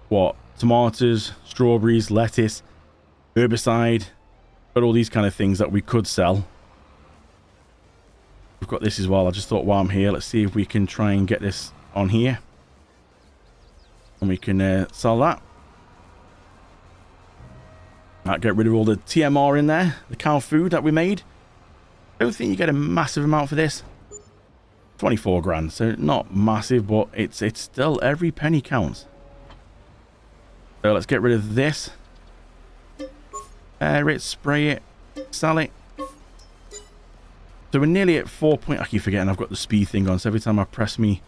what, tomatoes, strawberries, lettuce, herbicide, got all these kind of things that we could sell. We've got this as well. I just thought while I'm here, let's see if we can try and get this on here. And we can sell that. Might get rid of all the TMR in there, the cow food that we made. I don't think you get a massive amount for this. 24 grand, so not massive, but it's still every penny counts. So let's get rid of this. Air it, spray it, sell it. So we're nearly at 4 point. I keep forgetting I've got the speed thing on, so every time I press me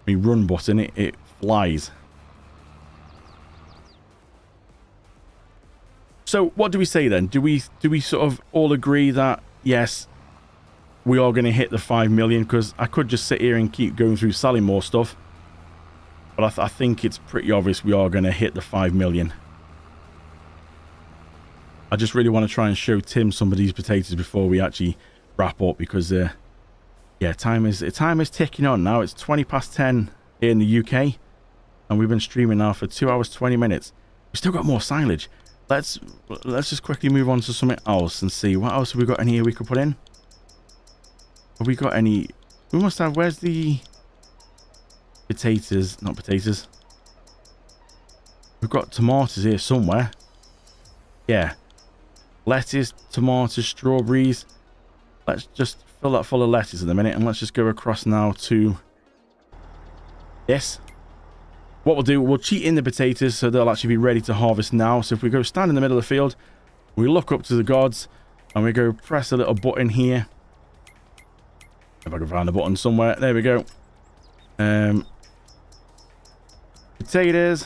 run button, it flies. So what do we say then? Do we sort of all agree that yes, we are going to hit the 5 million? Because I could just sit here and keep going through selling more stuff, but I think it's pretty obvious we are going to hit the 5 million. I just really want to try and show Tim some of these potatoes before we actually wrap up, because yeah, time is ticking on now. It's 20 past 10 here in the UK, and we've been streaming now for 2 hours 20 minutes. We've still got more silage. Let's just quickly move on to something else and see what else have we got in here we could put in. Have we got any? We must have. Where's the potatoes? Not potatoes. We've got tomatoes here somewhere. Yeah. Lettuce, tomatoes, strawberries. Let's just fill that full of lettuce in a minute, and let's just go across now to this. What we'll do, we'll cheat in the potatoes so they'll actually be ready to harvest now. So if we go stand in the middle of the field, we look up to the gods, and we go press a little button here. If I can find a button somewhere. There we go. Potatoes.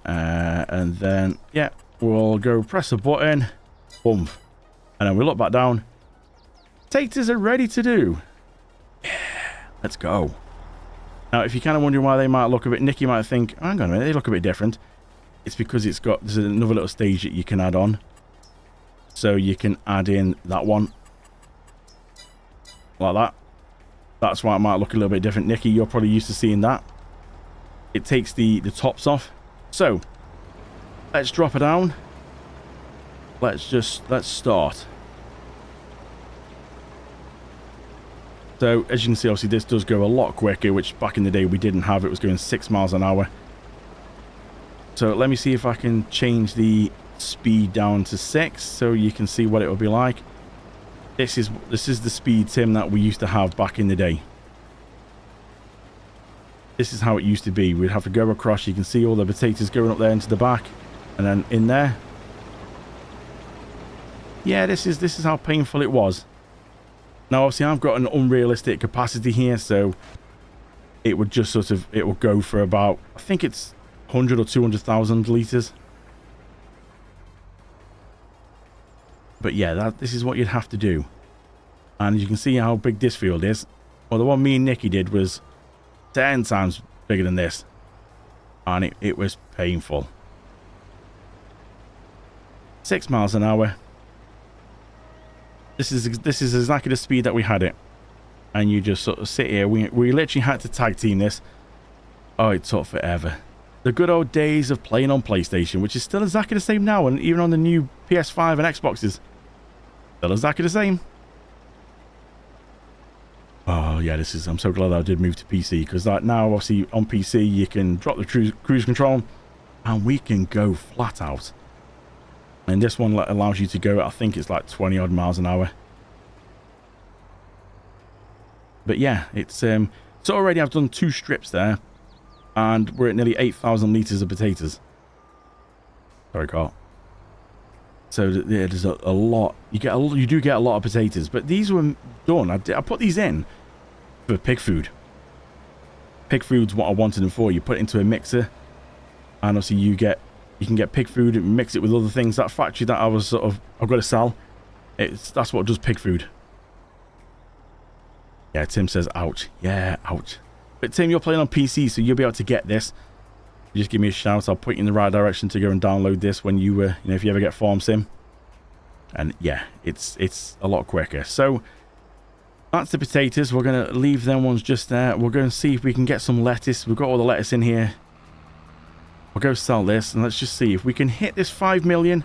And then, yeah, we'll go press a button. Boom. And then we look back down. Potatoes are ready to do. Yeah, let's go. Now, if you're kind of wondering why they might look a bit, Nikki might think, hang on a minute, they look a bit different. It's because there's another little stage that you can add on. So you can add in that one. Like that. That's why it might look a little bit different. Nikki, you're probably used to seeing that. It takes the tops off. So, let's drop it down. Let's start. So, as you can see, obviously this does go a lot quicker, which back in the day we didn't have. It was going 6 miles an hour. So, let me see if I can change the speed down to 6 so you can see what it will be like. This is the speed, Tim, that we used to have back in the day. This is how it used to be. We'd have to go across. You can see all the potatoes going up there into the back, and then in there. Yeah, this is how painful it was. Now, obviously, I've got an unrealistic capacity here, so it would just sort of, it will go for about, I think it's 100 or 200,000 litres. But yeah, this is what you'd have to do. And you can see how big this field is. Well, the one me and Nikki did was 10 times bigger than this. And it was painful. 6 miles an hour. This is exactly the speed that we had it. And you just sort of sit here. We literally had to tag team this. Oh, it took forever. The good old days of playing on PlayStation, which is still exactly the same now, and even on the new PS5 and Xboxes. Still exactly the same. Oh, yeah, I'm so glad that I did move to PC, because now, obviously, on PC, you can drop the cruise control, and we can go flat out. And this one allows you to go, I think it's like 20 odd miles an hour. But yeah, so already I've done 2 strips there, and we're at nearly 8,000 litres of potatoes. Sorry, Carl. So yeah, there's a lot. You do get a lot of potatoes, but these were done. I put these in for pig food. Pig food's what I wanted them for. You put it into a mixer, and obviously you can get pig food and mix it with other things. That factory that I've got to sell, that's what does pig food. Yeah, Tim says ouch. Yeah, ouch. But Tim, you're playing on PC, so you'll be able to get this. You just give me a shout. I'll point you in the right direction to go and download this when you if you ever get Farm Sim. And yeah, it's a lot quicker. So that's the potatoes. We're going to leave them ones just there. We're going to see if we can get some lettuce. We've got all the lettuce in here. We'll go sell this, and let's just see if we can hit this 5 million.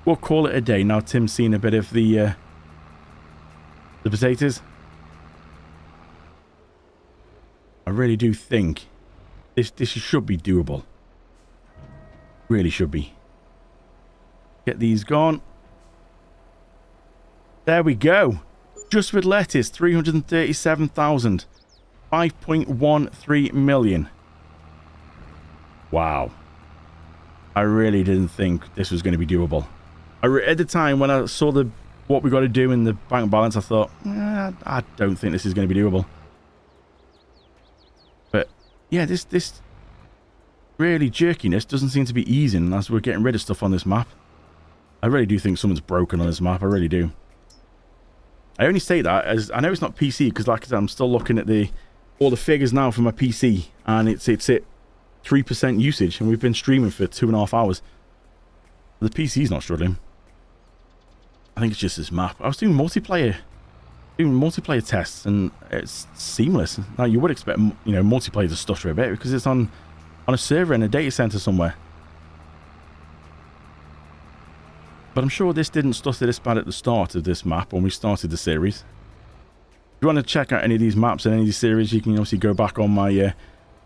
We'll call it a day. Now Tim's seen a bit of the potatoes. I really do think this should be doable. Really should be. Get these gone. There we go. Just with lettuce, 337,000. 5.13 million. Wow. I really didn't think this was going to be doable. At the time when I saw what we got to do in the bank balance, I thought, I don't think this is going to be doable. But yeah, this really jerkiness doesn't seem to be easing as we're getting rid of stuff on this map. I really do think something's broken on this map. I really do. I only say that as I know it's not PC because, like I said, I'm still looking at all the figures now for my PC, and it's at 3% usage, and we've been streaming for 2.5 hours. The PC's not struggling. I think it's just this map. I was doing multiplayer tests, and it's seamless. Now you would expect multiplayer to stutter a bit because it's on a server in a data center somewhere. But I'm sure this didn't stutter this bad at the start of this map when we started the series. If you want to check out any of these maps and any of these series, you can obviously go back on my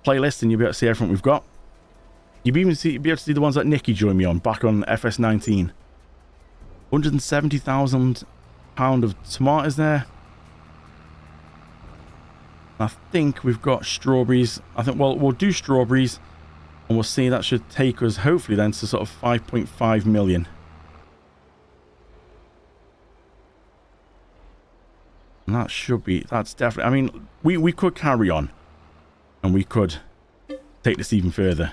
playlist and you'll be able to see everything we've got. You'll be able to see the ones that Nikki joined me on back on FS19. 170,000 pound of tomatoes there. I think we've got strawberries. I think we'll do strawberries, and we'll see that should take us hopefully then to sort of 5.5 million. And that's definitely, I mean, we could carry on and we could take this even further.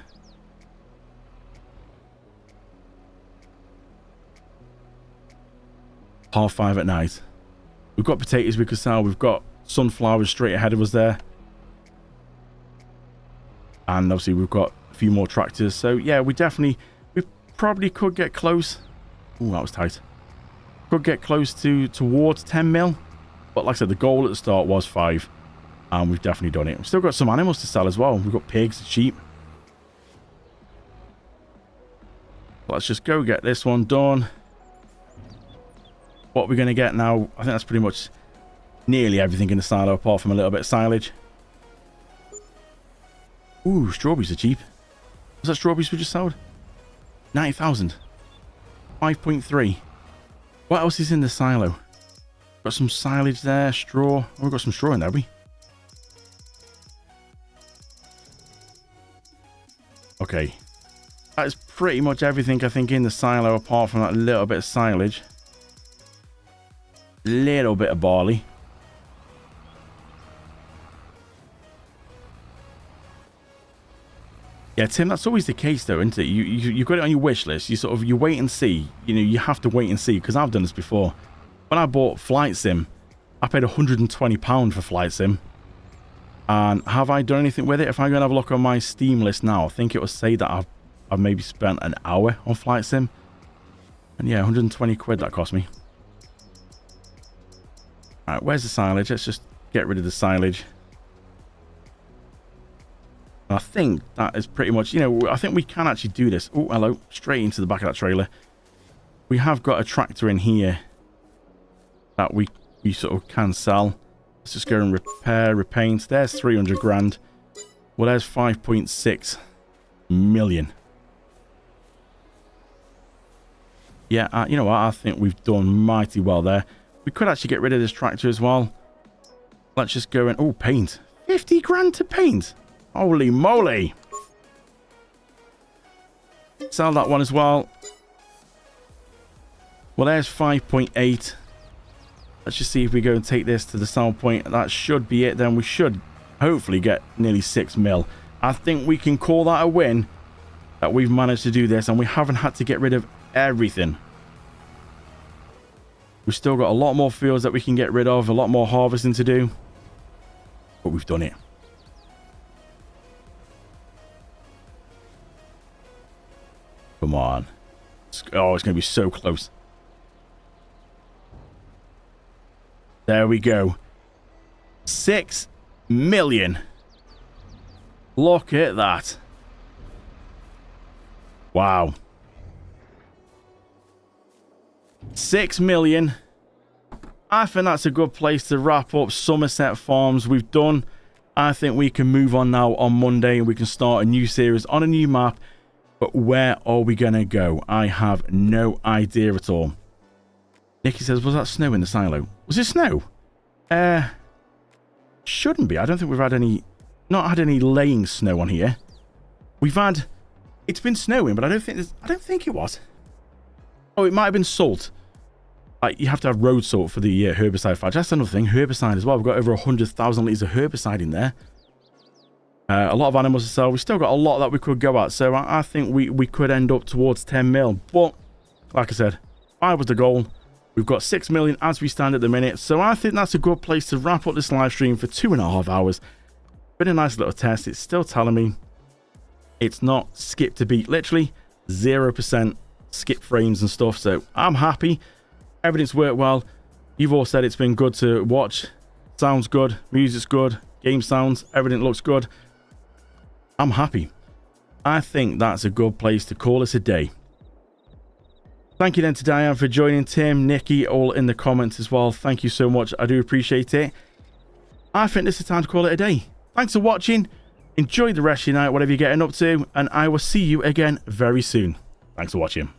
Half 5 at night. We've got potatoes we could sell. We've got sunflowers straight ahead of us there. And obviously we've got a few more tractors. So yeah, we probably could get close. Ooh, that was tight. Could get close towards 10 mil. But like I said, the goal at the start was 5. And we've definitely done it. We've still got some animals to sell as well. We've got pigs, sheep. Let's just go get this one done. What we're going to get now, I think that's pretty much nearly everything in the silo apart from a little bit of silage. Ooh, strawberries are cheap. Was that strawberries we just sold? 90,000. 5.3. What else is in the silo? Got some silage there, straw. Oh, we've got some straw in there, have we? Okay. That is pretty much everything, I think, in the silo apart from that little bit of silage. Little bit of barley. Yeah, Tim, that's always the case though, isn't it? You got it on your wish list. You wait and see. You have to wait and see, because I've done this before. When I bought Flight Sim, I paid £120 for Flight Sim. And have I done anything with it? If I go and have a look on my Steam list now, I think it will say that I've maybe spent an hour on Flight Sim. And yeah, 120 quid that cost me. Alright, where's the silage? Let's just get rid of the silage. And I think that is pretty much, I think we can actually do this. Oh, hello. Straight into the back of that trailer. We have got a tractor in here that we sort of can sell. Let's just go and repaint. There's 300 grand. Well, there's 5.6 million. Yeah, you know what? I think we've done mighty well there. We could actually get rid of this tractor as well. Let's just go and... Oh, paint. 50 grand to paint. Holy moly. Sell that one as well. Well, there's 5.8. Let's just see if we go and take this to the sell point. That should be it. Then we should hopefully get nearly 6 mil. I think we can call that a win, that we've managed to do this and we haven't had to get rid of everything. We've still got a lot more fields that we can get rid of, a lot more harvesting to do, but we've done it. Come on. Oh, it's going to be so close. There we go. 6 million. Look at that. Wow. 6 million. I think that's a good place to wrap up Somerset Farms. We've done. I think we can move on now on Monday and we can start a new series on a new map. But where are we going to go? I have no idea at all. Nikki says, was that snow in the silo? Was it snow? Shouldn't be. I don't think we've had any... Not had any laying snow on here. We've had... It's been snowing, but I don't think it was. Oh, it might have been salt. Like, you have to have road salt for the herbicide patch. That's another thing. Herbicide as well. We've got over 100,000 litres of herbicide in there. A lot of animals to sell. We've still got a lot that we could go at. So I think we could end up towards 10 mil. But, like I said, 5 was the goal. We've got 6 million as we stand at the minute. So I think that's a good place to wrap up this live stream for 2.5 hours. Been a nice little test. It's still telling me it's not skip to beat. Literally 0% skip frames and stuff. So I'm happy. Everything's worked well. You've all said it's been good to watch. Sounds good. Music's good. Game sounds. Everything looks good. I'm happy. I think that's a good place to call us a day. Thank you then to Diane for joining. Tim, Nikki, all in the comments as well. Thank you so much. I do appreciate it. I think this is time to call it a day. Thanks for watching. Enjoy the rest of your night, whatever you're getting up to. And I will see you again very soon. Thanks for watching.